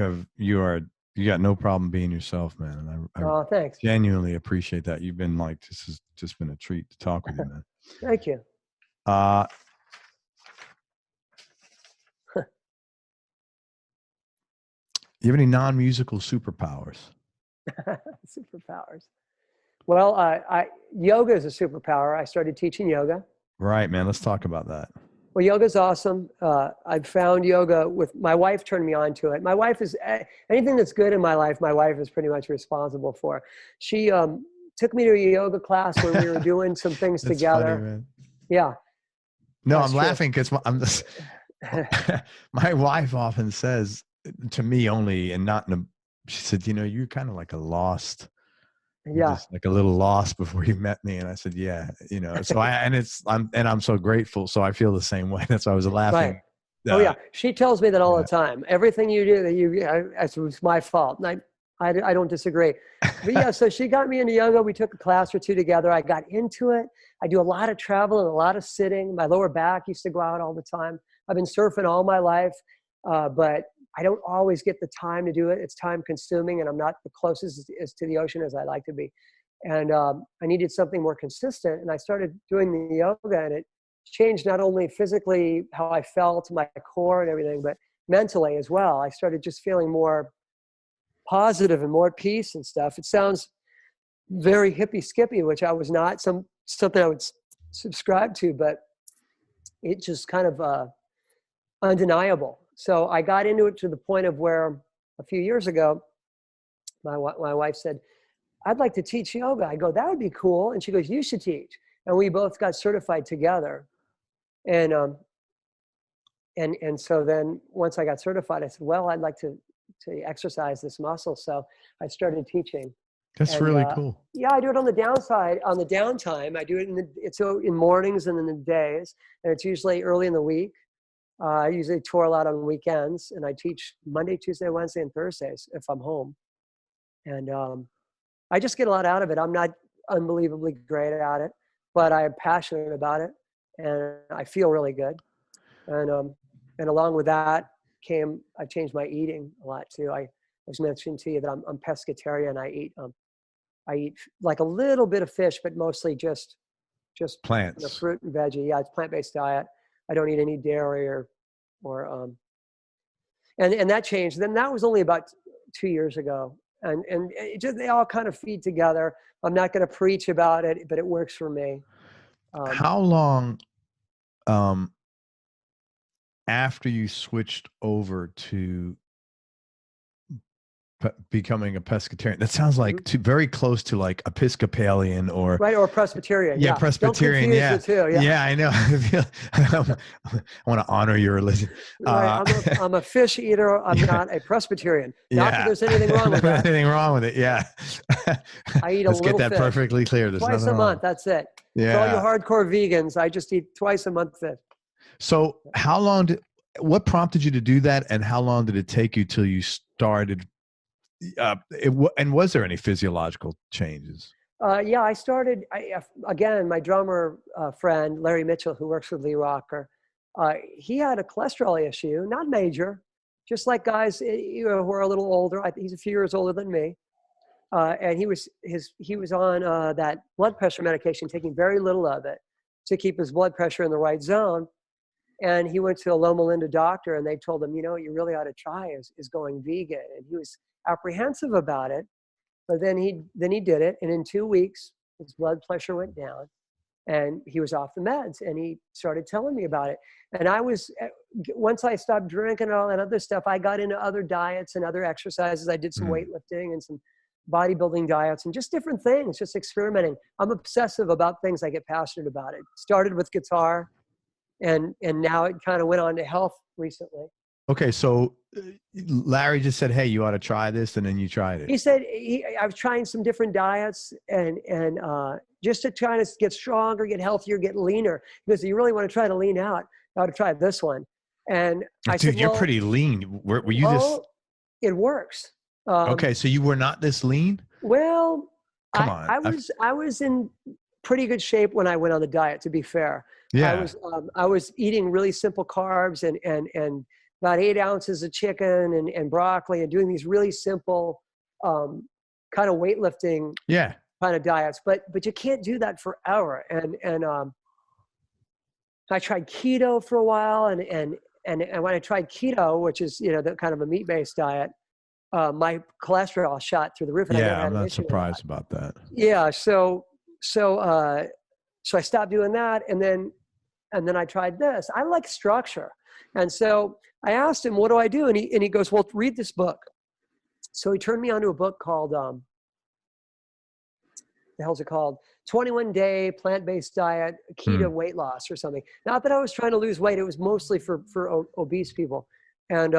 got no problem being yourself, man. And I thanks. genuinely appreciate that. You've been like, this has just been a treat to talk with you, man. Thank you. You have any non-musical superpowers? Superpowers. Well, yoga is a superpower. I started teaching yoga. Right, man. Let's talk about that. Well, yoga's awesome. I've found yoga with my wife turned me on to it. My wife is anything that's good in my life. My wife is pretty much responsible for. She took me to a yoga class where we were doing some things together. Funny, man. Yeah. No, I'm laughing because I'm just. My wife often says to me only, and not in a. She said, "You know, you're kind of like a lost." Yeah. Just like a little lost before you met me. And I said, yeah, you know, so I'm so grateful. So I feel the same way. That's why I was laughing. Right. Oh yeah. She tells me that all the time. Everything you do it was my fault. And I don't disagree. But yeah, so she got me into yoga. We took a class or two together. I got into it. I do a lot of travel and a lot of sitting. My lower back used to go out all the time. I've been surfing all my life. But I don't always get the time to do it. It's time consuming and I'm not the closest as to the ocean as I like to be. And I needed something more consistent. And I started doing the yoga and it changed not only physically how I felt, my core and everything, but mentally as well. I started just feeling more positive and more at peace and stuff. It sounds very hippie skippy, which I was not something I would subscribe to, but it just kind of undeniable. So I got into it to the point of where a few years ago, my wife said, I'd like to teach yoga. I go, that would be cool. And she goes, you should teach. And we both got certified together. And so then once I got certified, I said, well, I'd like to exercise this muscle. So I started teaching. That's really cool. Yeah, I do it on the downtime. I do it in mornings and in the days. And it's usually early in the week. I usually tour a lot on weekends, and I teach Monday, Tuesday, Wednesday, and Thursdays if I'm home. And I just get a lot out of it. I'm not unbelievably great at it, but I'm passionate about it, and I feel really good. And along with that I changed my eating a lot too. I was mentioning to you that I'm pescatarian. I eat like a little bit of fish, but mostly just plants, you know, fruit and veggie. Yeah, it's plant-based diet. I don't eat any dairy and that changed. Then that was only about 2 years ago. And it just, they all kind of feed together. I'm not going to preach about it, but it works for me. How long, after you switched over to becoming a pescatarian, that sounds like very close to like Episcopalian or Presbyterian. Yeah, Presbyterian. Don't confuse the two. Yeah, I know. I want to honor your religion. Right. I'm a fish eater. I'm not a Presbyterian. Not that there's anything wrong with that. Anything wrong with it? Yeah. I eat a Let's little get that fish. perfectly clear. There's twice a month. That's it. Yeah. For all you hardcore vegans, I just eat twice a month fish. So what prompted you to do that, and how long did it take you till you started? And was there any physiological changes? Yeah, I started, again, my drummer friend, Larry Mitchell, who works with Lee Rocker, he had a cholesterol issue, not major, just like guys who are a little older. He's a few years older than me. And he was on that blood pressure medication, taking very little of it to keep his blood pressure in the right zone. And he went to a Loma Linda doctor and they told him, you know, what you really ought to try is going vegan. And he was apprehensive about it, but then he did it. And in 2 weeks, his blood pressure went down. And he was off the meds, and he started telling me about it. And once I stopped drinking and all that other stuff, I got into other diets and other exercises. I did some weightlifting and some bodybuilding diets and just different things, just experimenting. I'm obsessive about things. I get passionate about it. Started with guitar, and now it kind of went on to health recently. Okay, so Larry just said, "Hey, you ought to try this," and then you tried it. He said I was trying some different diets and just to try to get stronger, get healthier, get leaner. Because you really want to try to lean out, you ought to try this one. And I said, you're pretty lean. Were you this? It works. Okay, so you were not this lean? Well, come on. I was in pretty good shape when I went on the diet. To be fair, yeah, I was eating really simple carbs and about 8 ounces of chicken and broccoli, and doing these really simple kind of weightlifting kind of diets. But you can't do that forever. And I tried keto for a while, and when I tried keto, which is the kind of a meat-based diet, my cholesterol shot through the roof. And I'm not surprised about that. Yeah, so I stopped doing that, and then I tried this. I like structure, and so I asked him, what do I do? And he goes, well, read this book. So he turned me onto a book called, the hell's it called? 21-Day Plant-Based Diet, Keto Weight Loss or something. Not that I was trying to lose weight. It was mostly for obese people. And,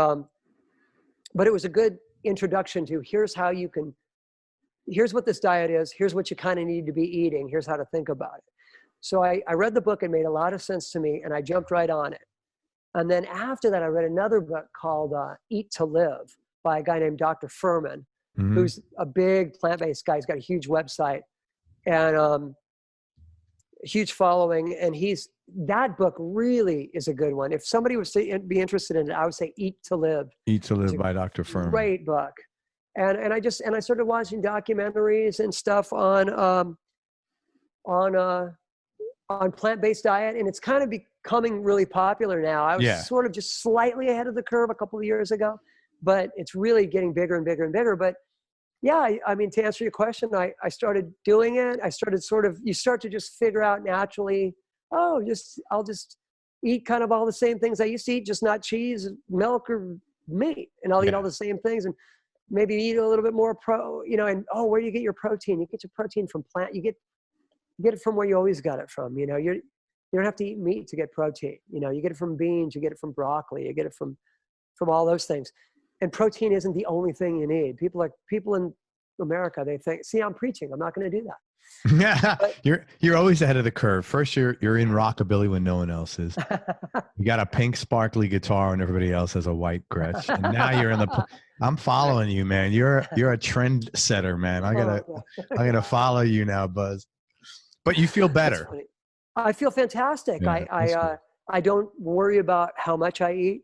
but it was a good introduction to here's what this diet is. Here's what you kind of need to be eating. Here's how to think about it. So I read the book. It made a lot of sense to me, and I jumped right on it. And then after that, I read another book called Eat to Live by a guy named Dr. Furman, who's a big plant-based guy. He's got a huge website and a huge following. And that book really is a good one. If somebody was to be interested in it, I would say Eat to Live. Eat to Live by Dr. Furman. Great book. And I started watching documentaries and stuff on plant-based diet, and it's kind of becoming really popular now. I was sort of just slightly ahead of the curve a couple of years ago, but it's really getting bigger and bigger and bigger. But yeah, I mean, to answer your question, I started doing it. I started you start to just figure out naturally, I'll just eat kind of all the same things I used to eat, just not cheese, milk, or meat, and I'll eat all the same things, and maybe eat a little bit more and where do you get your protein? You get your protein from plant. You get it from where you always got it from. You don't have to eat meat to get protein. You get it from beans, you get it from broccoli, you get it from all those things. And protein isn't the only thing you need. People in America, they think, see, I'm preaching. I'm not going to do that. Yeah, you're always ahead of the curve. First, you're in rockabilly when no one else is. You got a pink sparkly guitar when everybody else has a white Gretsch. And now you're I'm following you, man. You're a trend setter, man. I gotta follow you now, Buzz. But you feel better. I feel fantastic. Yeah, I don't worry about how much I eat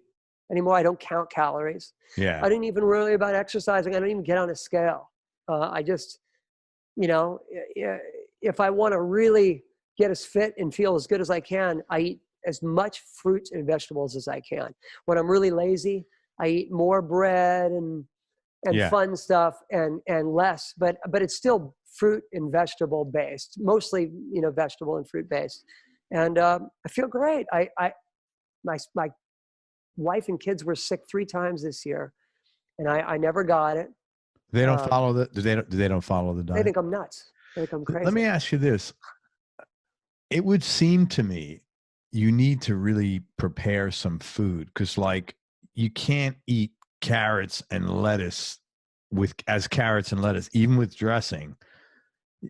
anymore. I don't count calories. Yeah. I didn't even worry about exercising. I don't even get on a scale. I just, if I want to really get as fit and feel as good as I can, I eat as much fruits and vegetables as I can. When I'm really lazy, I eat more bread and fun stuff and less, but it's still fruit and vegetable based, mostly, vegetable and fruit based. And I feel great. My wife and kids were sick 3 times this year, and I never got it. They don't follow they don't follow the diet. They think I'm nuts. They think I'm crazy. Let me ask you this. It would seem to me you need to really prepare some food, because you can't eat carrots and lettuce as carrots and lettuce, even with dressing.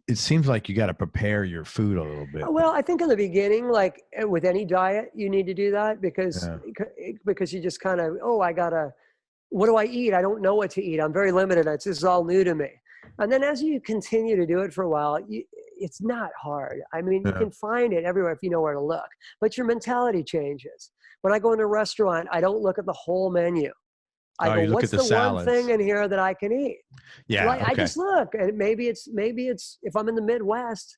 It seems like you got to prepare your food a little bit. Well, I think in the beginning, like with any diet, you need to do that because you just kind of, what do I eat? I don't know what to eat. I'm very limited. This is all new to me. And then as you continue to do it for a while, it's not hard. I mean, you can find it everywhere if you know where to look, but your mentality changes. When I go into a restaurant, I don't look at the whole menu. I go, what's the one thing in here that I can eat? Yeah. I just look, and maybe it's if I'm in the Midwest,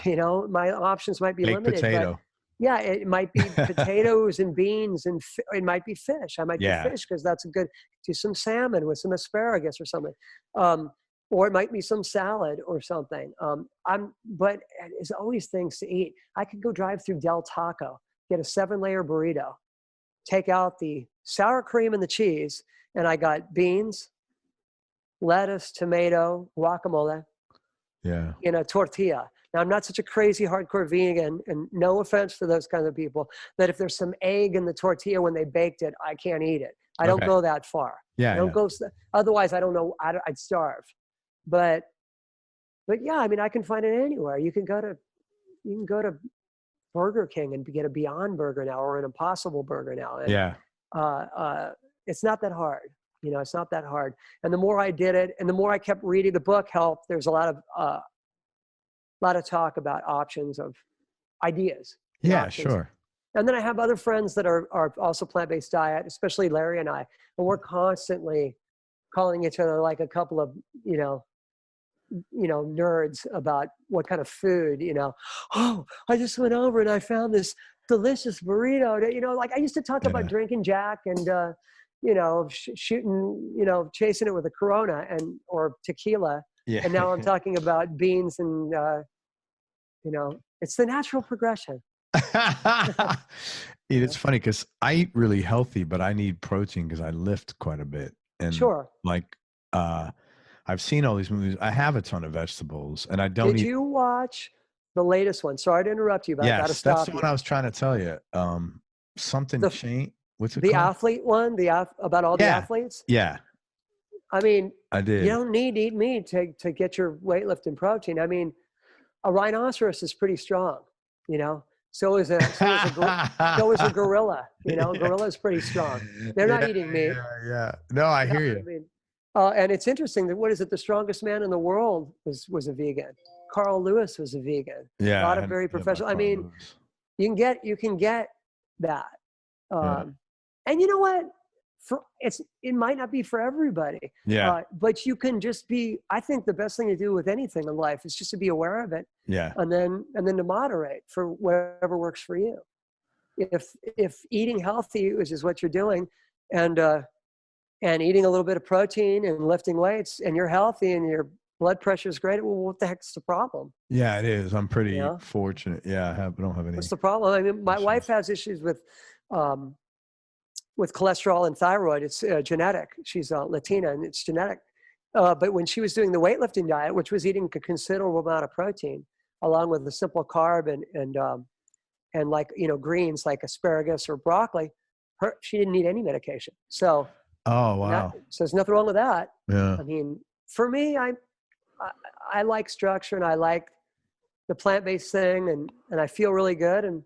my options might be limited. Potato. Yeah, it might be potatoes and beans, and it might be fish. I might do fish because that's do some salmon with some asparagus or something. or it might be some salad or something. But there's always things to eat. I could go drive through Del Taco, get a 7-layer burrito, take out the sour cream and the cheese, and I got beans, lettuce, tomato, guacamole, in a tortilla. Now, I'm not such a crazy hardcore vegan, and no offense to those kinds of people, that if there's some egg in the tortilla when they baked it, I can't eat it. I don't go that far. I don't go. Otherwise, I don't know. I'd starve. But yeah, I mean, I can find it anywhere. You can go to Burger King and get a Beyond Burger now, or an Impossible Burger now. And, it's not that hard. You know, it's not that hard. And the more I did it, and the more I kept reading, the book helped. There's a lot of talk about options of ideas. Yeah, options. sure. And then I have other friends that are also plant-based diet, especially Larry and I, and we're constantly calling each other like a couple of, nerds about what kind of food, Oh, I just went over and I found this delicious burrito. Like I used to talk about drinking Jack and, shooting, chasing it with a Corona or tequila. Yeah. And now I'm talking about beans and, it's the natural progression. It's funny because I eat really healthy, but I need protein because I lift quite a bit. And I've seen all these movies. I have a ton of vegetables, and I don't. Did you watch the latest one? Sorry to interrupt you, but I got to stop. That's the one I was trying to tell you. Something changed. What's it called? The athlete one. About all the athletes. Yeah. I mean, I did. You don't need to eat meat to get your weightlifting protein. I mean, a rhinoceros is pretty strong. So is a gorilla. Gorilla is pretty strong. They're not eating meat. Yeah. No, I hear you. I mean, and it's interesting that the strongest man in the world was a vegan. Carl Lewis was a vegan. Yeah. A lot of very professional. I mean, you can get that. And you know what? It might not be for everybody. Yeah. But you can just be. I think the best thing to do with anything in life is just to be aware of it. Yeah. And then to moderate for whatever works for you. If eating healthy is what you're doing, and eating a little bit of protein and lifting weights, and you're healthy and your blood pressure is great, well, what the heck's the problem? Yeah, it is. I'm pretty fortunate. Yeah, I don't have any. What's the problem? I mean, my wife has issues with cholesterol and thyroid. It's genetic. She's Latina, and it's genetic. But when she was doing the weightlifting diet, which was eating a considerable amount of protein, along with the simple carb and like greens like asparagus or broccoli, she didn't need any medication. So. Oh, wow. So there's nothing wrong with that. Yeah. I mean, for me, I like structure, and I like the plant-based thing, and I feel really good. And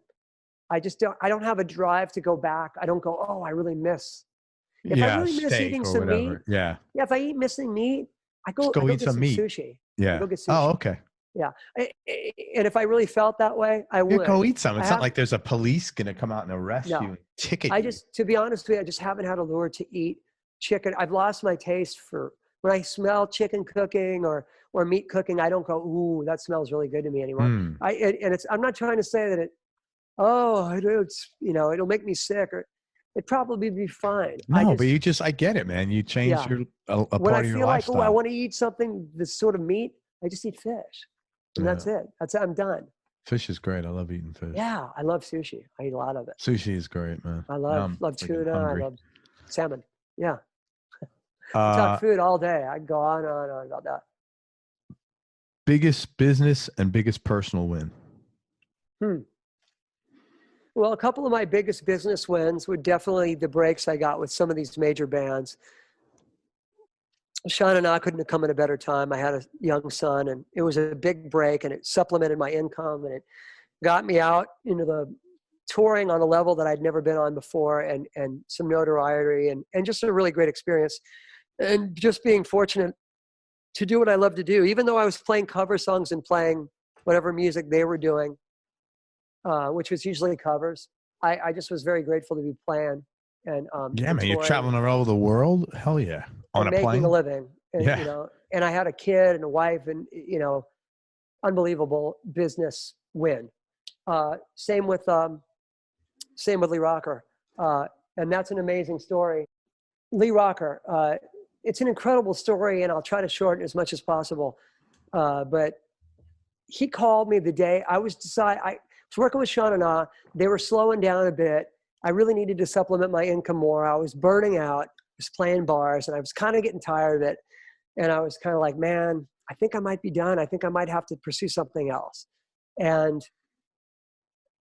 I don't have a drive to go back. I don't go, oh, I really miss. If I really miss eating some meat. Yeah. Yeah. If I eat missing meat, I go eat some meat. Sushi. Yeah. Go get sushi. Oh, okay. Yeah. And if I really felt that way, I would. Go eat some. It's not like there's a police going to come out and arrest you and ticket you. To be honest with you, I just haven't had a lure to eat chicken. I've lost my taste for when I smell chicken cooking or meat cooking. I don't go, ooh, that smells really good to me anymore. I'm not trying to say that it'll make me sick, or it'd probably be fine. No, but I get it, man. You change a part of your lifestyle. When I feel like, I want to eat something that's sort of meat, I just eat fish, and that's it. I'm done. Fish is great. I love eating fish. Yeah, I love sushi. I eat a lot of it. Sushi is great, man. I love tuna. I love salmon. Yeah. Talk food all day. I can go on and on about that. Biggest business and biggest personal win? Well, a couple of my biggest business wins were definitely the breaks I got with some of these major bands. Shanana couldn't have come at a better time. I had a young son, and it was a big break, and it supplemented my income, and it got me out into the touring on a level that I'd never been on before, and some notoriety, and just a really great experience. And just being fortunate to do what I love to do, even though I was playing cover songs and playing whatever music they were doing, which was usually covers. I just was very grateful to be playing. And man, you're traveling all over the world. Hell yeah. On a plane, making a living. And, and I had a kid and a wife, and unbelievable business win. Same with Lee Rocker. And that's an amazing story. Lee Rocker, it's an incredible story, and I'll try to shorten as much as possible. But he called me the day I was working with Shanana. They were slowing down a bit. I really needed to supplement my income more. I was burning out. I was playing bars, and I was kind of getting tired of it. And I was kind of like, man, I think I might be done. I think I might have to pursue something else. And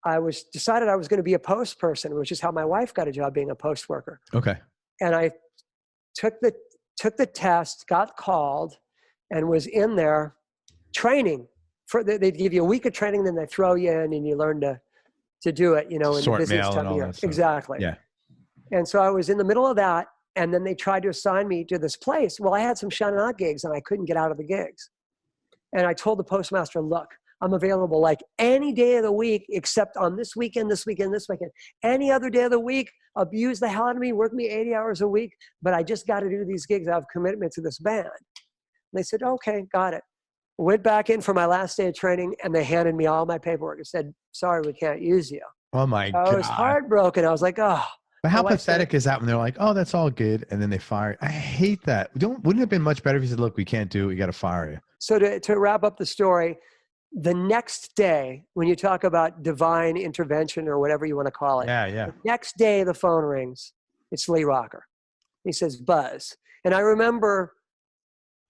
I decided I was going to be a post person, which is how my wife got a job, being a post worker. Okay. And I took the test, got called, and was in there training. They'd give you a week of training, then they throw you in, and you learn to do it, in the busiest time of year. Exactly. Yeah. And so I was in the middle of that, and then they tried to assign me to this place. Well, I had some Shanana gigs, and I couldn't get out of the gigs. And I told the postmaster, look, I'm available like any day of the week except on this weekend. Any other day of the week, abuse the hell out of me, work me 80 hours a week, but I just got to do these gigs. I have commitment to this band. And they said, okay, got it. Went back in for my last day of training, and they handed me all my paperwork and said, sorry, we can't use you. Oh my God. I was heartbroken. I was like, oh. But how pathetic is that when they're like, oh, that's all good, and then they fire you? I hate that. Wouldn't it have been much better if you said, look, we can't do it, we got to fire you? So to wrap up the story, the next day, when you talk about divine intervention or whatever you want to call it, yeah. The next day the phone rings. It's Lee Rocker. He says, Buzz. And I remember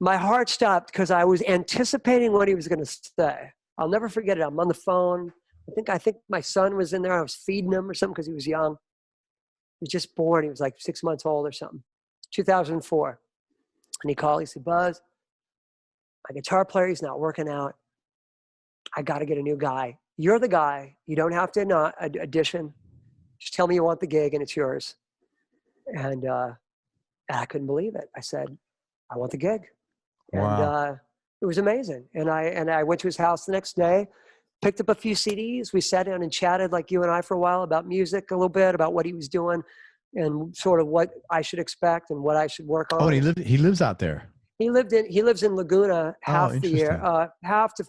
my heart stopped because I was anticipating what he was going to say. I'll never forget it. I'm on the phone. I think my son was in there. I was feeding him or something because he was young. He was just born. He was like 6 months old or something. 2004. And he called. He said, Buzz, my guitar player, he's not working out. I got to get a new guy. You're the guy. You don't have to audition. Just tell me you want the gig and it's yours. And I couldn't believe it. I said, I want the gig. Wow. And it was amazing. And I went to his house the next day, picked up a few CDs. We sat down and chatted like you and I for a while about music, a little bit about what he was doing and sort of what I should expect and what I should work on. Oh, and he lives out there. He lives in Laguna half the year, half to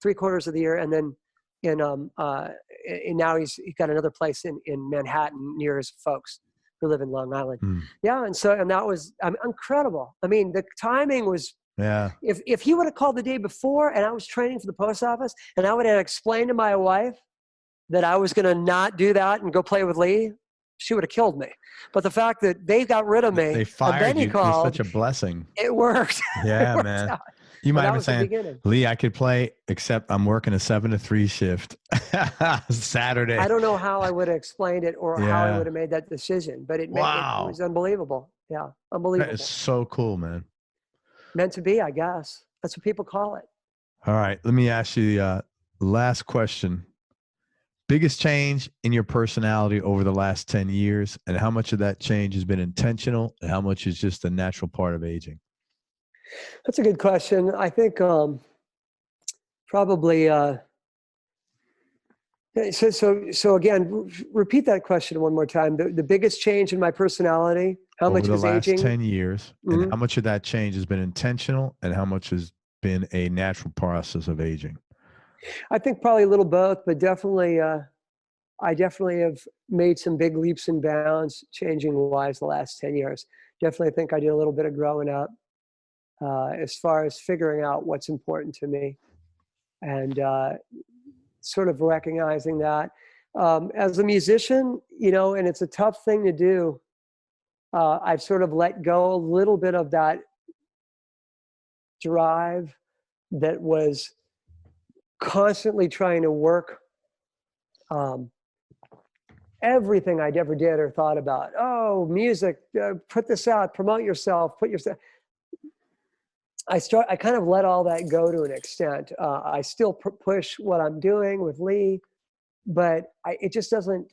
3/4 of the year, and then and now he's got another place in Manhattan near his folks who live in Long Island. Yeah, and that was incredible. I mean, the timing was. Yeah. If he would have called the day before and I was training for the post office and I would have explained to my wife that I was going to not do that and go play with Lee, she would have killed me. But the fact that they got rid of me, they fired and then he called, it was such a blessing. It worked. Yeah, it worked man. out. You might have been saying, Lee, I could play, except I'm working a 7 to 3 shift Saturday. I don't know how I would have explained it or how I would have made that decision, but it was unbelievable. Yeah, unbelievable. That is so cool, man. Meant to be, I guess. That's what people call it. All right. Let me ask you the last question. Biggest change in your personality over the last 10 years, and how much of that change has been intentional and how much is just a natural part of aging? That's a good question. I think probably so again, repeat that question one more time. The biggest change in my personality, how much is aging? Over the last 10 years, and how much of that change has been intentional and how much has been a natural process of aging? I think probably a little both, but definitely I definitely have made some big leaps and bounds changing wise the last 10 years. Definitely think I did a little bit of growing up as far as figuring out what's important to me and sort of recognizing that. As a musician, and it's a tough thing to do, I've sort of let go a little bit of that drive that was constantly trying to work everything I'd ever did or thought about. Oh, music, put this out, promote yourself, put yourself. I kind of let all that go to an extent. I still push what I'm doing with Lee, but it just doesn't,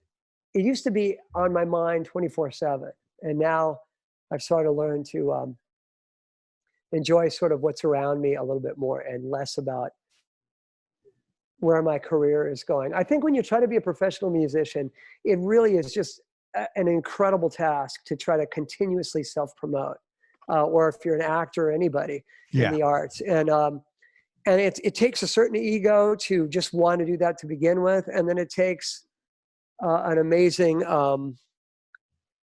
it used to be on my mind 24/7. And now I've sort of learned to enjoy sort of what's around me a little bit more and less about where my career is going. I think when you try to be a professional musician, it really is just an incredible task to try to continuously self-promote. Or if you're an actor or anybody in the arts. And it takes a certain ego to just want to do that to begin with. And then it takes an amazing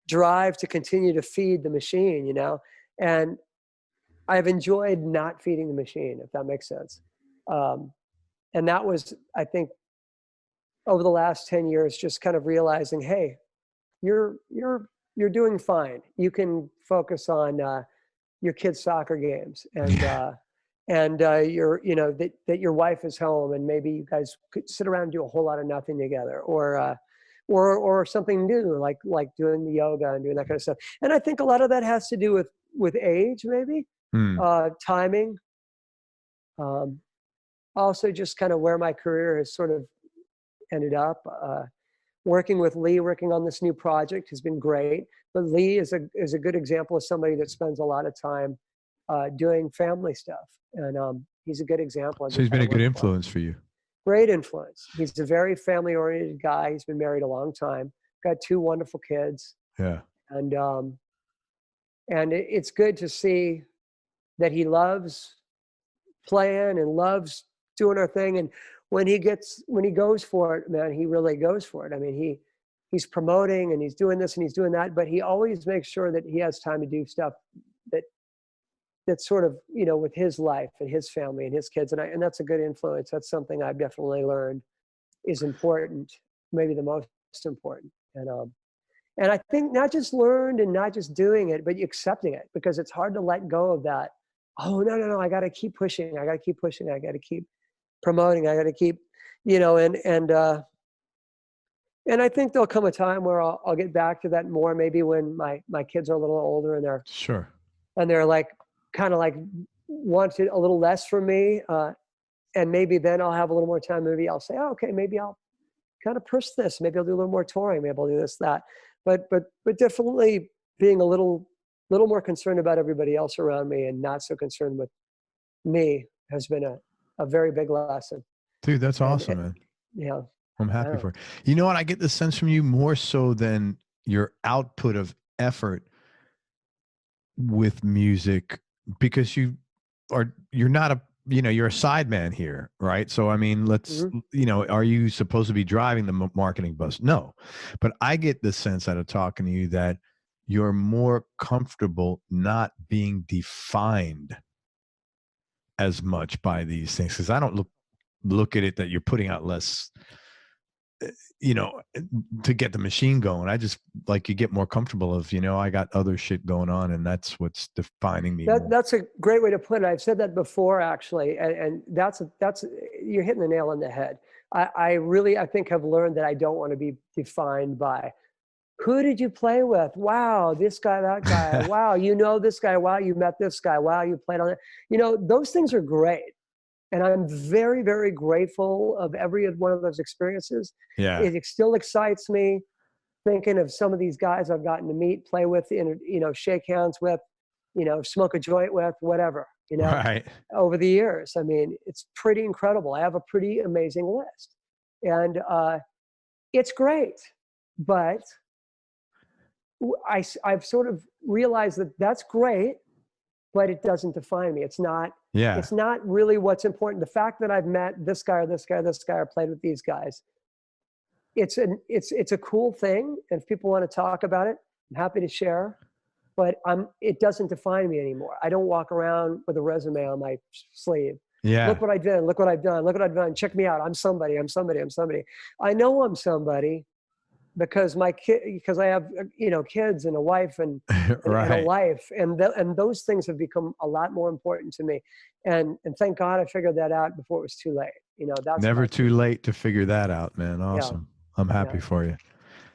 drive to continue to feed the machine, And I've enjoyed not feeding the machine, if that makes sense. And that was, I think, over the last 10 years, just kind of realizing, hey, you're doing fine. You can focus on your kids' soccer games, and your, you know, that your wife is home, and maybe you guys could sit around and do a whole lot of nothing together, or something new, like doing the yoga and doing that kind of stuff. And I think a lot of that has to do with age, maybe, timing. Also just kind of where my career has sort of ended up. Working with Lee, working on this new project has been great. But Lee is a good example of somebody that spends a lot of time doing family stuff. And he's a good example. So he's been a good influence for you. Great influence. He's a very family-oriented guy. He's been married a long time. Got 2 wonderful kids. Yeah. And it's good to see that he loves playing and loves doing our thing. And when he goes for it, man, he really goes for it. I mean, he's promoting and he's doing this and he's doing that, but he always makes sure that he has time to do stuff that's sort of, you know, with his life and his family and his kids. And that's a good influence. That's something I've definitely learned is important, maybe the most important. And I think not just learned and not just doing it, but accepting it, because it's hard to let go of that. Oh, no, I got to keep pushing. I got to keep pushing. I got to keep promoting. I got to keep, you know, and I think there'll come a time where I'll get back to that more, maybe when my kids are a little older and they're like, kind of like wanted a little less from me. And maybe then I'll have a little more time. Maybe I'll say, oh, okay, maybe I'll kind of push this. Maybe I'll do a little more touring. Maybe I'll do this, that. But definitely being a little more concerned about everybody else around me and not so concerned with me has been a very big lesson. Dude, that's awesome, man. Yeah. I'm happy for it. You know what? I get the sense from you more so than your output of effort with music, because you're not a, you know, you're a sideman here, right? So, I mean, you know, are you supposed to be driving the marketing bus? No. But I get the sense out of talking to you that you're more comfortable not being defined as much by these things. Because I don't look at it that you're putting out less, you know, to get the machine going. I just like, you get more comfortable of, you know, I got other shit going on, and that's what's defining me. That's a great way to put it. I've said that before, actually, and that's you're hitting the nail on the head. I really, I think, have learned that I don't want to be defined by who did you play with? Wow, this guy, that guy. Wow, you know this guy. Wow, you met this guy. Wow, you played on it. You know, those things are great. And I'm very, very grateful of every one of those experiences. Yeah. It still excites me thinking of some of these guys I've gotten to meet, play with, you know, shake hands with, you know, smoke a joint with, whatever, you know, over the years. I mean, it's pretty incredible. I have a pretty amazing list, and it's great. But I've sort of realized that that's great, but it doesn't define me. It's not. Yeah. It's not really what's important. The fact that I've met this guy or this guy or this guy, or played with these guys, it's a cool thing. And if people want to talk about it, I'm happy to share. But it doesn't define me anymore. I don't walk around with a resume on my sleeve. Yeah. Look what I did. Look what I've done. Look what I've done. Check me out. I'm somebody. I'm somebody. I'm somebody. I know I'm somebody because because I have, you know, kids and a wife and and a life, and those things have become a lot more important to me, and thank God I figured that out before it was too late. You know, that's never too late to figure that out, man. Awesome. Yeah. I'm happy for you.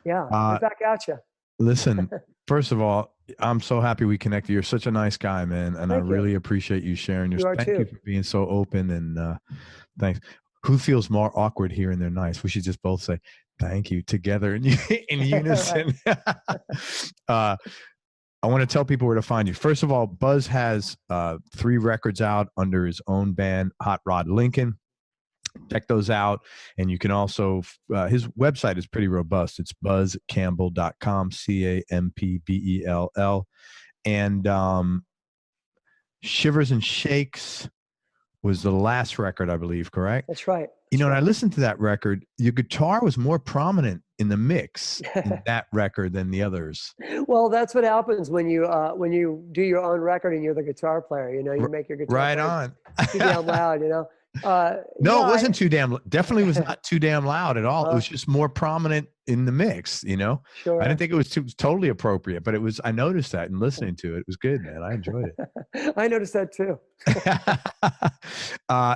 Yeah, back at you. Listen, first of all, I'm so happy we connected. You're such a nice guy, man, and I really appreciate you sharing your. Thank you for being so open, and thanks. Who feels more awkward hearing they're nice? We should just both say thank you together in unison. I want to tell people where to find you. First of all, Buzz has 3 records out under his own band, Hot Rod Lincoln. Check those out. And you can also, his website is pretty robust. It's buzzcampbell.com, CAMPBELL. And Shivers and Shakes was the last record, I believe, correct? That's right. You know, when I listened to that record, your guitar was more prominent in the mix in that record than the others. Well, that's what happens when you do your own record and you're the guitar player. You know, you make your guitar right player on too damn loud. You know. No, it wasn't too damn. Definitely was not too damn loud at all. It was Uh-huh. just more prominent in the mix. You know, Sure. I didn't think it was totally appropriate, but it was. I noticed that and listening to it, it was good, man. I enjoyed it. I noticed that too.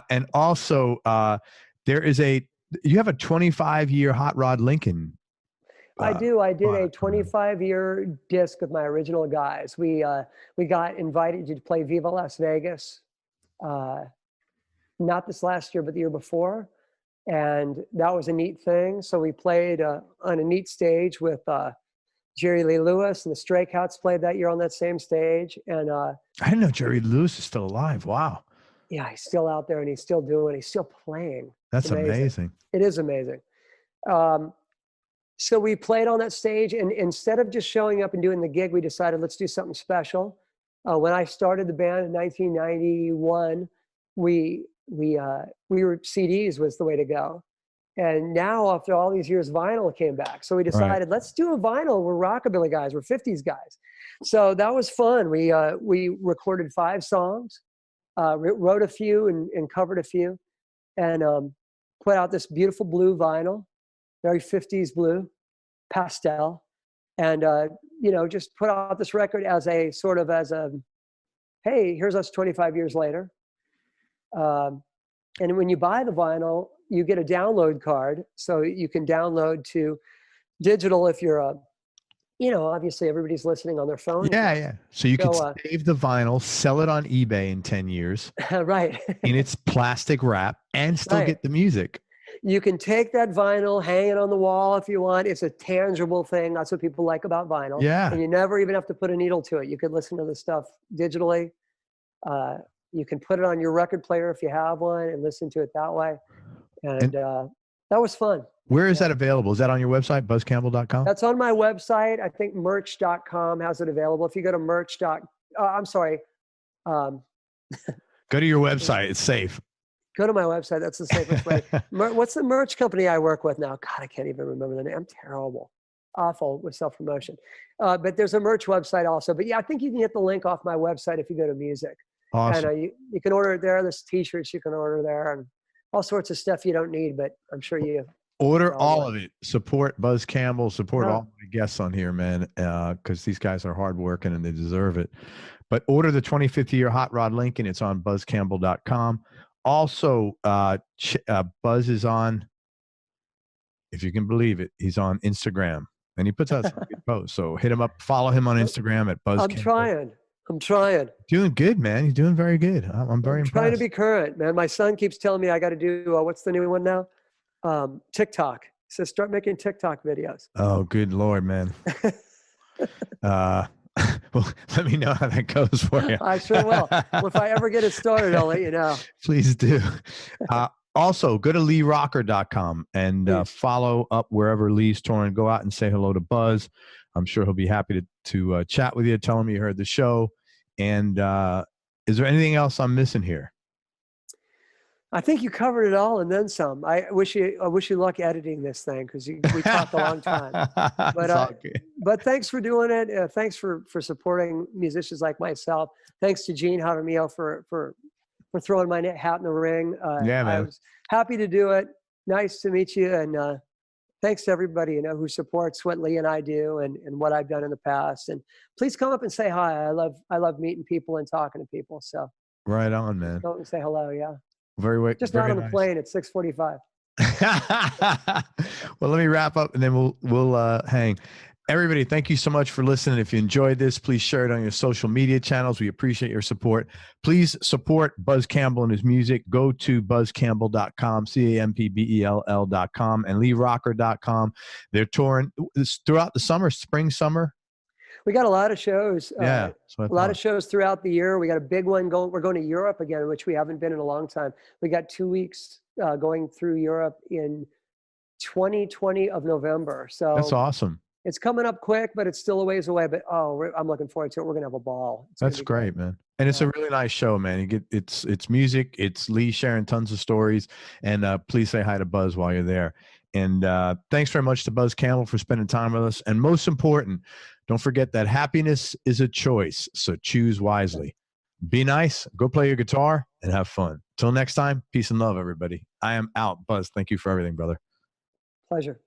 And also, there is you have a 25-year Hot Rod Lincoln. I do. I did a 25-year disc with my original guys. We got invited to play Viva Las Vegas, not this last year, but the year before, and that was a neat thing. So we played on a neat stage with Jerry Lee Lewis, and the Stray Cats played that year on that same stage. And I didn't know Jerry Lee Lewis is still alive. Wow. Yeah, he's still out there and he's still doing. He's still playing. That's amazing. It is amazing. So we played on that stage, and instead of just showing up and doing the gig, we decided let's do something special. When I started the band in 1991, we were CDs was the way to go. And now after all these years, vinyl came back. So we decided, let's do a vinyl. We're rockabilly guys. We're 50s guys. So that was fun. We recorded 5 songs, wrote a few and covered a few, and put out this beautiful blue vinyl, very 50s blue, pastel. And, just put out this record as a sort of hey, here's us 25 years later. And when you buy the vinyl, you get a download card, so you can download to digital if you're obviously everybody's listening on their phone. Yeah. So you can save the vinyl, sell it on eBay in 10 years. Right. In its plastic wrap, and still get the music. You can take that vinyl, hang it on the wall if you want. It's a tangible thing. That's what people like about vinyl. Yeah. And you never even have to put a needle to it. You could listen to the stuff digitally. You can put it on your record player if you have one and listen to it that way. And that was fun. Where is that available? Is that on your website, buzzcampbell.com? That's on my website. I think merch.com has it available. If you go to go to your website. It's safe. Go to my website. That's the safest way. What's the merch company I work with now? God, I can't even remember the name. I'm terrible. Awful with self-promotion. But there's a merch website also. But yeah, I think you can get the link off my website if you go to music. Awesome. And you can order it there. There's t-shirts you can order there and all sorts of stuff you don't need, but I'm sure you order all of it. Support Buzz Campbell. Support all my guests on here, man, because these guys are hardworking and they deserve it. But order the 25th year Hot Rod Lincoln. It's on buzzcampbell.com. Also, Buzz is on, if you can believe it, he's on Instagram. And he puts out some good posts. So hit him up. Follow him on Instagram at Buzz Campbell. I'm trying. Doing good, man. He's doing very good. I'm very impressed. Trying to be current, man. My son keeps telling me I got to do, what's the new one now? TikTok. He says, start making TikTok videos. Oh, good Lord, man. Well, let me know how that goes for you. I sure will. Well, if I ever get it started, I'll let you know. Please do. Also, go to LeeRocker.com and follow up wherever Lee's touring. Go out and say hello to Buzz. I'm sure he'll be happy to chat with you. Tell him you heard the show. And is there anything else I'm missing here? I think you covered it all and then some. I wish you luck editing this thing because we talked a long time. But thanks for doing it. Thanks for supporting musicians like myself. Thanks to Gene Jaramillo for throwing my hat in the ring. Yeah, man. I was happy to do it. Nice to meet you. And thanks to everybody, who supports what Lee and I do and what I've done in the past. And please come up and say hi. I love meeting people and talking to people. So right on, man. Come up and say hello. Yeah. Just not on the plane at 6:45. Well, let me wrap up and then we'll hang. Everybody, thank you so much for listening. If you enjoyed this, please share it on your social media channels. We appreciate your support. Please support Buzz Campbell and his music. Go to buzzcampbell.com, CAMPBELL.com, and LeeRocker.com. They're touring throughout the summer, spring, summer. We got a lot of shows. Yeah. A lot of shows throughout the year. We got a big one going. We're going to Europe again, which we haven't been in a long time. We got 2 weeks going through Europe in 2020 of November. So that's awesome. it's coming up quick, but it's still a ways away. But I'm looking forward to it. We're gonna have a ball. That's great, man. And it's a really nice show, man. You get it's music. It's Lee sharing tons of stories. And please say hi to Buzz while you're there. And thanks very much to Buzz Campbell for spending time with us. And most important, don't forget that happiness is a choice. So choose wisely. Be nice. Go play your guitar and have fun. Till next time, peace and love, everybody. I am out. Buzz, thank you for everything, brother. Pleasure.